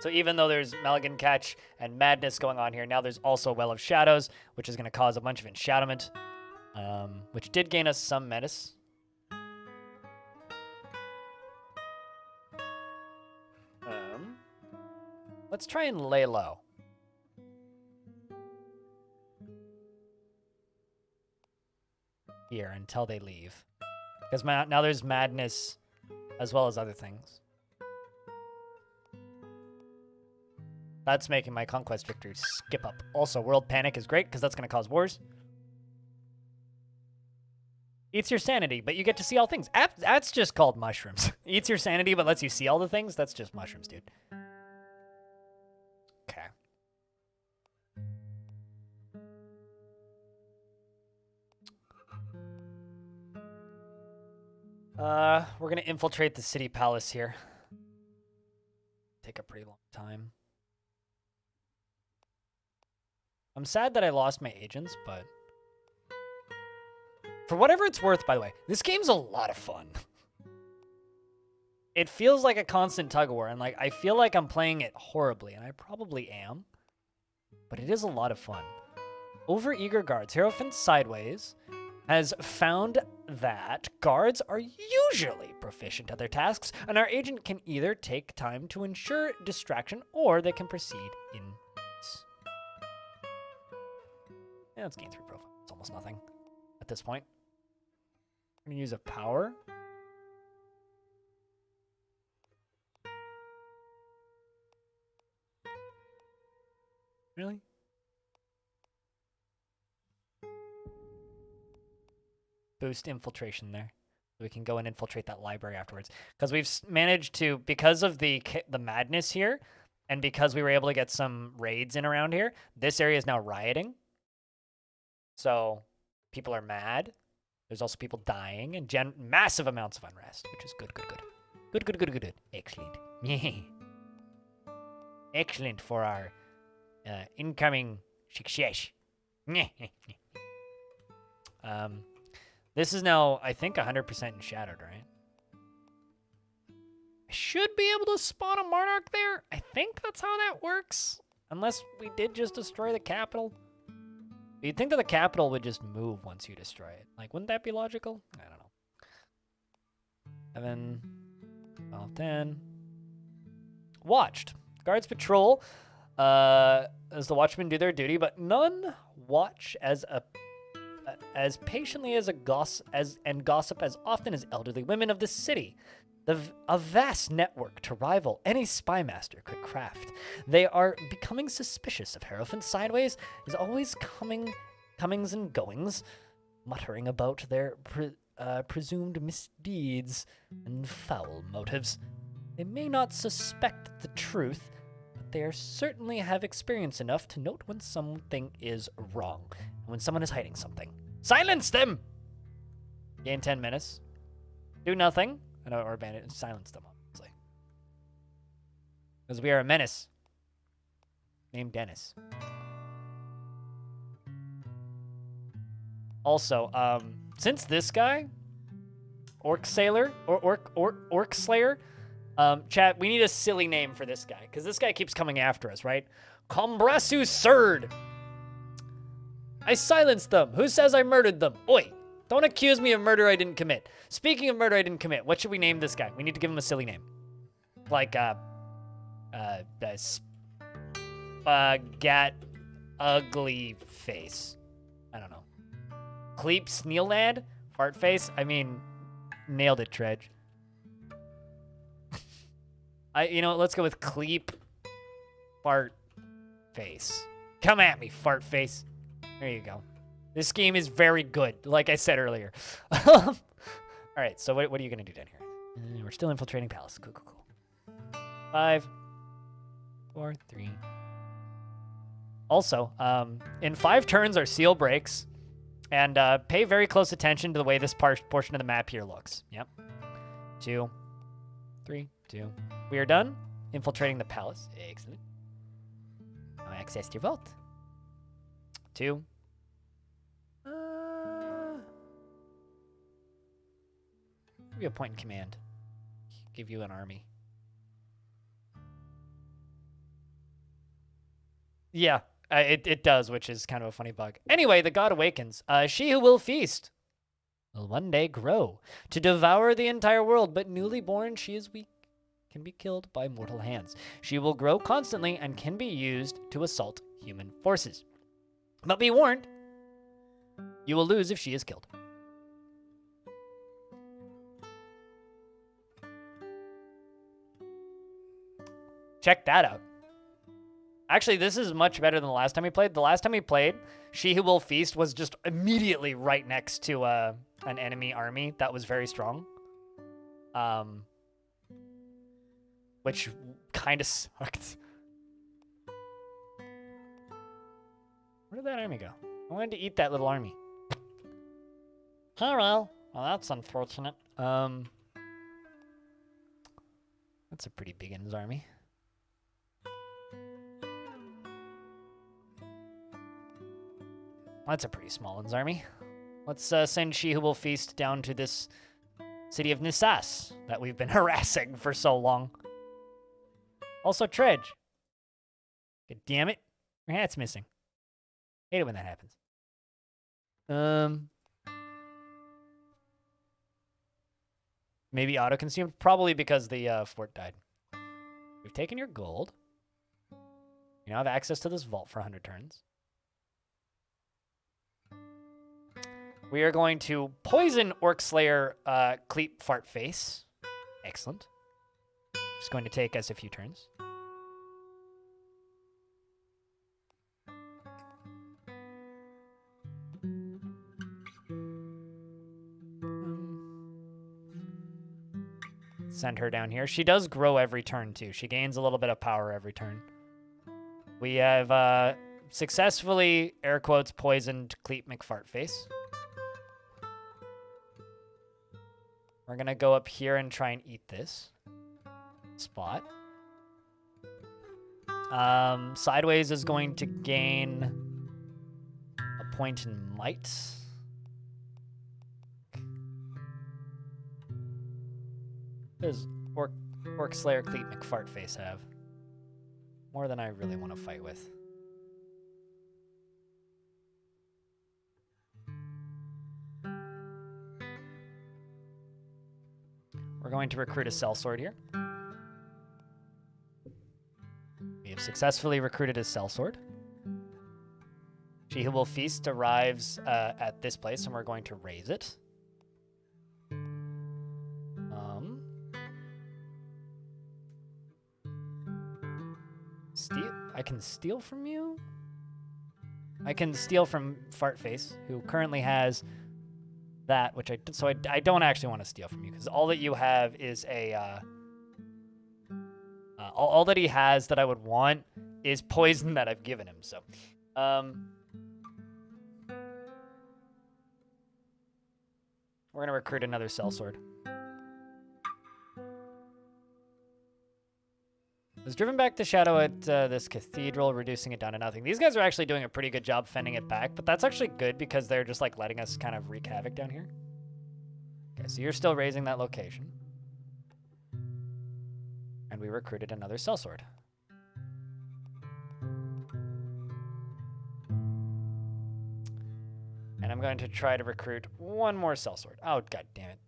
So even though there's Mulligan Catch and Madness going on here, now there's also a Well of Shadows, which is going to cause a bunch of enshadowment, which did gain us some menace. Let's try and lay low. Here until they leave. Because now there's Madness as well as other things. That's making my Conquest victory skip up. Also, World Panic is great because that's going to cause wars. Eats your sanity, but you get to see all things. That's just called mushrooms. Eats your sanity, but lets you see all the things? That's just mushrooms, dude. Okay. We're going to infiltrate the city palace here. Take a pretty long time. I'm sad that I lost my agents, but for whatever it's worth, by the way, this game's a lot of fun. It feels like a constant tug of war, and like I feel like I'm playing it horribly, and I probably am, but it is a lot of fun. Overeager guards. Hierophant Sideways has found that guards are usually proficient at their tasks, and our agent can either take time to ensure distraction, or they can proceed in peace. Yeah, let's gain 3 profile. It's almost nothing at this point. I'm going to use a power. Really? Boost infiltration there. So we can go and infiltrate that library afterwards. Because we've managed to, because of the madness here, and because we were able to get some raids in around here, this area is now rioting. So people are mad. There's also people dying and massive amounts of unrest, which is good, good, good. Good, good, good, good, good. Excellent. Excellent for our incoming success. This is now, I think, 100% enshadowed, right? I should be able to spawn a Monarch there. I think that's how that works. Unless we did just destroy the capital. You'd think that the capital would just move once you destroy it. Like, wouldn't that be logical? I don't know. 7, 12, 10. Watched. Guards patrol as the watchmen do their duty, but none watch as patiently and gossip as often as elderly women of the city. A vast network to rival any spy master could craft. They are becoming suspicious of Hierophant Sideways is always comings and goings, muttering about their presumed misdeeds and foul motives. They may not suspect the truth, but they certainly have experience enough to note when something is wrong, and when someone is hiding something. Silence them! Gain 10 menace. Do nothing. Or bandit. Silence them, obviously. Because we are a menace. Named Dennis. Also, since this guy, Orc Sailor, or Orc Slayer, chat, we need a silly name for this guy, because this guy keeps coming after us, right? Combrasu Surd! I silenced them! Who says I murdered them? Oi! Don't accuse me of murder I didn't commit. Speaking of murder I didn't commit, what should we name this guy? We need to give him a silly name. Like, Gat Ugly Face. I don't know. Cleep Sneelnad? Fart Face? I mean, nailed it, Tredge. Let's go with Cleep Fart Face. Come at me, Fart Face. There you go. This game is very good, like I said earlier. All right, so what are you going to do down here? We're still infiltrating palace. Cool, cool, cool. 5, 4, 3. Also, in 5 turns, our seal breaks. And pay very close attention to the way this portion of the map here looks. Yep. 2, 3, 2. We are done infiltrating the palace. Excellent. Now access your vault. 2. Give you a point in command. Give you an army. Yeah, it does, which is kind of a funny bug. Anyway, the god awakens. She who will feast will one day grow to devour the entire world, but newly born, she is weak, can be killed by mortal hands. She will grow constantly and can be used to assault human forces. But be warned, you will lose if she is killed. Check that out. Actually, this is much better than the last time we played. The last time we played, She Who Will Feast was just immediately right next to an enemy army that was very strong. Which kind of sucked. Where did that army go? I wanted to eat that little army. Oh, well, that's unfortunate. That's a pretty big In's army. That's a pretty small one's army. Let's send She Who Will Feast down to this city of Nisas that we've been harassing for so long. Also, Tredge. God damn it. Your hat's missing. Hate it when that happens. Maybe auto-consumed? Probably because the fort died. We've taken your gold. You now have access to this vault for 100 turns. We are going to poison Orc Slayer Cleep Fartface. Excellent. It's going to take us a few turns. Send her down here. She does grow every turn, too. She gains a little bit of power every turn. We have successfully, air quotes, poisoned Cleep McFartface. We're going to go up here and try and eat this spot. Sideways is going to gain a point in might. Does Orc Slayer Cleep McFartface have? More than I really want to fight with. We're going to recruit a sellsword here. We have successfully recruited a sellsword. She Who Will Feast arrives at this place, and we're going to raise it. Steal? I can steal from you? I can steal from Fartface, who currently has that, which I don't actually want to steal from you, because all that you have is a all that he has that I would want is poison that I've given him. So we're gonna recruit another sellsword. Was driven back to shadow at this cathedral, reducing it down to nothing. These guys are actually doing a pretty good job fending it back, but that's actually good because they're just like letting us kind of wreak havoc down here. Okay, so you're still raising that location. And we recruited another sellsword. And I'm going to try to recruit one more sellsword. Oh, god damn it.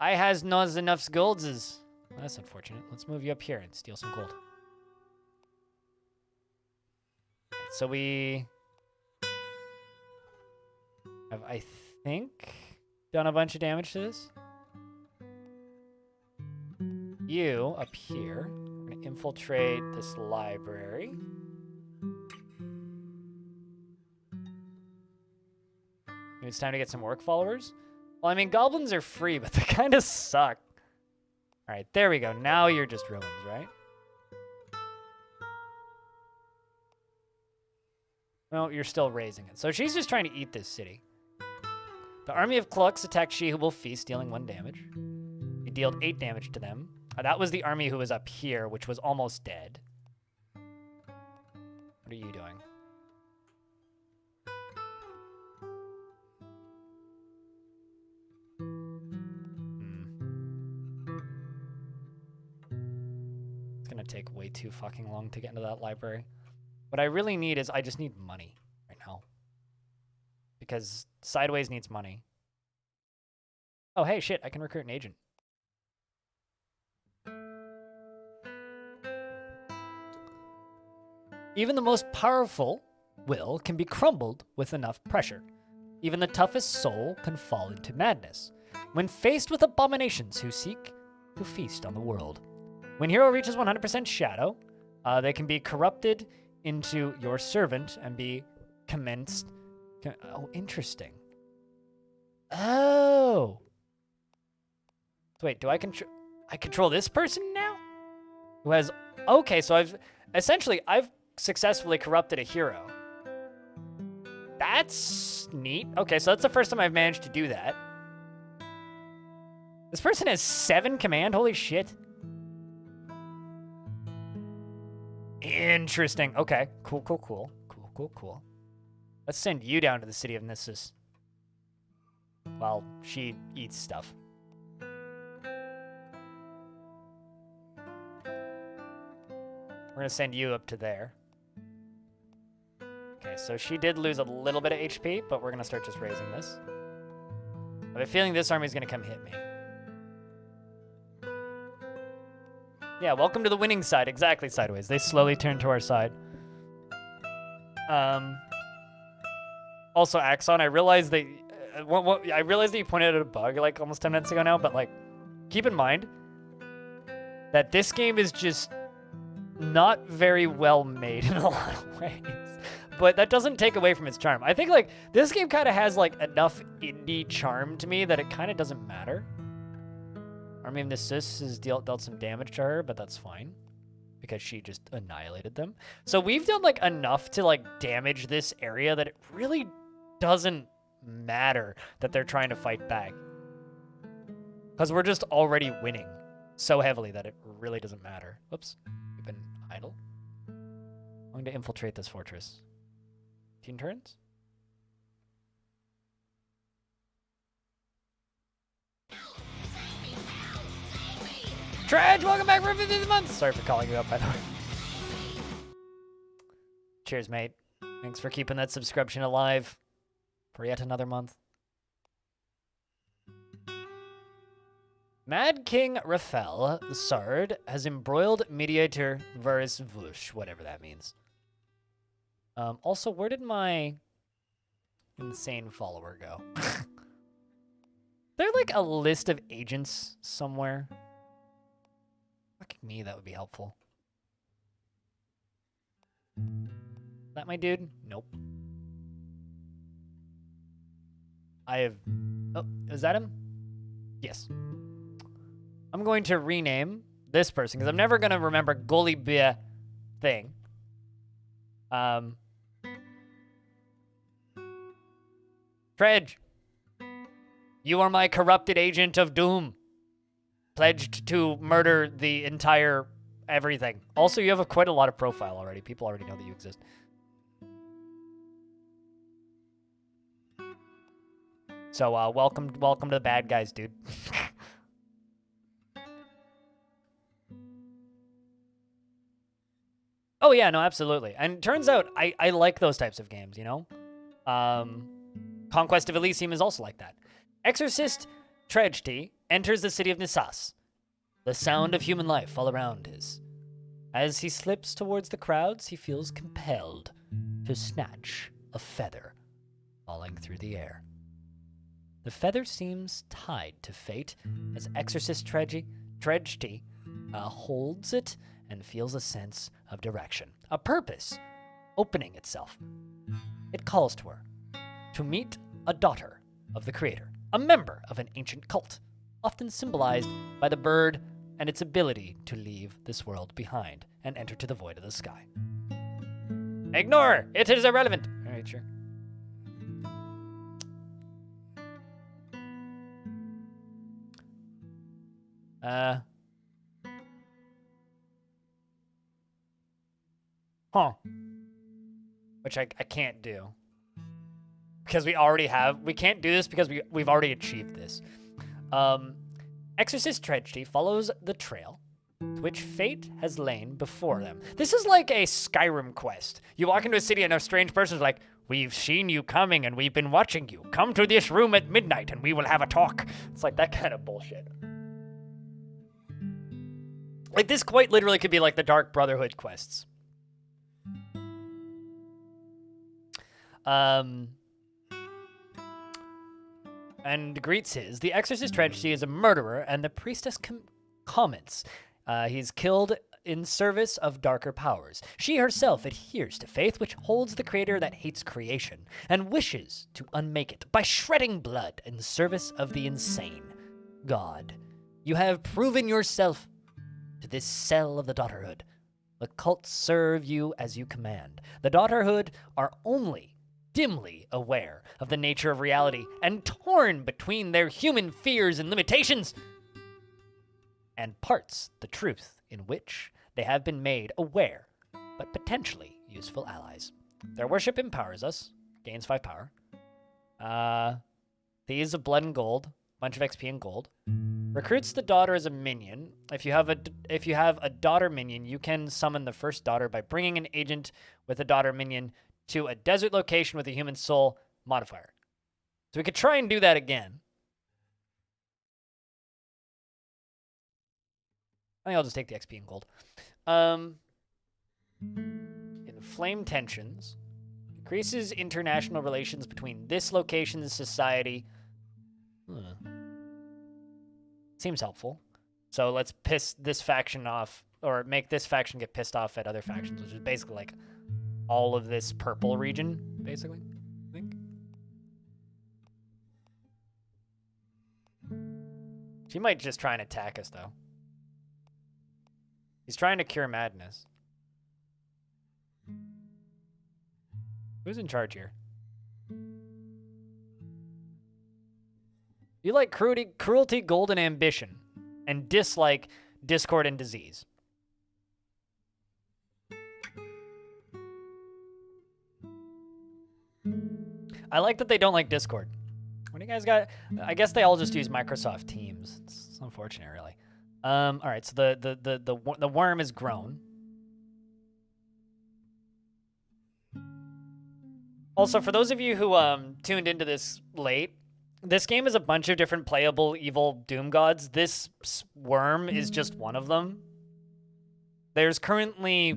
I has not enough golds. Well, that's unfortunate. Let's move you up here and steal some gold. Right, so we have, I think, done a bunch of damage to this. You, up here, we're going to infiltrate this library. Maybe it's time to get some orc followers. Well, I mean, goblins are free, but they kind of suck. All right, there we go. Now you're just ruins, right? No, you're still raising it. So she's just trying to eat this city. The army of Clucks attacked She Who Will Feast, dealing 1 damage. He dealt 8 damage to them. That was the army who was up here, which was almost dead. What are you doing? It's gonna take way too fucking long to get into that library. What I really need is I just need money right now. Because Sideways needs money. Oh, hey, shit, I can recruit an agent. Even the most powerful will can be crumbled with enough pressure. Even the toughest soul can fall into madness when faced with abominations who seek to feast on the world. When hero reaches 100% shadow, they can be corrupted into your servant and be commenced. Oh, interesting. Oh. So wait, do I control this person now? Who has... Okay, so I've successfully corrupted a hero. That's neat. Okay, so that's the first time I've managed to do that. This person has 7 command? Holy shit. Interesting. Okay, cool. Let's send you down to the city of Nissus. While she eats stuff. We're gonna send you up to there. Okay, so she did lose a little bit of HP, but we're gonna start just raising this. I have a feeling this army's gonna come hit me. Yeah, welcome to the winning side. Exactly, Sideways. They slowly turn to our side. Also, Axon, I realized that you pointed out a bug like almost 10 minutes ago now, but like, keep in mind that this game is just not very well made in a lot of ways. But that doesn't take away from its charm. I think like this game kind of has like enough indie charm to me that it kind of doesn't matter. Army of Nissus has dealt some damage to her, but that's fine because she just annihilated them. So we've done like enough to like damage this area that it really doesn't matter that they're trying to fight back. Because we're just already winning so heavily that it really doesn't matter. Whoops, we've been idle. I'm going to infiltrate this fortress. 15 turns? Dredge, welcome back for 50th month. Sorry for calling you up, by the way. Cheers, mate. Thanks for keeping that subscription alive for yet another month. Mad King Rafael, the Sard, has embroiled mediator Varus Vush, whatever that means. Also, where did my insane follower go? There like a list of agents somewhere? Fucking me, that would be helpful. Is that my dude? Nope. I have... Oh, is that him? Yes. I'm going to rename this person, because I'm never going to remember Golibia thing. Dredge, you are my corrupted agent of doom. Pledged to murder the entire everything. Also, you have quite a lot of profile already. People already know that you exist. So, welcome to the bad guys, dude. Oh, yeah, no, absolutely. And it turns out I like those types of games, you know? Conquest of Elysium is also like that. Exorcist Tragedy enters the city of Nissus. The sound of human life all around is. As he slips towards the crowds, he feels compelled to snatch a feather falling through the air. The feather seems tied to fate as Exorcist Tragedy holds it and feels a sense of direction, a purpose opening itself. It calls to her to meet a daughter of the Creator, a member of an ancient cult, often symbolized by the bird and its ability to leave this world behind and enter to the void of the sky. Ignore! It is irrelevant! Alright, sure. Huh. Which I can't do. Because we can't do this because we've already achieved this. Exorcist tragedy follows the trail to which fate has lain before them. This is like a Skyrim quest. You walk into a city and a strange person's like, we've seen you coming and we've been watching you. Come to this room at midnight and we will have a talk. It's like that kind of bullshit. Like this quite literally could be like the Dark Brotherhood quests. And greets his. The Exorcist tragedy is a murderer, and the priestess comments. He's killed in service of darker powers. She herself adheres to faith, which holds the creator that hates creation, and wishes to unmake it by shredding blood in service of the insane. God, you have proven yourself to this cell of the daughterhood. The cults serve you as you command. The daughterhood are only dimly aware of the nature of reality and torn between their human fears and limitations, and parts the truth in which they have been made aware, but potentially useful allies. Their worship empowers us, gains 5 power. Thieves of blood and gold, bunch of XP and gold. Recruits the daughter as a minion. If you have a daughter minion, you can summon the first daughter by bringing an agent with a daughter minion to a desert location with a human soul modifier. So we could try and do that again. I think I'll just take the XP and gold. Inflame tensions. Increases international relations between this location's society. Seems helpful. So let's piss this faction off, or make this faction get pissed off at other factions, which is basically like all of this purple region, basically, I think. She might just try and attack us, though. He's trying to cure madness. Who's in charge here? You like cruelty, gold, and ambition, and dislike discord and disease. I like that they don't like Discord. What do you guys got? I guess they all just use Microsoft Teams. It's unfortunate, really. All right, so the worm is grown. Also, for those of you who tuned into this late, this game is a bunch of different playable evil doom gods. This worm is just one of them. There's currently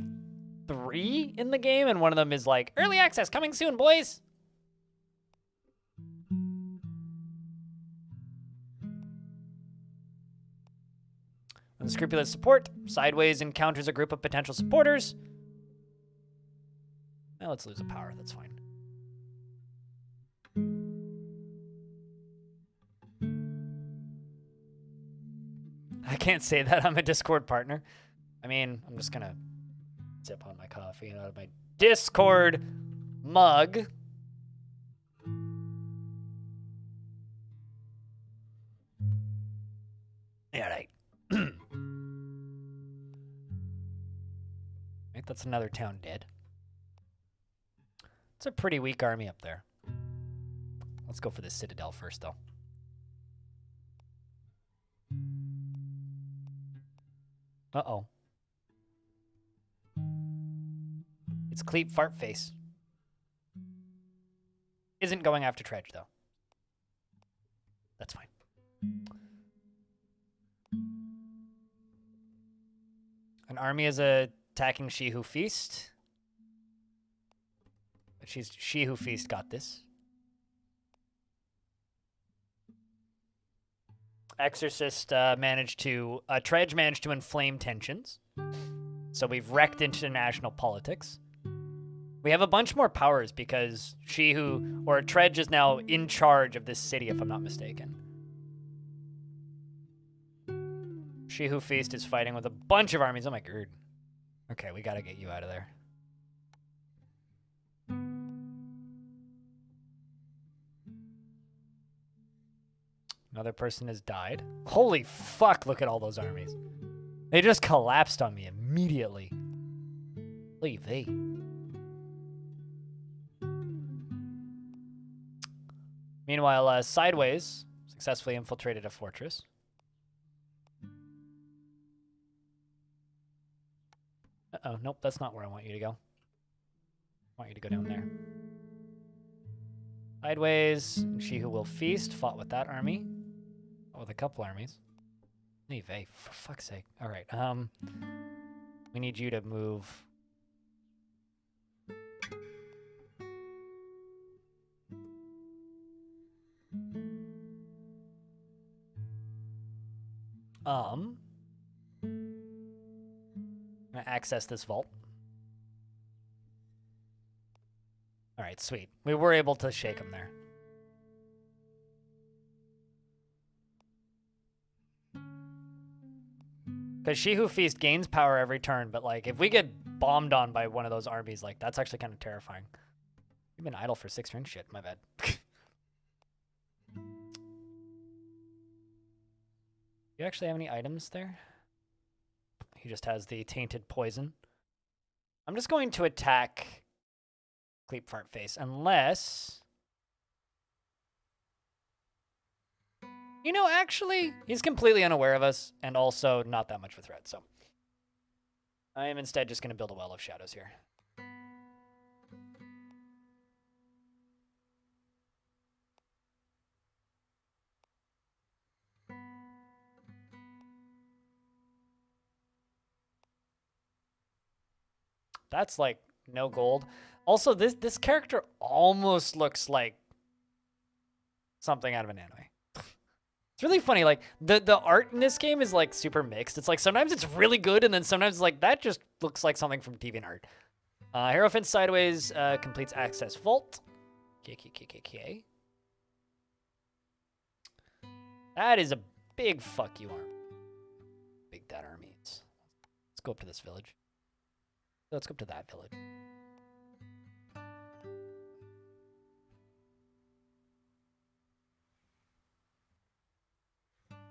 3 in the game, and one of them is like, early access coming soon, boys. Unscrupulous support. Sideways encounters a group of potential supporters. Now let's lose a power. That's fine. I can't say that I'm a Discord partner. I mean, I'm just gonna sip on my coffee out of my Discord mug. All right. Right, that's another town dead. It's a pretty weak army up there. Let's go for the citadel first, though. Uh-oh. It's Cleep Fartface. Isn't going after Tredge, though. That's fine. An army is attacking She Who Feast. But She Who Feast got this. Exorcist Tredge managed to inflame tensions. So we've wrecked international politics. We have a bunch more powers because Tredge is now in charge of this city, if I'm not mistaken. She Who Feast is fighting with a bunch of armies. Oh my god. Okay, we gotta get you out of there. Another person has died. Holy fuck, look at all those armies. They just collapsed on me immediately. Leave they. Meanwhile, Sideways successfully infiltrated a fortress. Uh-oh, nope, that's not where I want you to go. I want you to go down there. Sideways, She Who Will Feast fought with that army. Fought with a couple armies. Leave, hey, for fuck's sake. All right, we need you to move. I'm gonna access this vault. All right, sweet. We were able to shake him there. Because She Who Feast gains power every turn, but like if we get bombed on by one of those armies, like that's actually kind of terrifying. You've been idle for 6 turns? Shit, my bad. You actually have any items there? He just has the tainted poison. I'm just going to attack Cleep Fart Face, unless... You know, actually, he's completely unaware of us, and also not that much of a threat, so... I am instead just going to build a Well of Shadows here. That's like no gold. Also, this character almost looks like something out of an anime. It's really funny. Like the art in this game is like super mixed. It's like sometimes it's really good, and then sometimes it's like that just looks like something from DeviantArt. Hierophant Sideways completes Access Vault. KKKKK. That is a big fuck you arm. Big that army is. Let's go up to this village. Let's go up to that village.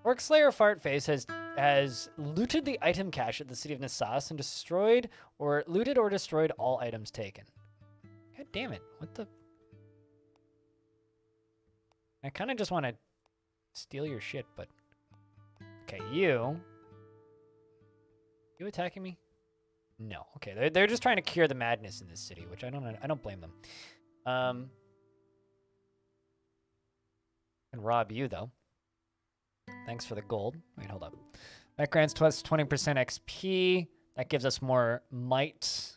Orcslayer Fartface has looted the item cache at the city of Nassas and looted or destroyed all items taken. God damn it. What the? I kind of just want to steal your shit, but... Okay, you attacking me? No. Okay, they're just trying to cure the madness in this city, which I don't blame them. Can rob you though. Thanks for the gold. Wait, hold up. That grants us 20% XP. That gives us more might.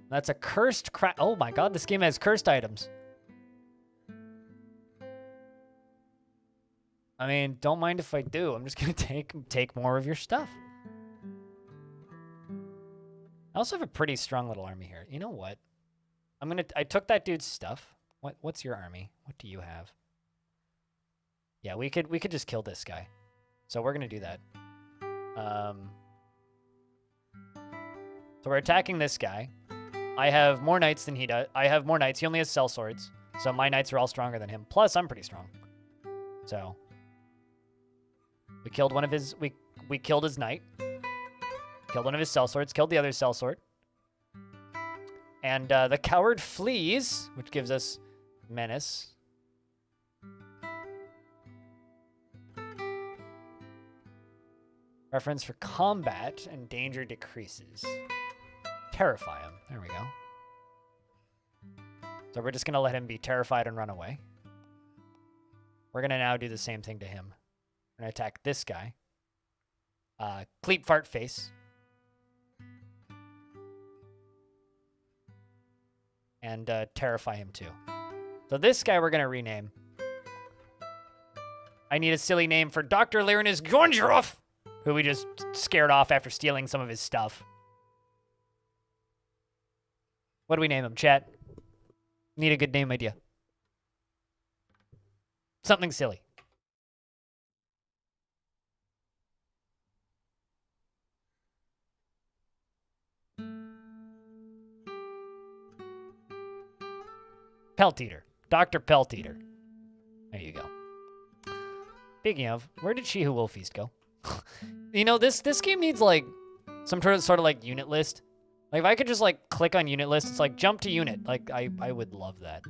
That's a cursed Oh my god, this game has cursed items. I mean, don't mind if I do. I'm just gonna take more of your stuff. I also have a pretty strong little army here. You know what? I took that dude's stuff. What's your army? What do you have? Yeah, we could just kill this guy. So we're gonna do that. So we're attacking this guy. I have more knights than he does. I have more knights. He only has sellswords. So my knights are all stronger than him. Plus, I'm pretty strong. So we killed one of his we killed his knight. Killed one of his sellswords, killed the other sellsword. And the coward flees, which gives us menace. Preference for combat and danger decreases. Terrify him. There we go. So we're just going to let him be terrified and run away. We're going to now do the same thing to him. We're going to attack this guy. Cleep Fart Face. And terrify him too. So this guy we're going to rename. I need a silly name for Dr. Lyrinus Gornjarov, who we just scared off after stealing some of his stuff. What do we name him, chat? Need a good name idea. Something silly. Pelt Eater. Dr. Pelt Eater. There you go. Speaking of, where did She Who Will Feast go? You know, this game needs like some sort of like unit list. Like if I could just like click on unit list, it's like jump to unit. Like I would love that.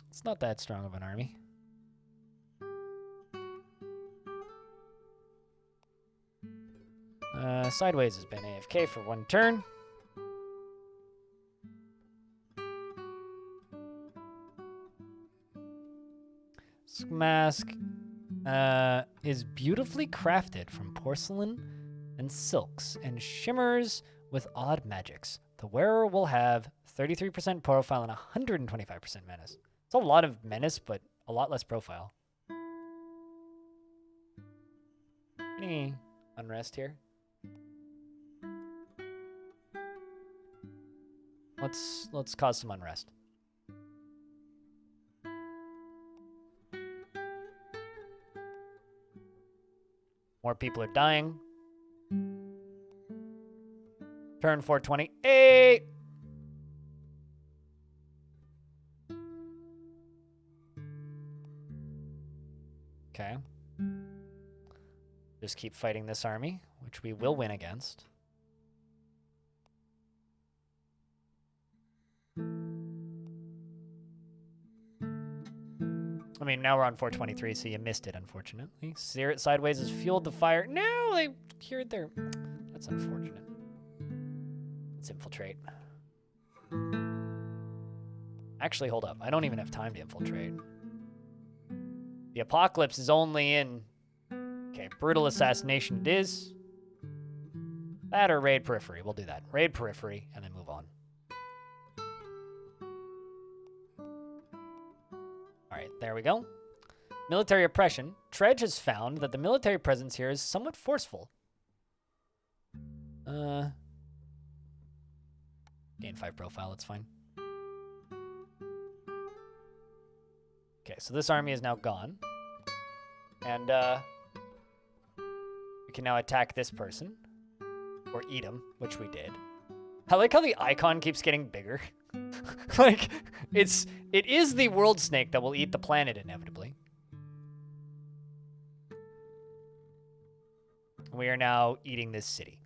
It's not that strong of an army. Sideways has been AFK for 1 turn. Mask is beautifully crafted from porcelain and silks and shimmers with odd magics. The wearer will have 33% profile and 125% menace. It's a lot of menace, but a lot less profile. Any unrest here? Let's cause some unrest. More people are dying. Turn 428. Okay. Just keep fighting this army, which we will win against. I mean, now we're on 423, so you missed it, unfortunately. Sear It Sideways has fueled the fire. No, they cured their... That's unfortunate. Let's infiltrate. Actually, hold up. I don't even have time to infiltrate. The apocalypse is only in... Okay, brutal assassination it is. That or raid periphery. We'll do that. Raid periphery, and then move on. All right, there we go. Military oppression. Tredge has found that the military presence here is somewhat forceful. Gain 5 profile, that's fine. Okay, so this army is now gone. And we can now attack this person. Or eat him, which we did. I like how the icon keeps getting bigger. Like, it is the world snake that will eat the planet inevitably. We are now eating this city.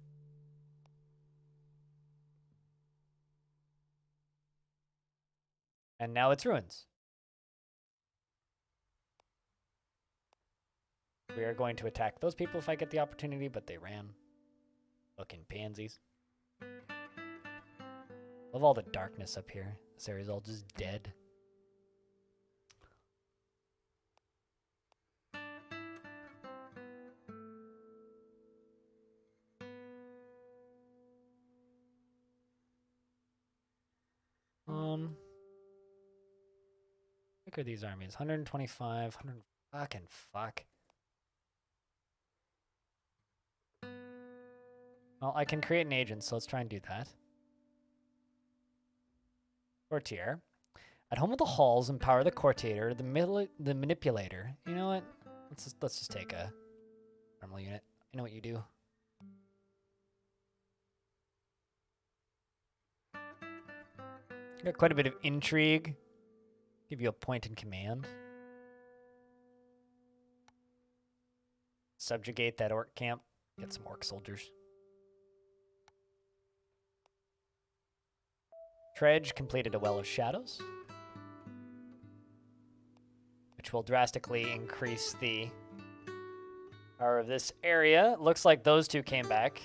And now it's ruins. We are going to attack those people if I get the opportunity, but they ran. Fucking pansies. Love all the darkness up here. This area's all just dead. Look at these armies. 125, 100. Fucking fuck. Well, I can create an agent, so let's try and do that. Courtier. At home with the halls, empower the courtier, the manipulator. You know what? Let's just take a normal unit. I know what you do. Got quite a bit of intrigue. Give you a point in command. Subjugate that orc camp. Get some orc soldiers. Tredge completed a Well of Shadows, which will drastically increase the power of this area. Looks like those two came back.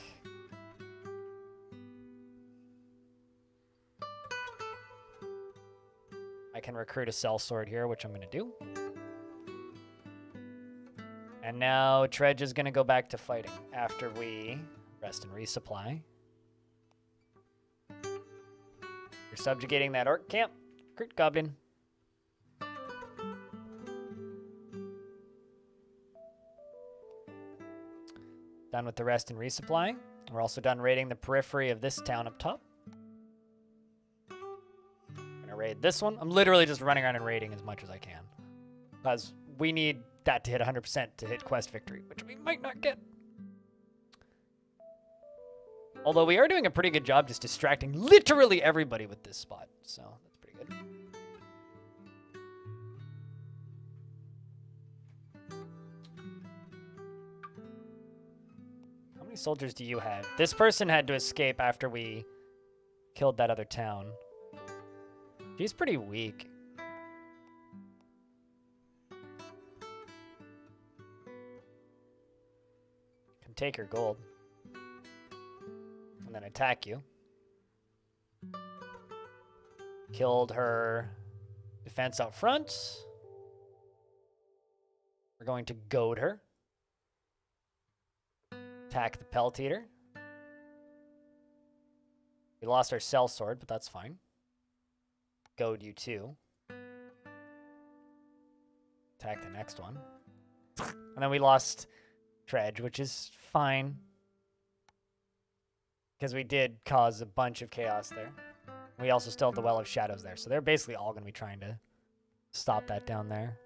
I can recruit a sellsword here, which I'm going to do. And now Tredge is going to go back to fighting after we rest and resupply. You're subjugating that orc camp. Recruit goblin. Done with the rest and resupply. We're also done raiding the periphery of this town up top. raid this one. I'm literally just running around and raiding as much as I can. Because we need that to hit 100% to hit quest victory, which we might not get. Although we are doing a pretty good job just distracting literally everybody with this spot. So that's pretty good. How many soldiers do you have? This person had to escape after we killed that other town. She's pretty weak. Can take her gold. And then attack you. Killed her defense out front. We're going to goad her. Attack the Pelt Eater. We lost our sellsword, but that's fine. Goad you too. Attack the next one. And then we lost Dredge, which is fine. Because we did cause a bunch of chaos there. We also still have the Well of Shadows there. So they're basically all going to be trying to stop that down there.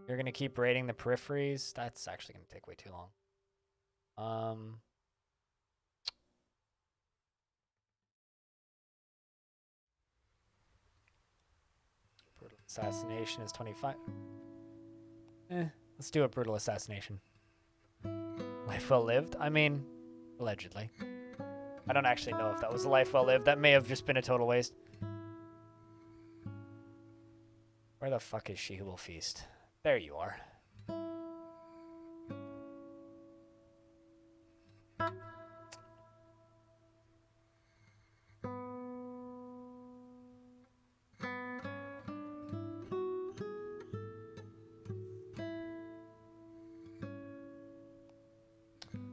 You're going to keep raiding the peripheries. That's actually going to take way too long. Brutal assassination is 25. Let's do a brutal assassination. Life well lived? I mean, allegedly. I don't actually know if that was a life well lived. That may have just been a total waste. Where the fuck is she who will feast? There you are.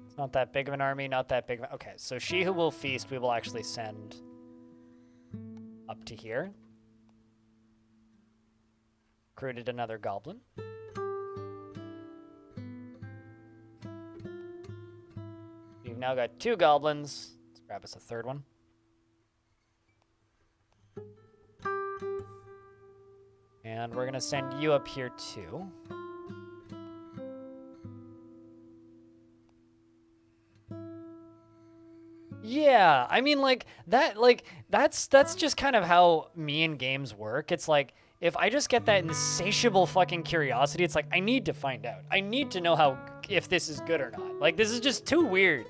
It's not that big of an army, not that big of a... Okay, so she who will feast, we will actually send up to here. Recruited another goblin. We've now got 2 goblins. Let's grab us a third one. And we're going to send you up here too. Yeah, I mean, that's just kind of how me and games work. It's like, if I just get that insatiable fucking curiosity, it's like, I need to find out. I need to know if this is good or not. Like, this is just too weird.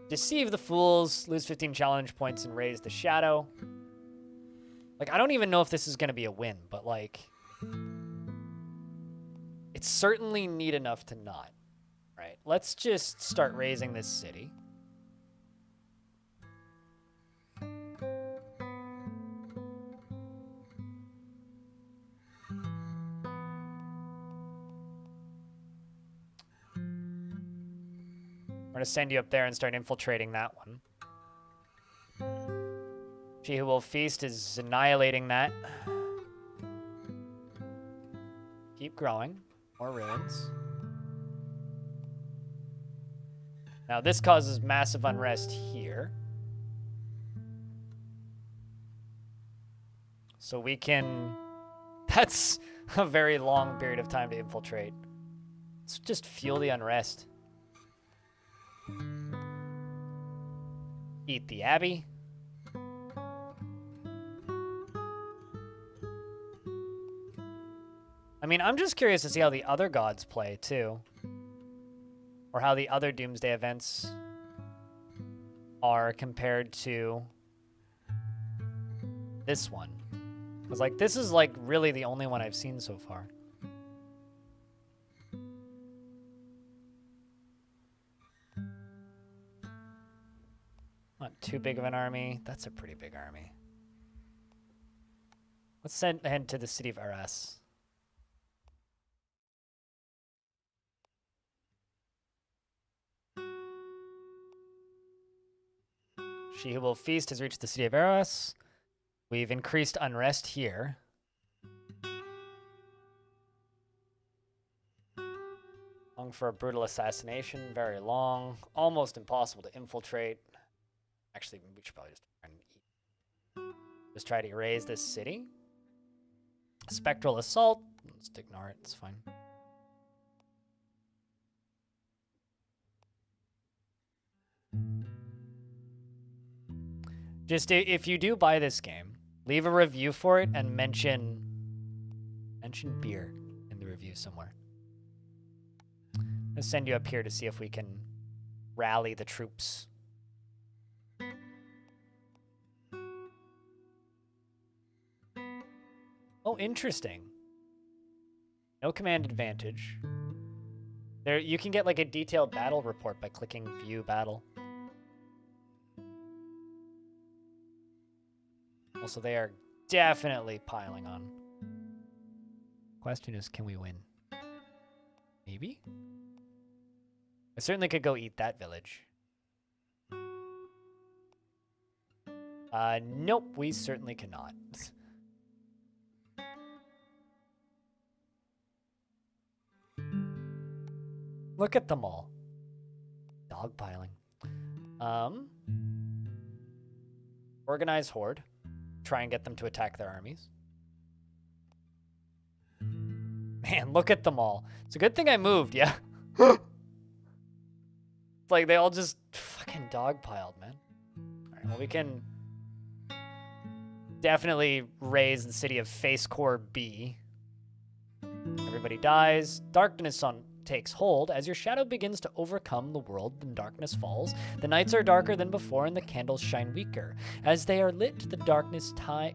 Deceive the fools, lose 15 challenge points, and raise the shadow. Like, I don't even know if this is going to be a win, but, like, it's certainly neat enough to not. Right? Let's just start raising this city. We're going to send you up there and start infiltrating that one. She who will feast is annihilating that. Keep growing. More ruins. Now this causes massive unrest here. So we can... That's a very long period of time to infiltrate. Let's just fuel the unrest. Eat the Abbey. I mean, I'm just curious to see how the other gods play, too. Or how the other Doomsday events are compared to this one. Because, like, this is, like, really the only one I've seen so far. Not too big of an army. That's a pretty big army. Let's head to the city of Arras. She who will feast has reached the city of Arras. We've increased unrest here. long for a brutal assassination. Very long. Almost impossible to infiltrate. Actually, we should probably just try to erase this city. Spectral assault. Let's ignore it. It's fine. Just if you do buy this game, leave a review for it and mention beer in the review somewhere. I'll send you up here to see if we can rally the troops. Oh, interesting. No command advantage. There, you can get like a detailed battle report by clicking View Battle. Also, they are definitely piling on. Question is, can we win? Maybe? I certainly could go eat that village. Nope, we certainly cannot. Look at them all. Dogpiling. Organize horde. Try and get them to attack their armies. Man, look at them all. It's a good thing I moved, yeah. It's like they all just fucking dogpiled, man. Alright, well we can definitely raise the city of Face Core B. Everybody dies. Darkness takes hold. As your shadow begins to overcome the world and darkness falls, the nights are darker than before and the candles shine weaker. As they are lit, the darkness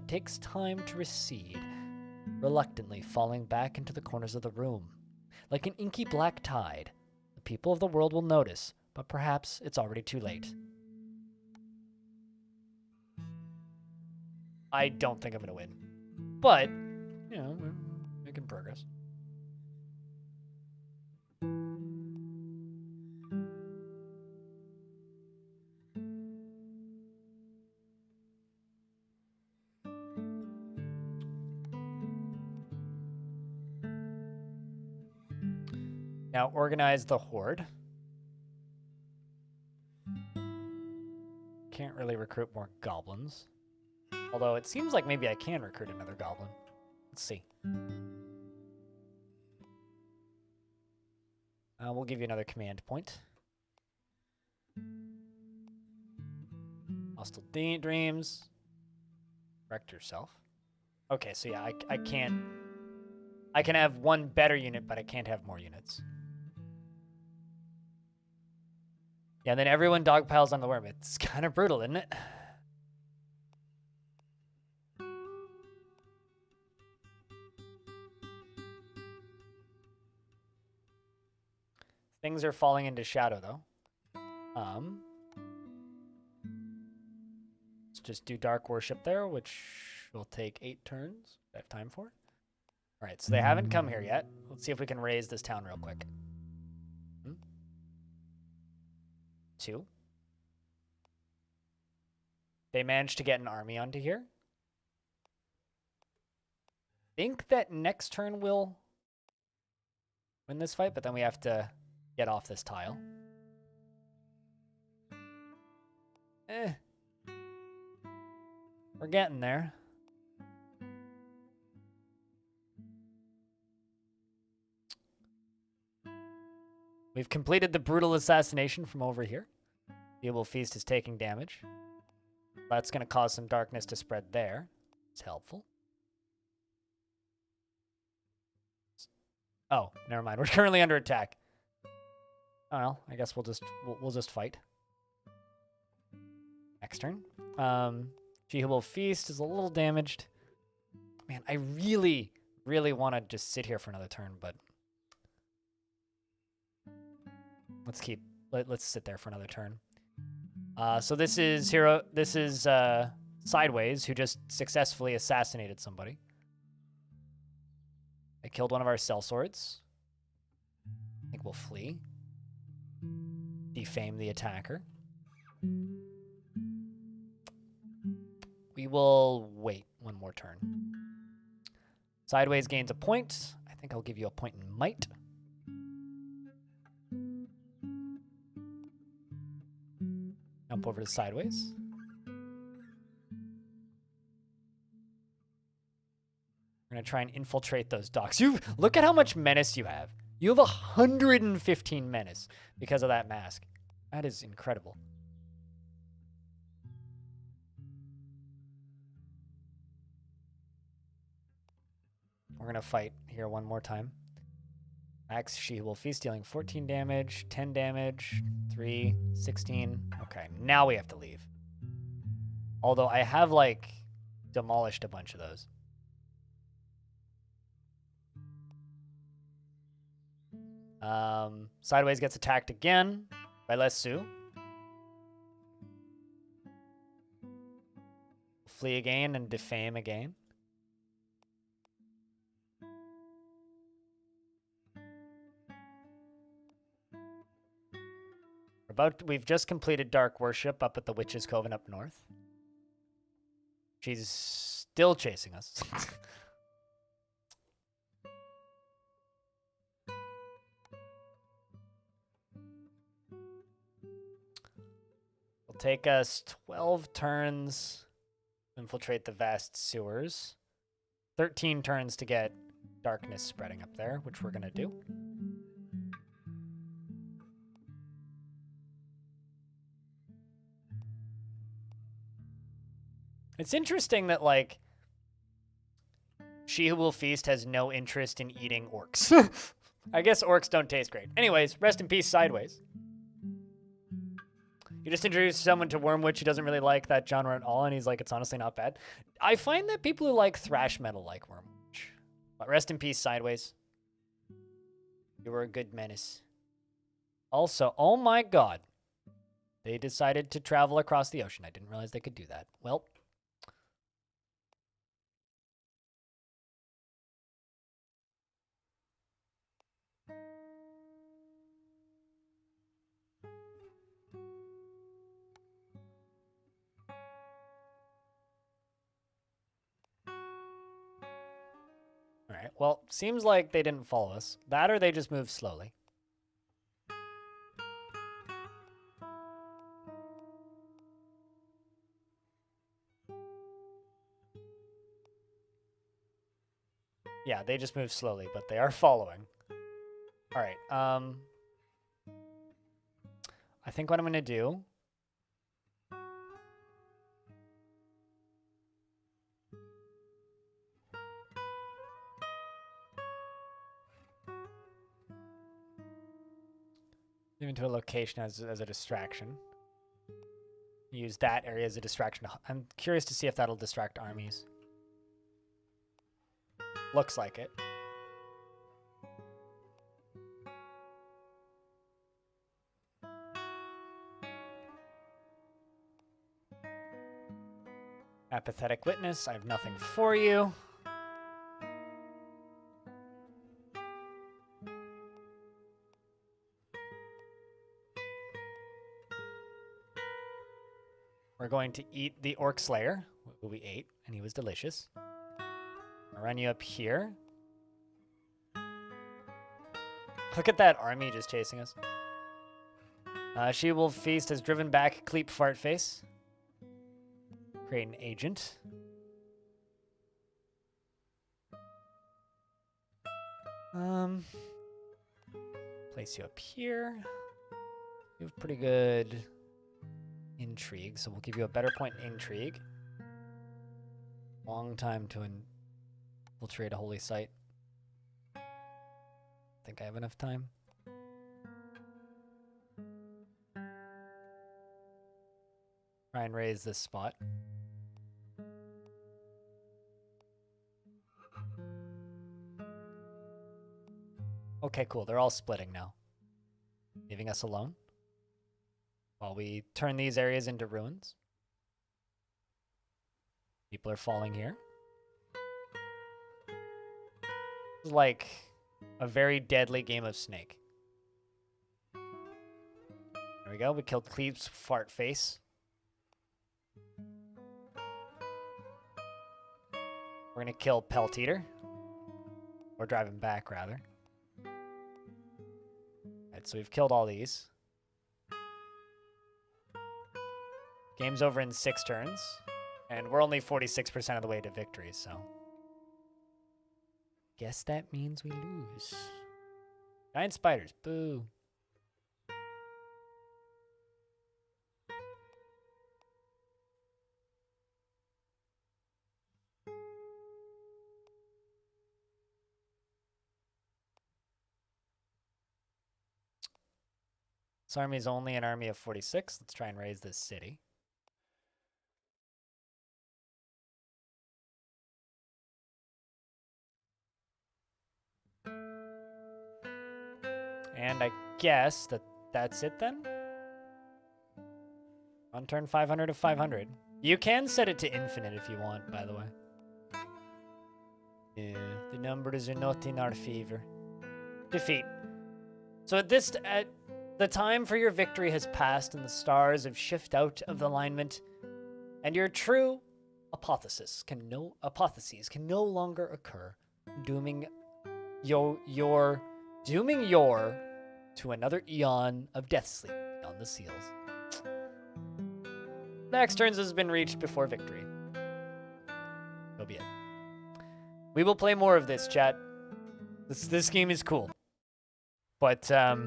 takes time to recede, reluctantly falling back into the corners of the room. Like an inky black tide, the people of the world will notice, but perhaps it's already too late. I don't think I'm gonna win, but, you know, we're making progress. Now organize the horde. Can't really recruit more goblins. Although it seems like maybe I can recruit another goblin. Let's see. We'll give you another command point. Hostile dreams. Correct yourself. Okay, so yeah, I can't. I can have one better unit, but I can't have more units. Yeah, and then everyone dogpiles on the worm. It's kind of brutal, isn't it? Things are falling into shadow, though. Let's just do Dark Worship there, which will take 8 turns. I have time for. All right, so they haven't come here yet. Let's see if we can raise this town real quick. 2. They managed to get an army onto here. Think that next turn we'll win this fight, but then we have to get off this tile. We're getting there. We've completed the brutal assassination from over here. The Evil Feast is taking damage. That's going to cause some darkness to spread there. It's helpful. Oh, never mind. We're currently under attack. Oh, well, I guess we'll just fight. Next turn. She Who Will Feast is a little damaged. Man, I really, really want to just sit here for another turn, but let's sit there for another turn. So this is Sideways, who just successfully assassinated somebody. I killed one of our sellswords. I think we'll flee. Defame the attacker. We will wait one more turn. Sideways gains a point. I think I'll give you a point in might. jump over to sideways. We're gonna try and infiltrate those docks. Look at how much menace you have. You have 115 menace because of that mask. That is incredible. We're gonna fight here one more time. Axe, she will feast, dealing 14 damage, 10 damage, 3, 16. Okay, now we have to leave. Although I have, like, demolished a bunch of those. Sideways gets attacked again by Lesu. Flee again and defame again. We've just completed Dark Worship up at the Witch's Coven up north. She's still chasing us. It'll take us 12 turns to infiltrate the vast sewers. 13 turns to get darkness spreading up there, which we're going to do. It's interesting that, like, She Who Will Feast has no interest in eating orcs. I guess orcs don't taste great. Anyways, rest in peace, Sideways. You just introduced someone to Wormwitch who doesn't really like that genre at all, and he's like, it's honestly not bad. I find that people who like thrash metal like Wormwitch. But rest in peace, Sideways. You were a good menace. Also, oh my god. They decided to travel across the ocean. I didn't realize they could do that. Well. Alright, well, seems like they didn't follow us. That or they just moved slowly. Yeah, they just moved slowly, but they are following. Alright, I think what I'm gonna do... into a location as a distraction. Use that area as a distraction. I'm curious to see if that'll distract armies. Looks like it. Apathetic Witness, I have nothing for you. We're going to eat the Orc Slayer, who we ate, and he was delicious. I'll run you up here. Look at that army just chasing us. She Will Feast has driven back Cleep Fartface. Create an agent. Place you up here. You have pretty good intrigue, so we'll give you a better point in intrigue. Long time to infiltrate a holy site. Think I have enough time? Try and raise this spot. Okay, cool. They're all splitting now. Leaving us alone. While we turn these areas into ruins. People are falling here. It's like a very deadly game of Snake. There we go. We killed Cleve's fart face. We're gonna kill Pelt Eater. Or drive him back, rather. Alright, so we've killed all these. Game's over in 6 turns. And we're only 46% of the way to victory, so. Guess that means we lose. Giant spiders, boo. This army is only an army of 46. Let's try and raise this city. And I guess that's it then? On turn 500 of 500. You can set it to infinite if you want, by the way. Yeah, the numbers are not in our favor. Defeat. So at the time for your victory has passed and the stars have shifted out of the alignment, and your true hypotheses can no longer occur, dooming your to another eon of death sleep beyond the seals. Max turns has been reached before victory. So be it. We will play more of this, chat. This game is cool. But I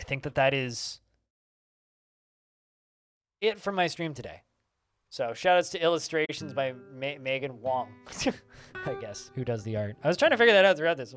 think that is it for my stream today. So shoutouts to illustrations by Megan Wong, I guess, who does the art. I was trying to figure that out throughout this.